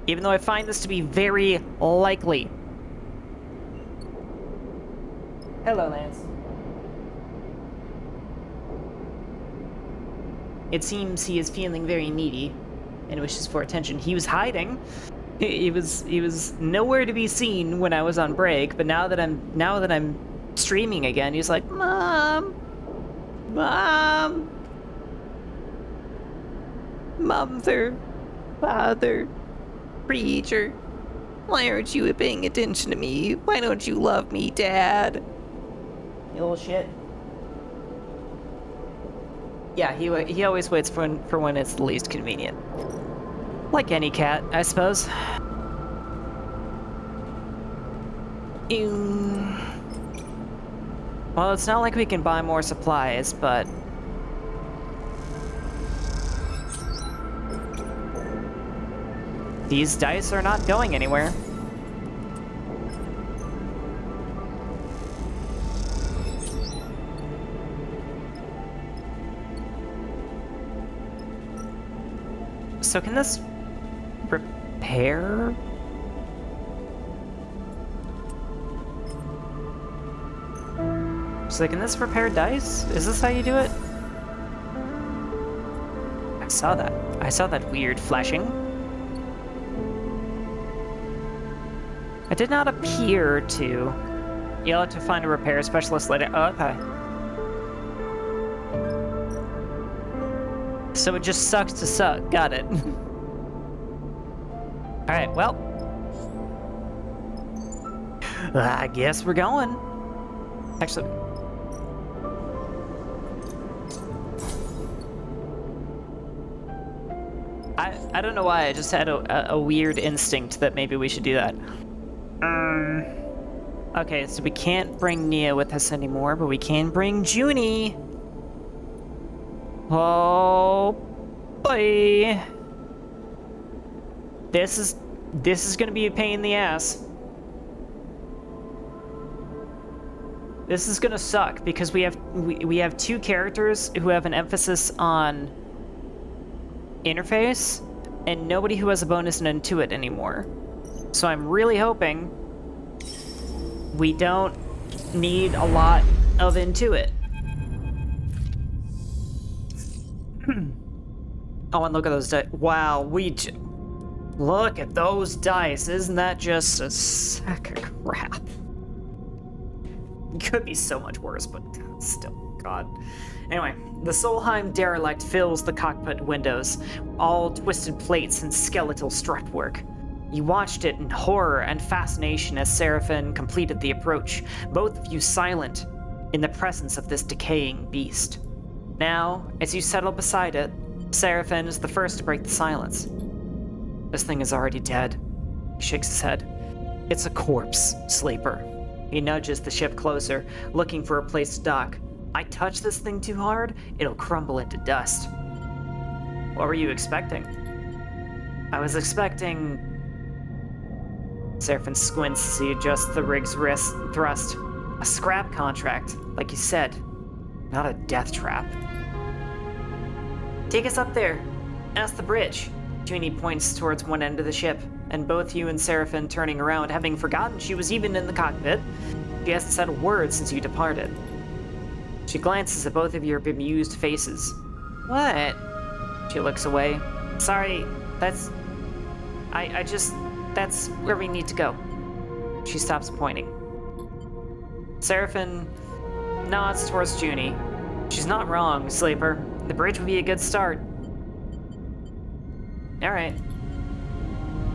Even though I find this to be very likely. Hello, Lance. It seems he is feeling very needy and wishes for attention. He was hiding. He was nowhere to be seen when I was on break, but now that I'm streaming again, he's like, Mom, Mother, Father, Preacher, why aren't you paying attention to me? Why don't you love me, Dad? You little shit. Yeah, he always waits for when it's the least convenient. Like any cat, I suppose. Well, it's not like we can buy more supplies, but... these dice are not going anywhere. So can this repair? So can this repair dice? Is this how you do it? I saw that. I saw that weird flashing. It did not appear to. You'll have to find a repair specialist later. Oh, okay. So it just sucks to suck. Got it. Alright, well. I guess we're going. Actually. I don't know why, I just had a weird instinct that maybe we should do that. Okay, so we can't bring Nia with us anymore, but we can bring Junie. Oh boy. This is gonna be a pain in the ass. This is gonna suck because we have two characters who have an emphasis on interface and nobody who has a bonus in Intuit anymore. So I'm really hoping we don't need a lot of Intuit. Oh, and look at those dice. Wow, look at those dice. Isn't that just a sack of crap? Could be so much worse, but still, God. Anyway, the Solheim derelict fills the cockpit windows, all twisted plates and skeletal strutwork. You watched it in horror and fascination as Seraphin completed the approach, both of you silent in the presence of this decaying beast. Now, as you settle beside it, Seraphin is the first to break the silence. This thing is already dead. He shakes his head. It's a corpse, Sleeper. He nudges the ship closer, looking for a place to dock. I touch this thing too hard, it'll crumble into dust. What were you expecting? I was expecting... Seraphin squints as he adjusts the rig's wrist thrust. A scrap contract, like you said. Not a death trap. Take us up there. Ask the bridge. Junie points towards one end of the ship, and both you and Seraphin turning around, having forgotten she was even in the cockpit. She hasn't said a word since you departed. She glances at both of your bemused faces. What? She looks away. Sorry, that's where we need to go. She stops pointing. Seraphin nods towards Junie. She's not wrong, Sleeper. The bridge would be a good start. Alright.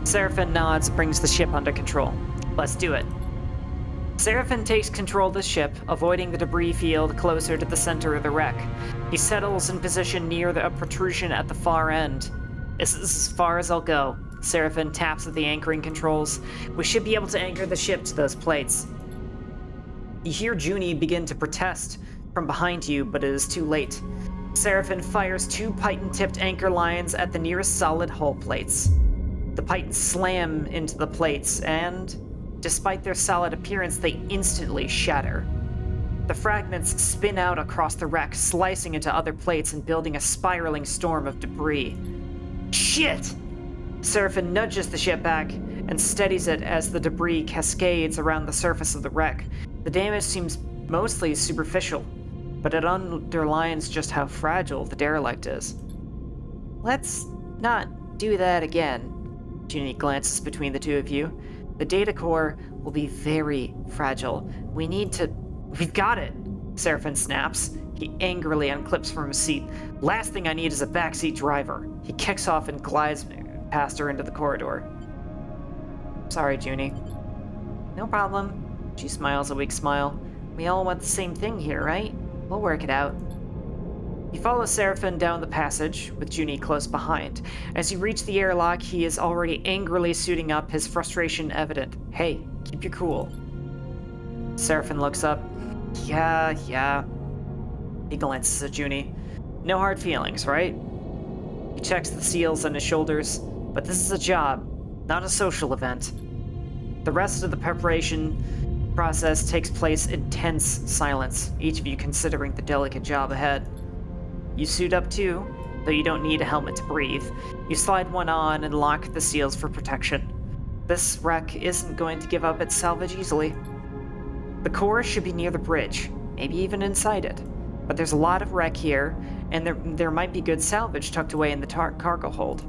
Seraphin nods and brings the ship under control. Let's do it. Seraphin takes control of the ship, avoiding the debris field closer to the center of the wreck. He settles in position near a protrusion at the far end. This is as far as I'll go. Seraphin taps at the anchoring controls. We should be able to anchor the ship to those plates. You hear Junie begin to protest from behind you, but it is too late. Seraphin fires 2 python-tipped anchor lines at the nearest solid hull plates. The pythons slam into the plates, and despite their solid appearance, they instantly shatter. The fragments spin out across the wreck, slicing into other plates and building a spiraling storm of debris. Shit! Seraphin nudges the ship back and steadies it as the debris cascades around the surface of the wreck. The damage seems mostly superficial, but it underlines just how fragile the derelict is. Let's not do that again. Junie glances between the two of you. The data core will be very fragile. We've got it! Seraphin snaps. He angrily unclips from his seat. Last thing I need is a backseat driver. He kicks off and glides past her into the corridor. Sorry, Junie. No problem. She smiles a weak smile. We all want the same thing here, right? We'll work it out. You follow Seraphin down the passage, with Junie close behind. As you reach the airlock, he is already angrily suiting up, his frustration evident. Hey, keep your cool. Seraphin looks up. Yeah. He glances at Junie. No hard feelings, right? He checks the seals on his shoulders, but this is a job, not a social event. The rest of the preparation process takes place in tense silence, each of you considering the delicate job ahead. You suit up too, though you don't need a helmet to breathe. You slide one on and lock the seals for protection. This wreck isn't going to give up its salvage easily. The core should be near the bridge, maybe even inside it. But there's a lot of wreck here, and there might be good salvage tucked away in the cargo hold.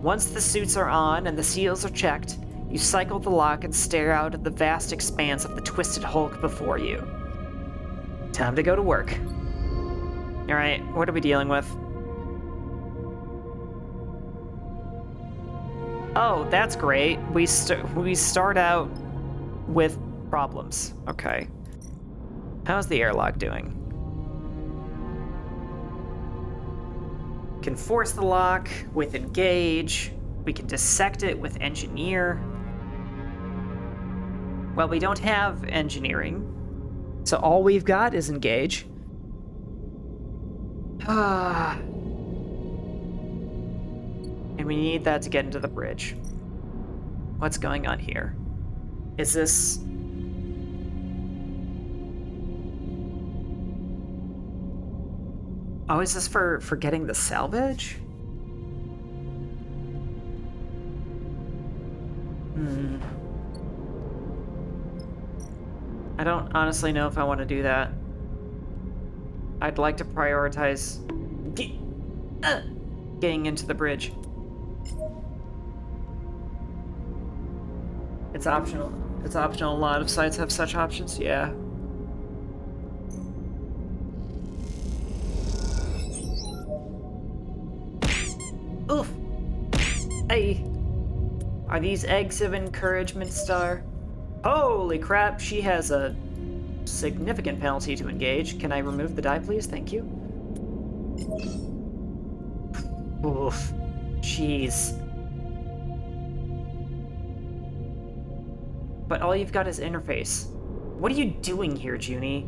Once the suits are on and the seals are checked, you cycle the lock and stare out at the vast expanse of the twisted hulk before you. Time to go to work. Alright, what are we dealing with? Oh, that's great. We start out with problems. Okay. How's the airlock doing? Can force the lock with engage. We can dissect it with engineer. Well, we don't have engineering, so all we've got is engage. And we need that to get into the bridge. What's going on here? Is this... Oh, is this for getting the salvage? I don't honestly know if I want to do that. I'd like to prioritize getting into the bridge. It's optional. It's optional. A lot of sites have such options. Yeah. Oof. Hey. Are these eggs of encouragement, Star? Holy crap, she has a significant penalty to engage. Can I remove the die, please? Thank you. Oof. Jeez. But all you've got is interface. What are you doing here, Junie?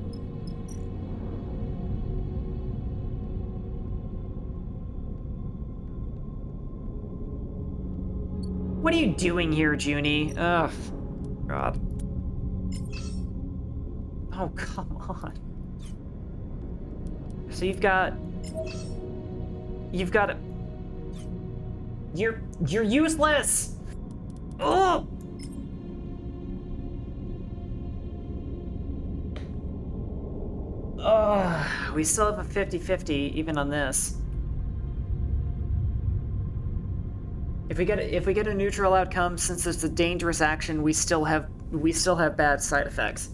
What are you doing here, Junie? Ugh. God. Oh, come on. So you've got... You're useless! Ugh! We still have a 50-50 even on this. If we get a neutral outcome, since it's a dangerous action, we still have bad side effects.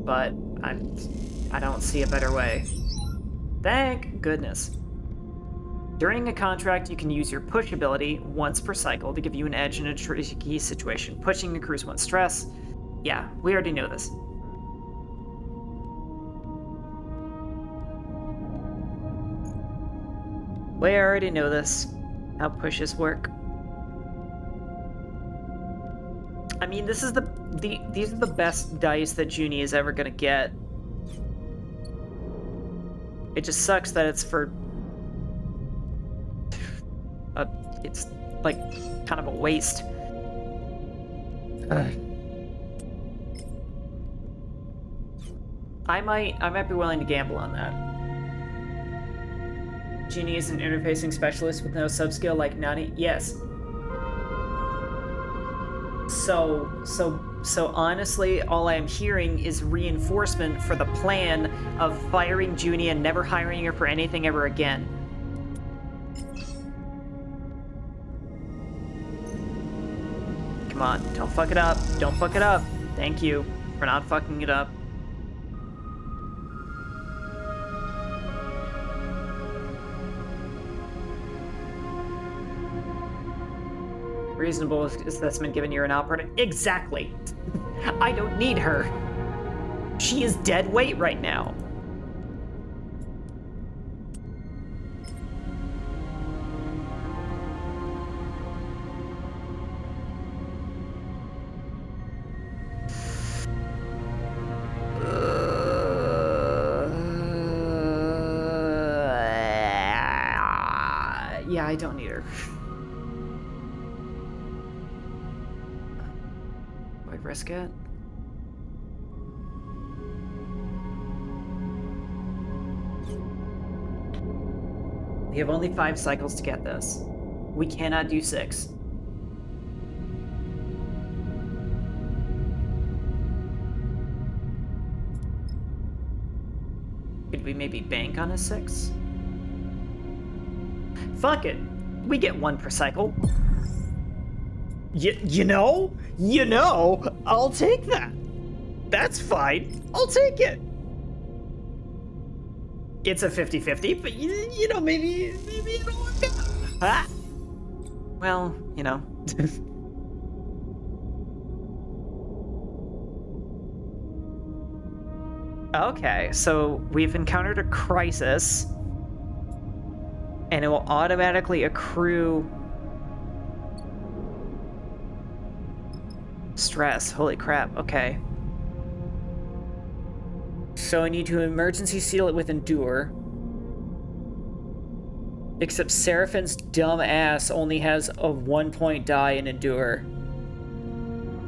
But I don't see a better way. Thank goodness. During a contract, you can use your push ability once per cycle to give you an edge in a tricky situation. Pushing accrues 1 stress. Yeah, we already know this. We already know this. How pushes work. I mean, these are the best dice that Junie is ever gonna get. It just sucks that it's for... it's, like, kind of a waste. I might be willing to gamble on that. Junie is an interfacing specialist with no subskill like Nani. Yes. So honestly, all I am hearing is reinforcement for the plan of firing Junie and never hiring her for anything ever again. Come on, don't fuck it up. Don't fuck it up. Thank you for not fucking it up. Reasonable assessment given you're an operative. Exactly. I don't need her. She is dead weight right now. Yeah, I don't need her. Risk it? We have only 5 cycles to get this. We cannot do 6. Could we maybe bank on a 6? Fuck it! We get 1 per cycle. You know, I'll take that. That's fine. I'll take it. It's a 50-50, but you know, maybe it'll work out. Ah. Well, you know. Okay, so we've encountered a crisis, and it will automatically accrue stress. Holy crap, okay. So I need to emergency seal it with Endure. Except Seraphin's dumb ass only has a 1-point die in Endure.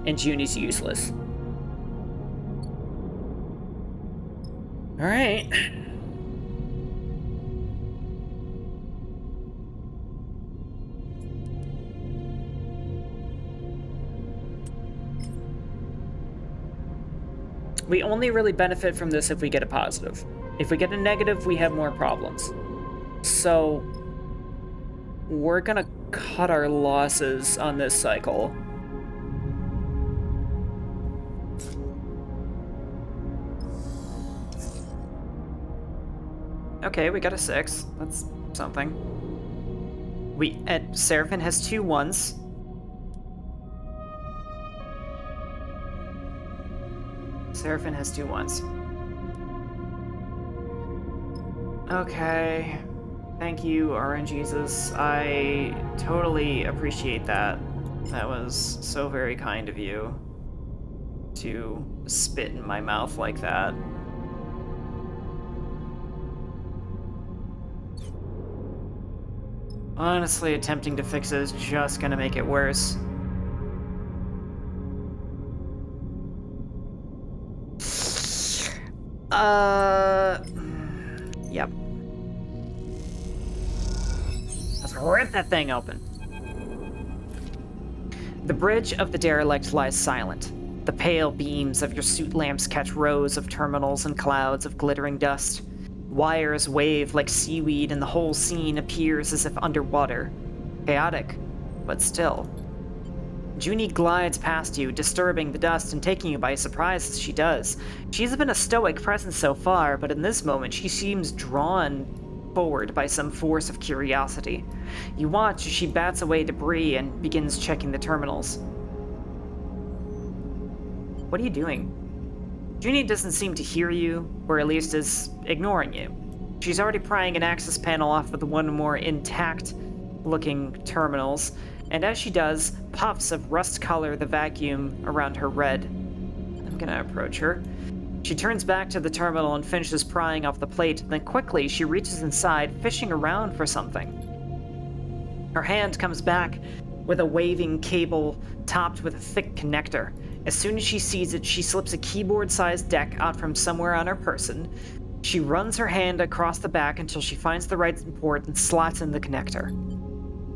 And Junie's useless. Alright. We only really benefit from this if we get a positive. If we get a negative, we have more problems. So, we're gonna cut our losses on this cycle. Okay, we got a 6. That's something. Seraphin has 2 1s. Seraphin has 2 1s. Okay. Thank you, RNGesus. I totally appreciate that. That was so very kind of you to spit in my mouth like that. Honestly, attempting to fix it is just gonna make it worse. Yep. Let's rip that thing open. The bridge of the derelict lies silent. The pale beams of your suit lamps catch rows of terminals and clouds of glittering dust. Wires wave like seaweed, and the whole scene appears as if underwater. Chaotic, but still. Junie glides past you, disturbing the dust and taking you by surprise as she does. She's been a stoic presence so far, but in this moment she seems drawn forward by some force of curiosity. You watch as she bats away debris and begins checking the terminals. What are you doing? Junie doesn't seem to hear you, or at least is ignoring you. She's already prying an access panel off of the one more intact-looking terminals, and as she does, puffs of rust color the vacuum around her red. I'm gonna approach her. She turns back to the terminal and finishes prying off the plate, then quickly she reaches inside, fishing around for something. Her hand comes back with a waving cable topped with a thick connector. As soon as she sees it, she slips a keyboard-sized deck out from somewhere on her person. She runs her hand across the back until she finds the right port and slots in the connector.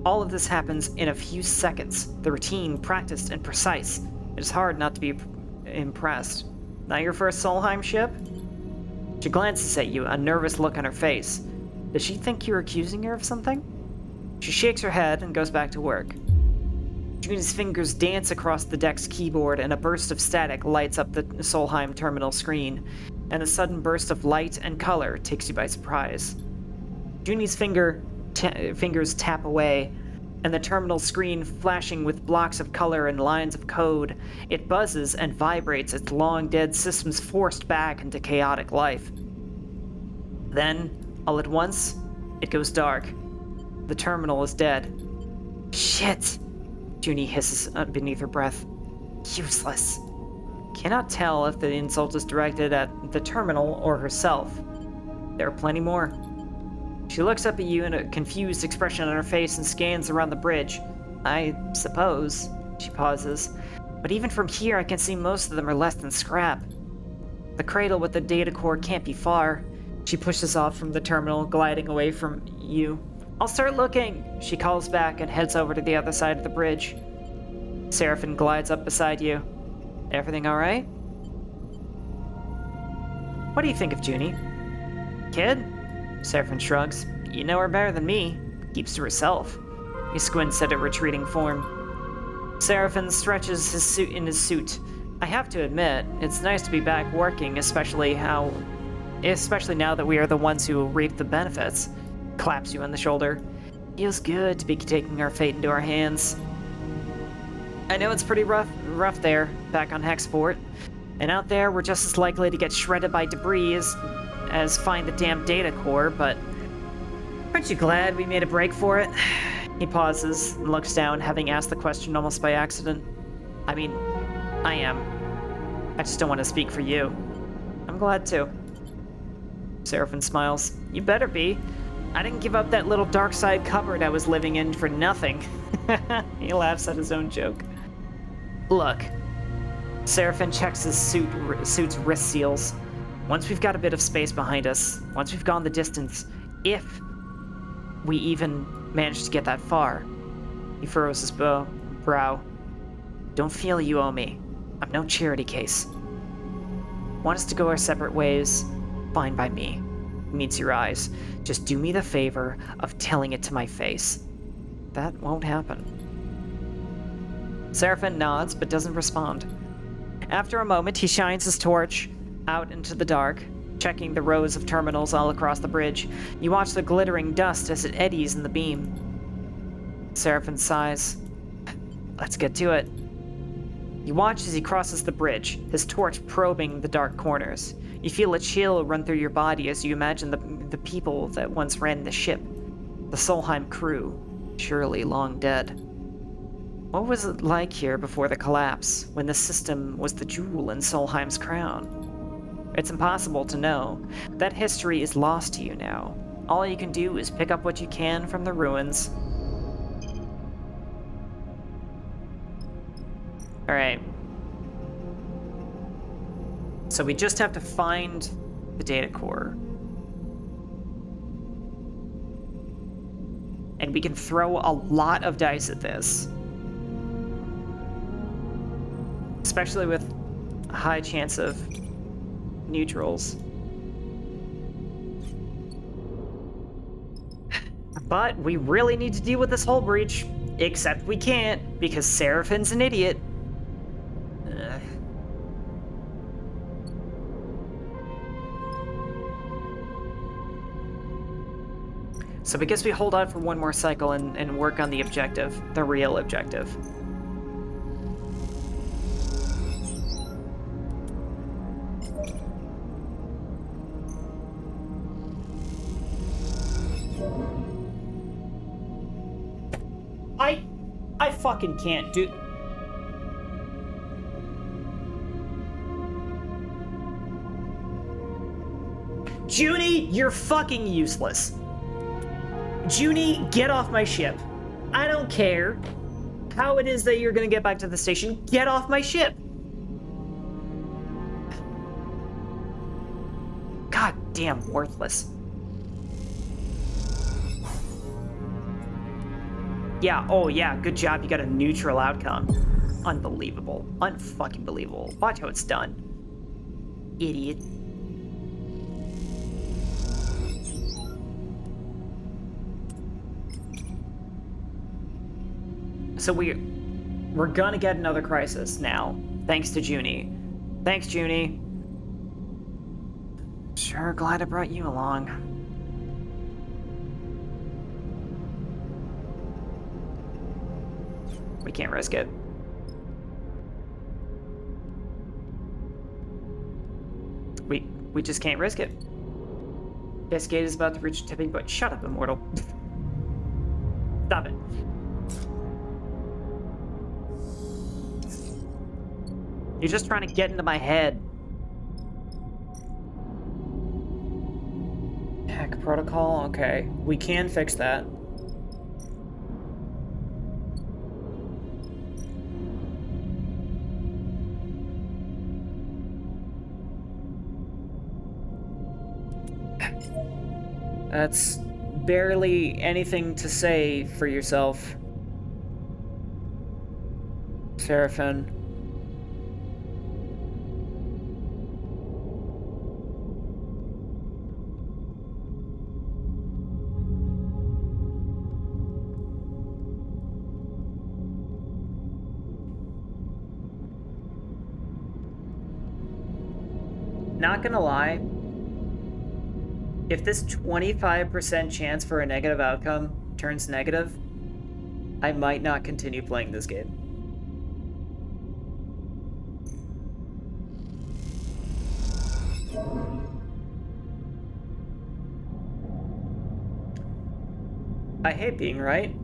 All of this happens in a few seconds, the routine practiced and precise. It is hard not to be impressed. Not your first Solheim ship? She glances at you, a nervous look on her face. Does she think you're accusing her of something? She shakes her head and goes back to work. Junie's fingers dance across the deck's keyboard, and a burst of static lights up the Solheim terminal screen, and a sudden burst of light and color takes you by surprise. Junie's fingers tap away, and the terminal screen flashing with blocks of color and lines of code. It buzzes and vibrates, its long-dead systems forced back into chaotic life. Then, all at once, it goes dark. The terminal is dead. Shit! Junie hisses beneath her breath. Useless. Cannot tell if the insult is directed at the terminal or herself. There are plenty more. She looks up at you in a confused expression on her face and scans around the bridge. I suppose. She pauses. But even from here, I can see most of them are less than scrap. The cradle with the data core can't be far. She pushes off from the terminal, gliding away from you. I'll start looking, she calls back and heads over to the other side of the bridge. Seraphin glides up beside you. Everything all right? What do you think of Junie? Kid? Seraphin shrugs. You know her better than me. Keeps to herself. He squints at a retreating form. Seraphin stretches his suit in his suit. I have to admit, it's nice to be back working, especially now that we are the ones who reap the benefits. Claps you on the shoulder. Feels good to be taking our fate into our hands. I know it's pretty rough there, back on Hexport. And out there, we're just as likely to get shredded by debris as find the damn data core, but aren't you glad we made a break for it? He pauses and looks down, having asked the question almost by accident. I mean, I am. I just don't want to speak for you. I'm glad too. Seraphin smiles. You better be. I didn't give up that little dark side cupboard I was living in for nothing. He laughs at his own joke. Look. Seraphin checks his suit's wrist seals. Once we've got a bit of space behind us, once we've gone the distance, if we even manage to get that far, he furrows his brow. Don't feel you owe me. I'm no charity case. Want us to go our separate ways? Fine by me. Meets your eyes. Just do me the favor of telling it to my face. That won't happen. Seraphin nods but doesn't respond. After a moment, he shines his torch out into the dark, checking the rows of terminals all across the bridge. You watch the glittering dust as it eddies in the beam. Seraphin sighs. Let's get to it. You watch as he crosses the bridge, his torch probing the dark corners. You feel a chill run through your body as you imagine the people that once ran the ship. The Solheim crew, surely long dead. What was it like here before the collapse, when the system was the jewel in Solheim's crown? It's impossible to know. That history is lost to you now. All you can do is pick up what you can from the ruins. Alright. So we just have to find the data core. And we can throw a lot of dice at this. Especially with a high chance of neutrals. But we really need to deal with this hull breach. Except we can't, because Seraphin's an idiot. Ugh. So I guess we hold on for one more cycle and work on the objective, the real objective. I fucking can't do... Junie, you're fucking useless. Junie, get off my ship. I don't care how it is that you're gonna get back to the station. Get off my ship. God damn, worthless. Yeah, oh yeah, good job. You got a neutral outcome. Unbelievable. Unfucking believable. Watch how it's done. Idiot. So we're gonna get another crisis now, thanks to Junie. Thanks, Junie. Sure glad I brought you along. We can't risk it. We just can't risk it. Cascade is about to reach a tipping point. Shut up, Immortal. Stop it. You're just trying to get into my head. Hack protocol, okay. We can fix that. That's barely anything to say for yourself, Seraphin. Not gonna lie, if this 25% chance for a negative outcome turns negative, I might not continue playing this game. I hate being right.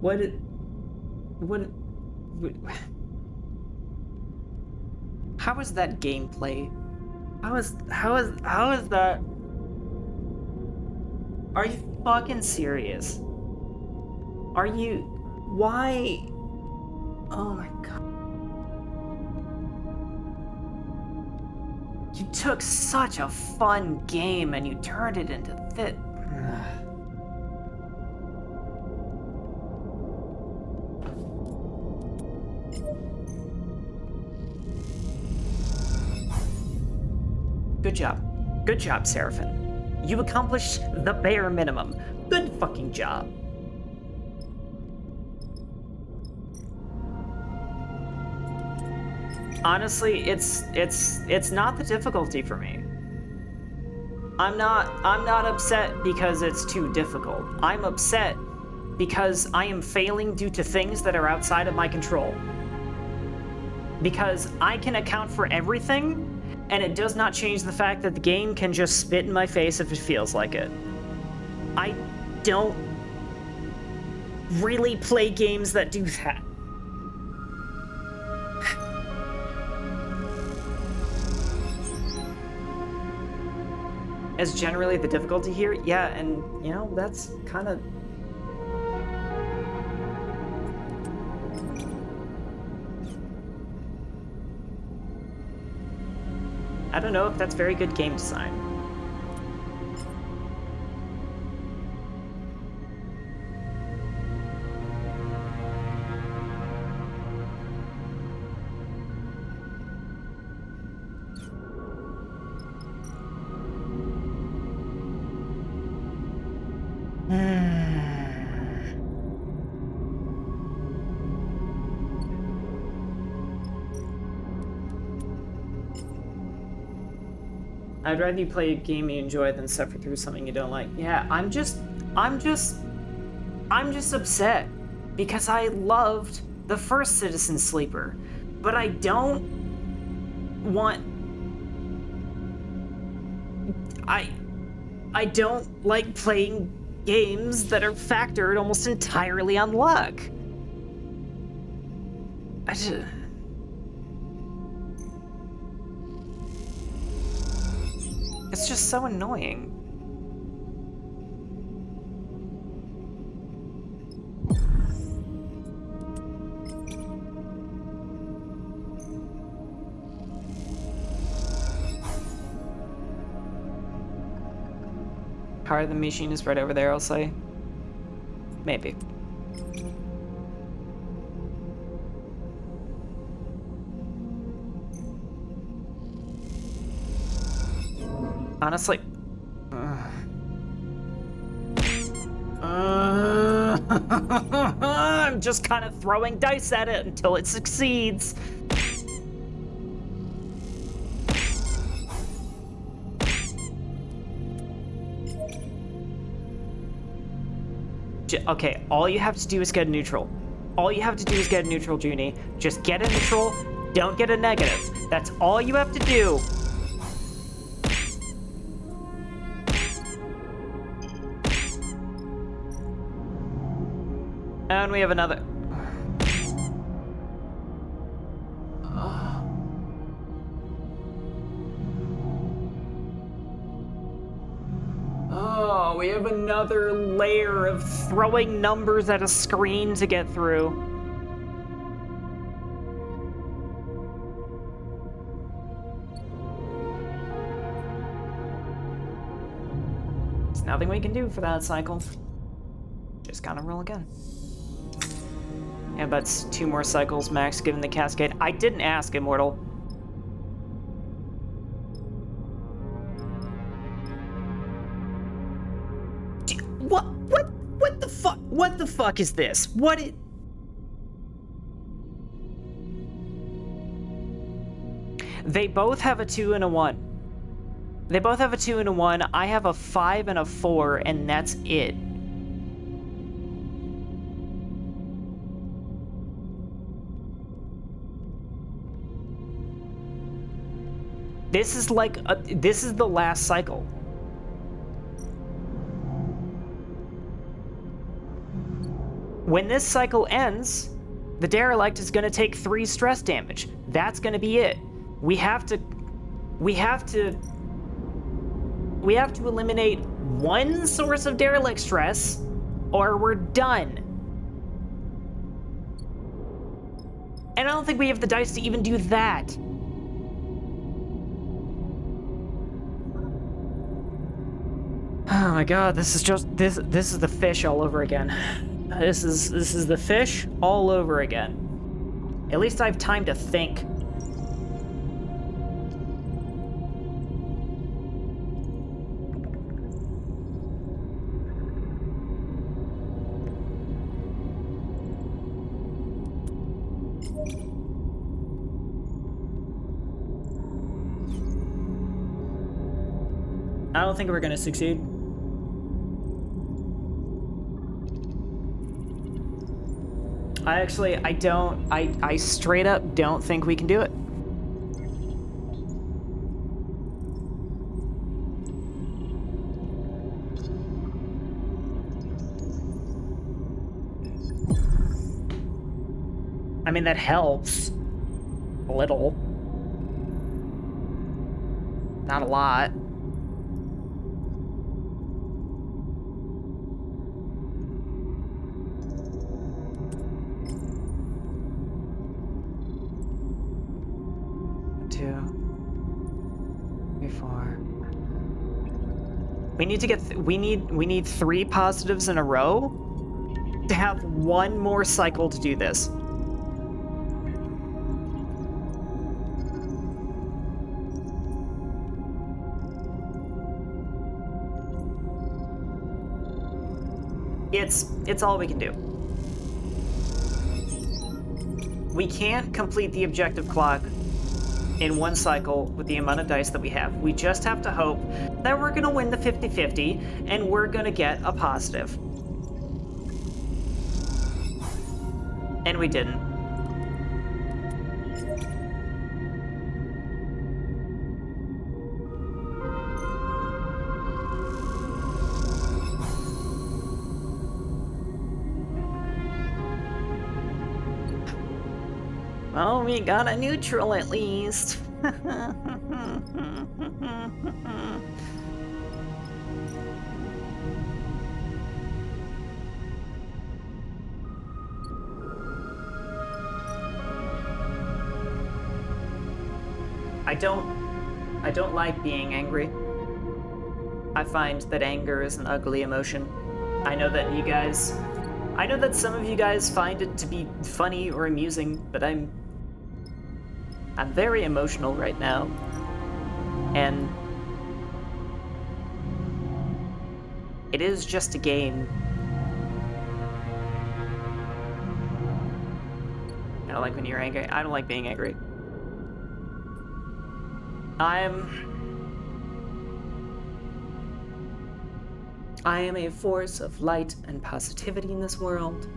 What how is that gameplay? How is that? Are you fucking serious? Are you? Why? Oh my god. You took such a fun game and you turned it into this. Good job. Good job, Seraphin. You accomplished the bare minimum. Good fucking job. Honestly, it's not the difficulty for me. I'm not upset because it's too difficult. I'm upset because I am failing due to things that are outside of my control. because I can account for everything, and it does not change the fact that the game can just spit in my face if it feels like it. I don't really play games that do that. As generally the difficulty here, yeah, and you know, that's kind of... I don't know if that's very good game design. I'd rather you play a game you enjoy than suffer through something you don't like. Yeah, I'm just upset because I loved the first Citizen Sleeper, but I don't want... I don't like playing games that are factored almost entirely on luck. It's just so annoying. Power the machine is right over there, I'll say. Maybe. Honestly... I'm just kind of throwing dice at it until it succeeds. Okay, all you have to do is get a neutral. All you have to do is get a neutral, Junie. Just get a neutral, don't get a negative. That's all you have to do. And we have another. Oh, we have another layer of throwing numbers at a screen to get through. There's nothing we can do for that cycle. Just gotta roll again. Yeah, that's 2 more cycles max given the cascade. I didn't ask, Immortal. What the fuck? What the fuck is this? What it... They both have a 2 and a 1. They both have a 2 and a 1. I have a 5 and a 4, and that's it. This is like this is the last cycle. When this cycle ends, the derelict is going to take 3 stress damage. That's going to be it. We have to eliminate 1 source of derelict stress, or we're done. And I don't think we have the dice to even do that. Oh my god, this is just this is the fish all over again. This is the fish all over again. At least I have time to think. I don't think we're gonna succeed. I straight up don't think we can do it. I mean, that helps. A little. Not a lot. We need to get we need 3 positives in a row to have 1 more cycle to do this. It's all we can do. We can't complete the objective clock in 1 cycle with the amount of dice that we have. We just have to hope that we're gonna win the 50-50 and we're gonna get a positive. And we didn't. Well, we got a neutral at least. I don't like being angry. I find that anger is an ugly emotion. I know that some of you guys find it to be funny or amusing, but I'm very emotional right now. And it is just a game. I don't like when you're angry. I don't like being angry. I am a force of light and positivity in this world.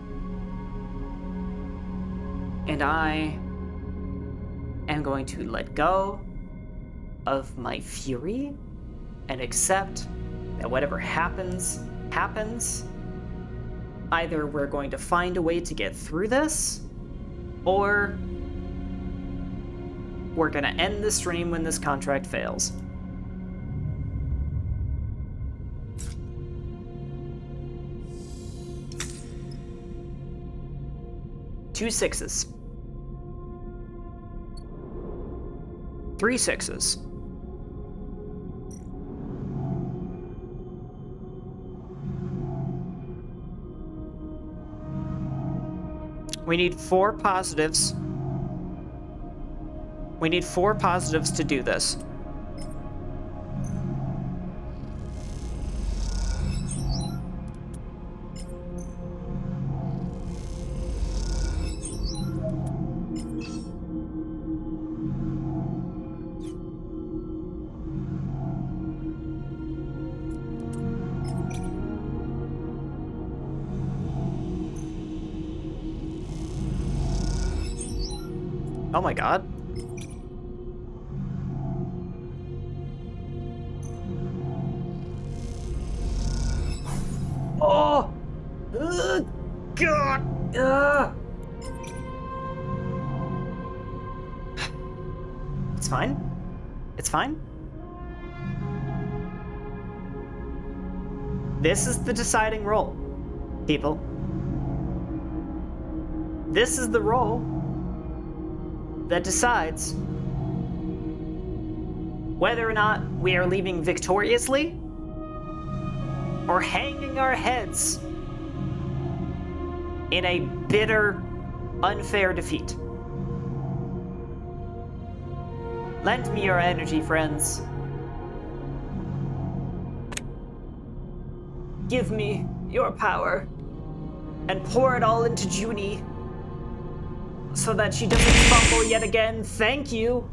And I am going to let go of my fury and accept that whatever happens, happens. Either we're going to find a way to get through this, or we're gonna end the stream when this contract fails. Two 6s. 3 6s. We need 4 positives. We need 4 positives to do this. Oh my god. Oh! God! It's fine. It's fine. This is the deciding roll, people. This is the roll that decides whether or not we are leaving victoriously or hanging our heads in a bitter, unfair defeat. Lend me your energy, friends. Give me your power and pour it all into Junie so that she doesn't fumble yet again. Thank you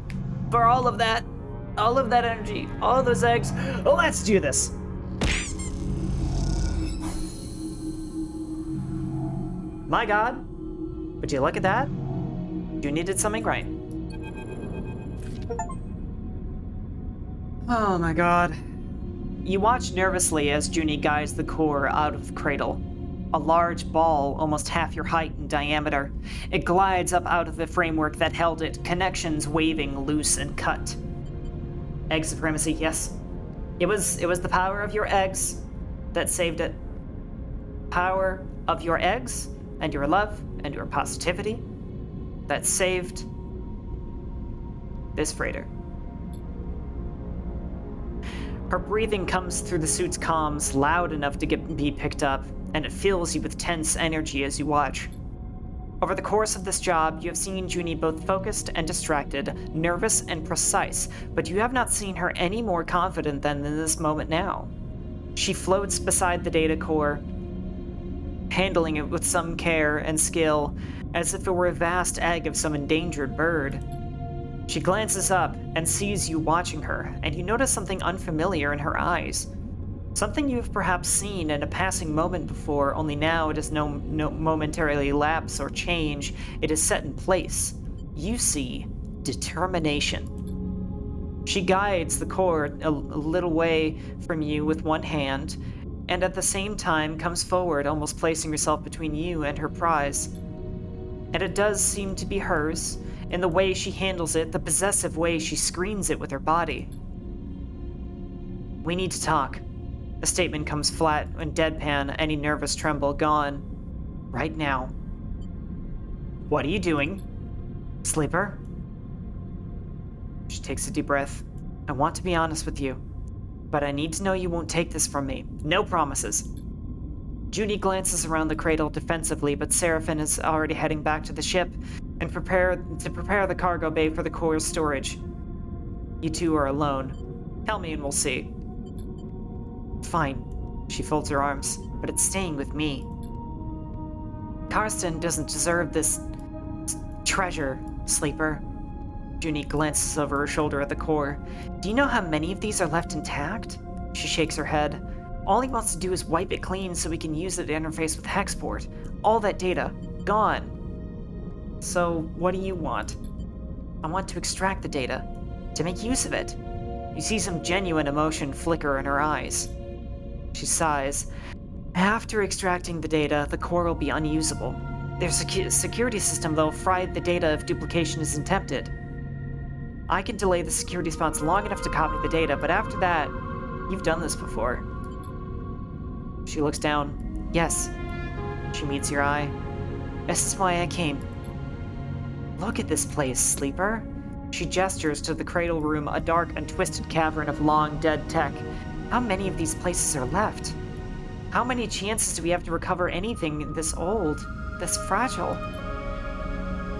for all of that energy, all of those eggs. Let's do this. My god, you look at that? Junie did something right. Oh my god. You watch nervously as Junie guides the core out of the cradle. A large ball, almost half your height in diameter. It glides up out of the framework that held it, connections waving loose and cut. Egg supremacy, yes. It was the power of your eggs that saved it. Power of your eggs and your love and your positivity that saved this freighter. Her breathing comes through the suit's comms loud enough to be picked up, and it fills you with tense energy as you watch. Over the course of this job, you have seen Junie both focused and distracted, nervous and precise, but you have not seen her any more confident than in this moment now. She floats beside the data core, handling it with some care and skill, as if it were a vast egg of some endangered bird. She glances up and sees you watching her, and you notice something unfamiliar in her eyes. Something you've perhaps seen in a passing moment before, only now it is no momentarily lapse or change. It is set in place. You see determination. She guides the core a little way from you with one hand, and at the same time comes forward, almost placing herself between you and her prize. And it does seem to be hers, in the way she handles it, the possessive way she screens it with her body. We need to talk. The statement comes flat and deadpan, any nervous tremble gone. Right now. What are you doing? Sleeper? She takes a deep breath. I want to be honest with you, but I need to know you won't take this from me. No promises. Junie glances around the cradle defensively, but Seraphim is already heading back to the ship and prepare the cargo bay for the core's storage. You two are alone. Tell me and we'll see. Fine. She folds her arms, but it's staying with me. Karsten doesn't deserve this treasure, Sleeper. Junie glances over her shoulder at the core. Do you know how many of these are left intact? She shakes her head. All he wants to do is wipe it clean so we can use it to interface with Hexport. All that data, gone. So, what do you want? I want to extract the data, to make use of it. You see some genuine emotion flicker in her eyes. She sighs. After extracting the data, the core will be unusable. There's a security system that will fry the data if duplication is attempted. I can delay the security response long enough to copy the data, but after that, you've done this before. She looks down. Yes. She meets your eye. This is why I came. Look at this place, Sleeper. She gestures to the cradle room, a dark and twisted cavern of long dead tech. How many of these places are left? How many chances do we have to recover anything this old, this fragile?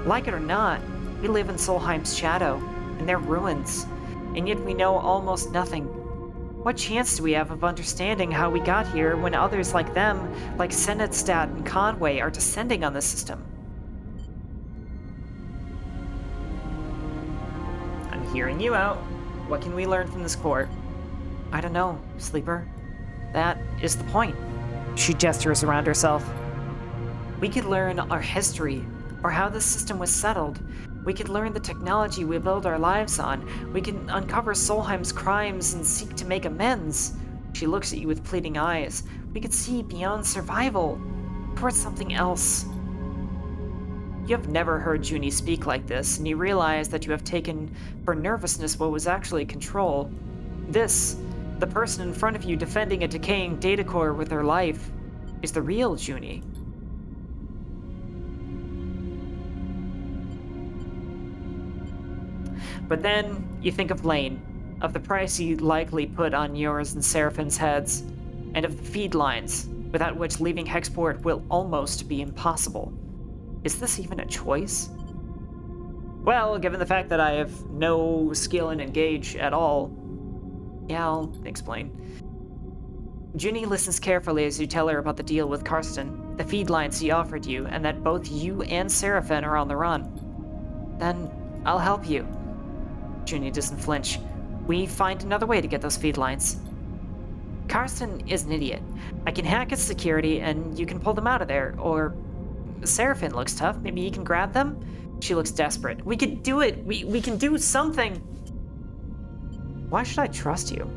Like it or not, we live in Solheim's shadow, and their ruins, and yet we know almost nothing. What chance do we have of understanding how we got here when others like them, like Senetstadt and Conway, are descending on the system? I'm hearing you out. What can we learn from this core? I don't know, Sleeper. That is the point. She gestures around herself. We could learn our history, or how the system was settled. We could learn the technology we build our lives on. We can uncover Solheim's crimes and seek to make amends. She looks at you with pleading eyes. We could see beyond survival, towards something else. You have never heard Junie speak like this, and you realize that you have taken for nervousness what was actually control. This, the person in front of you defending a decaying data core with her life, is the real Junie. But then you think of Lane, of the price he likely put on yours and Seraphim's heads, and of the feed lines, without which leaving Hexport will almost be impossible. Is this even a choice? Well, given the fact that I have no skill in Engage at all, yeah, I'll explain. Junie listens carefully as you tell her about the deal with Karsten, the feed lines he offered you, and that both you and Seraphim are on the run. Then I'll help you. Junie doesn't flinch. We find another way to get those feed lines. Karsten is an idiot. I can hack his security and you can pull them out of there, or Seraphim looks tough. Maybe he can grab them? She looks desperate. We could do it! We can do something! Why should I trust you?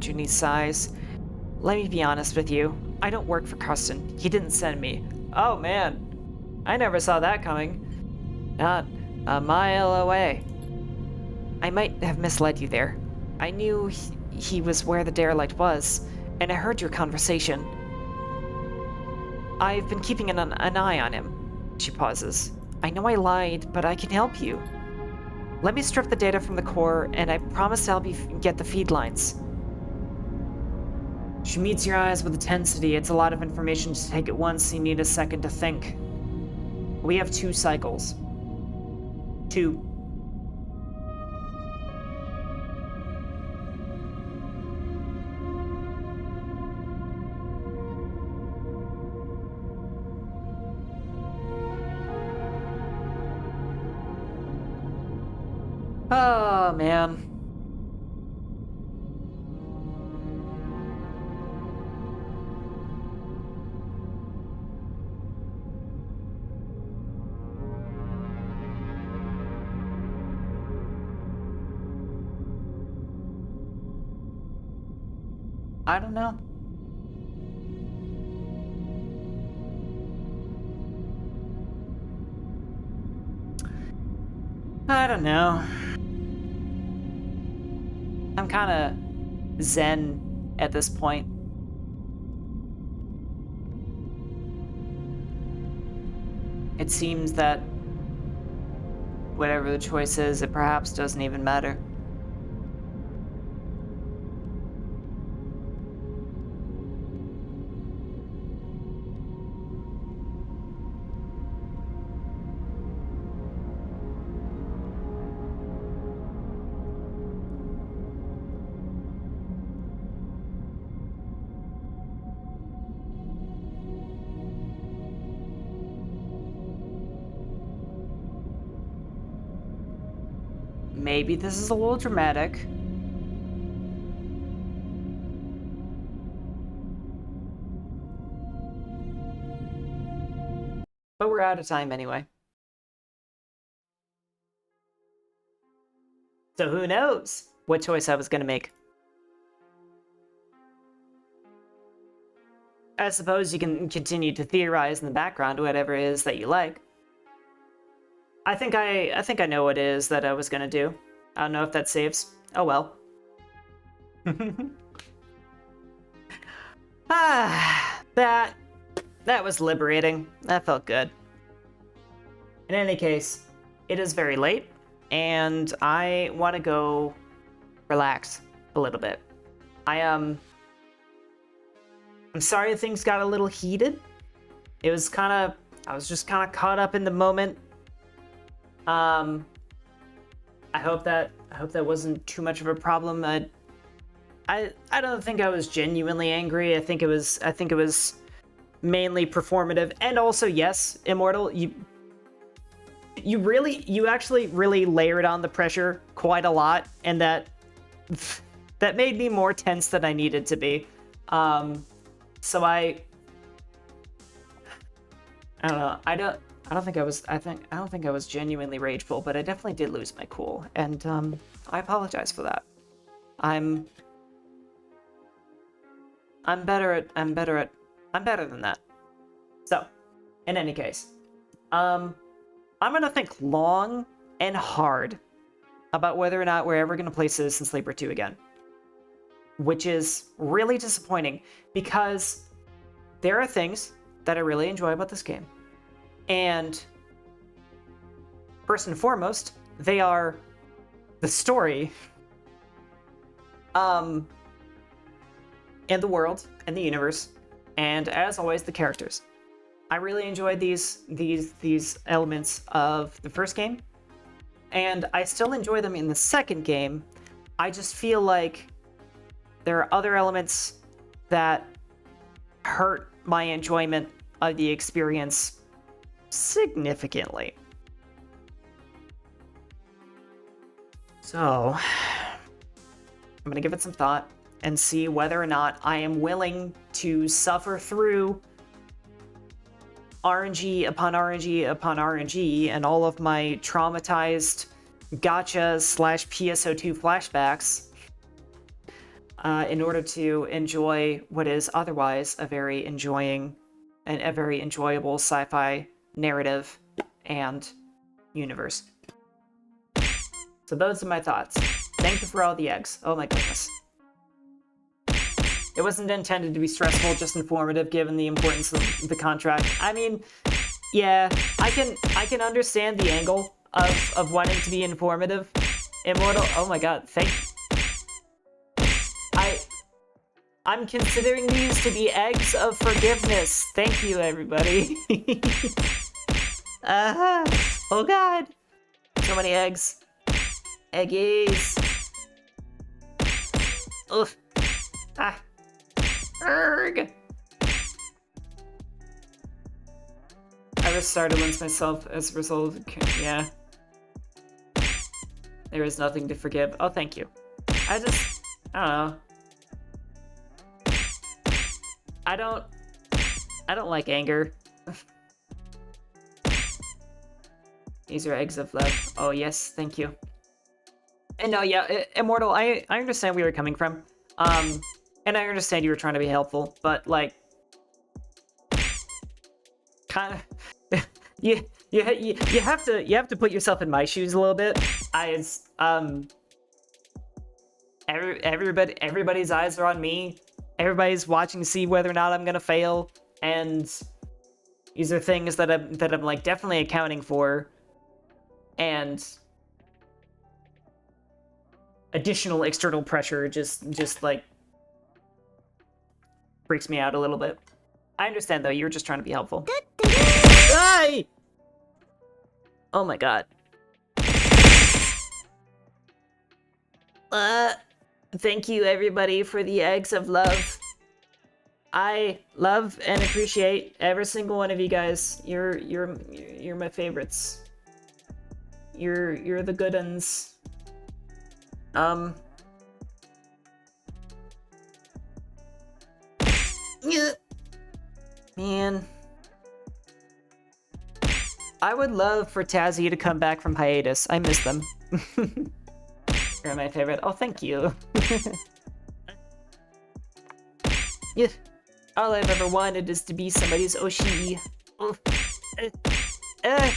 Junie sighs. Let me be honest with you. I don't work for Custon. He didn't send me. Oh man. I never saw that coming. Not a mile away. I might have misled you there. I knew he was where the derelict was, and I heard your conversation. I've been keeping an eye on him. She pauses. I know I lied, but I can help you. Let me strip the data from the core, and I promise to help you get the feed lines. She meets your eyes with intensity. It's a lot of information to take at once. You need a second to think. We have 2 cycles. 2. Oh, man. I don't know. I don't know. I'm kind of zen at this point. It seems that whatever the choice is, it perhaps doesn't even matter. Maybe this is a little dramatic. But we're out of time anyway. So who knows what choice I was going to make. I suppose you can continue to theorize in the background whatever it is that you like. I think I know what it is that I was gonna do. I don't know if that saves. Oh well. That was liberating. That felt good. In any case, it is very late, and I want to go relax a little bit. I'm sorry things got a little heated. I was just kind of caught up in the moment. I hope that wasn't too much of a problem. I don't think I was genuinely angry. I think it was mainly performative, and also yes, Immortal, you actually really layered on the pressure quite a lot, and that made me more tense than I needed to be. So I don't know. I don't think I was genuinely rageful, but I definitely did lose my cool, and I apologize for that. I'm better than that. So, in any case, I'm gonna think long and hard about whether or not we're ever gonna play Citizen Sleeper 2 again. Which is really disappointing, because there are things that I really enjoy about this game. And first and foremost, they are the story, and the world, and the universe, and as always, the characters. I really enjoyed these elements of the first game, and I still enjoy them in the second game. I just feel like there are other elements that hurt my enjoyment of the experience significantly. So, I'm gonna give it some thought. and see whether or not I am willing to suffer through RNG upon RNG upon RNG and all of my traumatized gacha/PSO2 flashbacks in order to enjoy what is otherwise a very enjoyable sci-fi narrative and universe. So those are my thoughts. Thank you for all the eggs. Oh my goodness. It wasn't intended to be stressful, just informative given the importance of the contract. I mean, yeah, I can understand the angle of wanting to be informative. Immortal, oh my god, I'm considering these to be eggs of forgiveness. Thank you, everybody. Oh god. So many eggs. Eggies. Oof. Ah. Erg. I restarted once myself as a result of... yeah. There is nothing to forgive. Oh, thank you. I don't know. I don't like anger. These are eggs of love. Oh, yes, thank you. And no, yeah, Immortal, I understand where you're coming from. And I understand you were trying to be helpful, but, like, kind of... you have to put yourself in my shoes a little bit. Everybody's eyes are on me. Everybody's watching to see whether or not I'm gonna fail, and these are things that I'm like definitely accounting for, and additional external pressure just like freaks me out a little bit. I understand though, you were just trying to be helpful. Hi! Oh my god. Thank you everybody for the eggs of love. I love and appreciate every single one of you guys. You're my favorites. You're the good uns. Yeah. Man. I would love for Tazzy to come back from hiatus. I miss them. You're my favorite. Oh, thank you. Yeah. All I've ever wanted is to be somebody's Oshi. Oh. Yeah.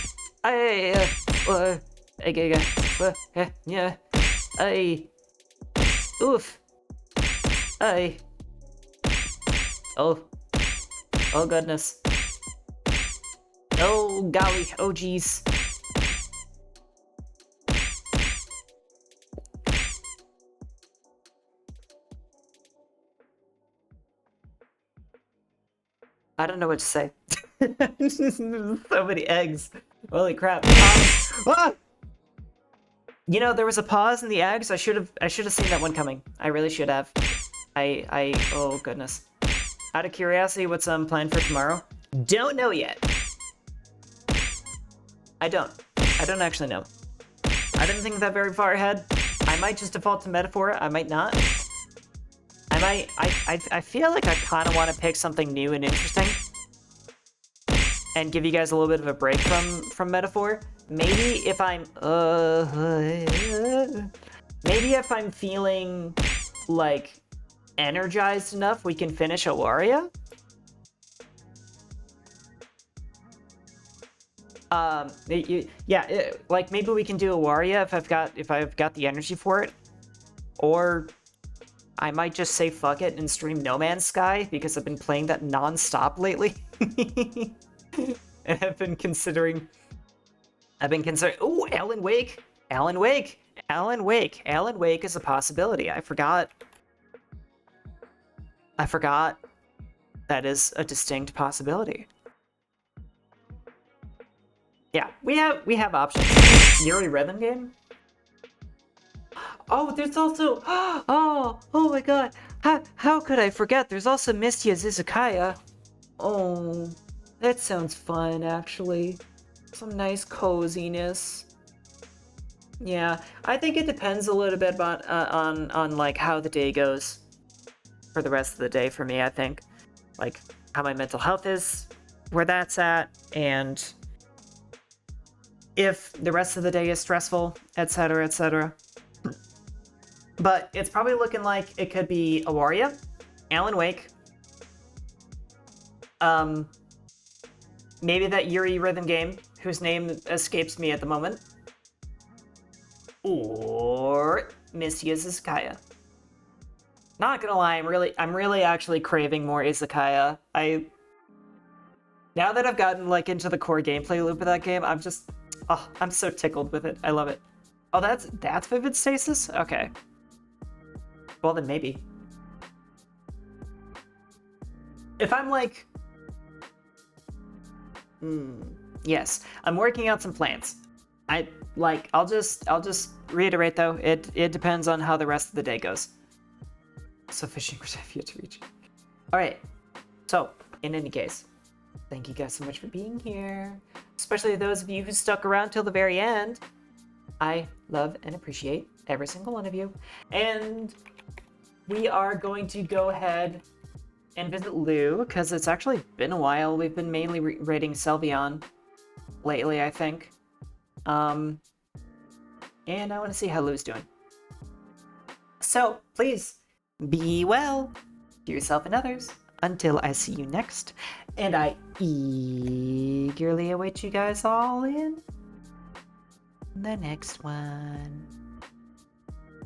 Oof. Oh goodness. Oh golly. Oh geez. I don't know what to say. So many eggs. Holy crap. You know, there was a pause in the eggs. I should have seen that one coming. I really should have. Oh goodness. Out of curiosity, what's planned for tomorrow? Don't know yet. I don't actually know. I didn't think that very far ahead. I might just default to Metaphor. I might not. I feel like I kind of want to pick something new and interesting and give you guys a little bit of a break from Metaphor. Maybe if I'm feeling like energized enough, we can finish Awaria. Like maybe we can do Awaria if I've got the energy for it, or I might just say fuck it and stream No Man's Sky because I've been playing that non-stop lately. And I've been considering. Ooh, Alan Wake is a possibility. I forgot that is a distinct possibility. Yeah, we have options. Yuri Rhythm game. Oh, there's also oh my god. How could I forget? There's also Mystia's Izakaya. Oh, that sounds fun actually. Some nice coziness. Yeah, I think it depends a little bit about on like how the day goes. for the rest of the day for me, I think. Like, how my mental health is, where that's at, and if the rest of the day is stressful, etc., etc. But it's probably looking like it could be Awaria, Alan Wake, maybe that Yuri rhythm game, whose name escapes me at the moment, or Misty Izakaya. Not gonna lie, I'm really actually craving more Izakaya. Now that I've gotten like into the core gameplay loop of that game, I'm so tickled with it. I love it. Oh, that's Vivid Stasis? Okay. Well then maybe. If I'm like, yes, I'm working out some plans. I'll just reiterate though, it depends on how the rest of the day goes. So fishing which I've yet to reach. Alright, so in any case, thank you guys so much for being here. Especially those of you who stuck around till the very end. I love and appreciate every single one of you. And we are going to go ahead and visit Lou, because it's actually been a while. We've been mainly raiding Selvion lately, I think. And I want to see how Lou's doing. So, please, be well to yourself and others until I see you next. And I eagerly await you guys all in the next one.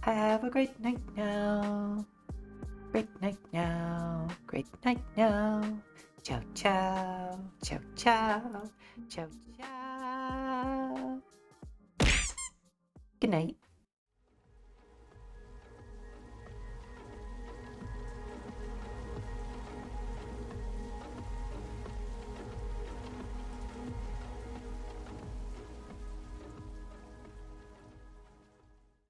Have a great night now. Great night now. Great night now. Ciao, ciao. Ciao, ciao. Ciao, ciao. Good night.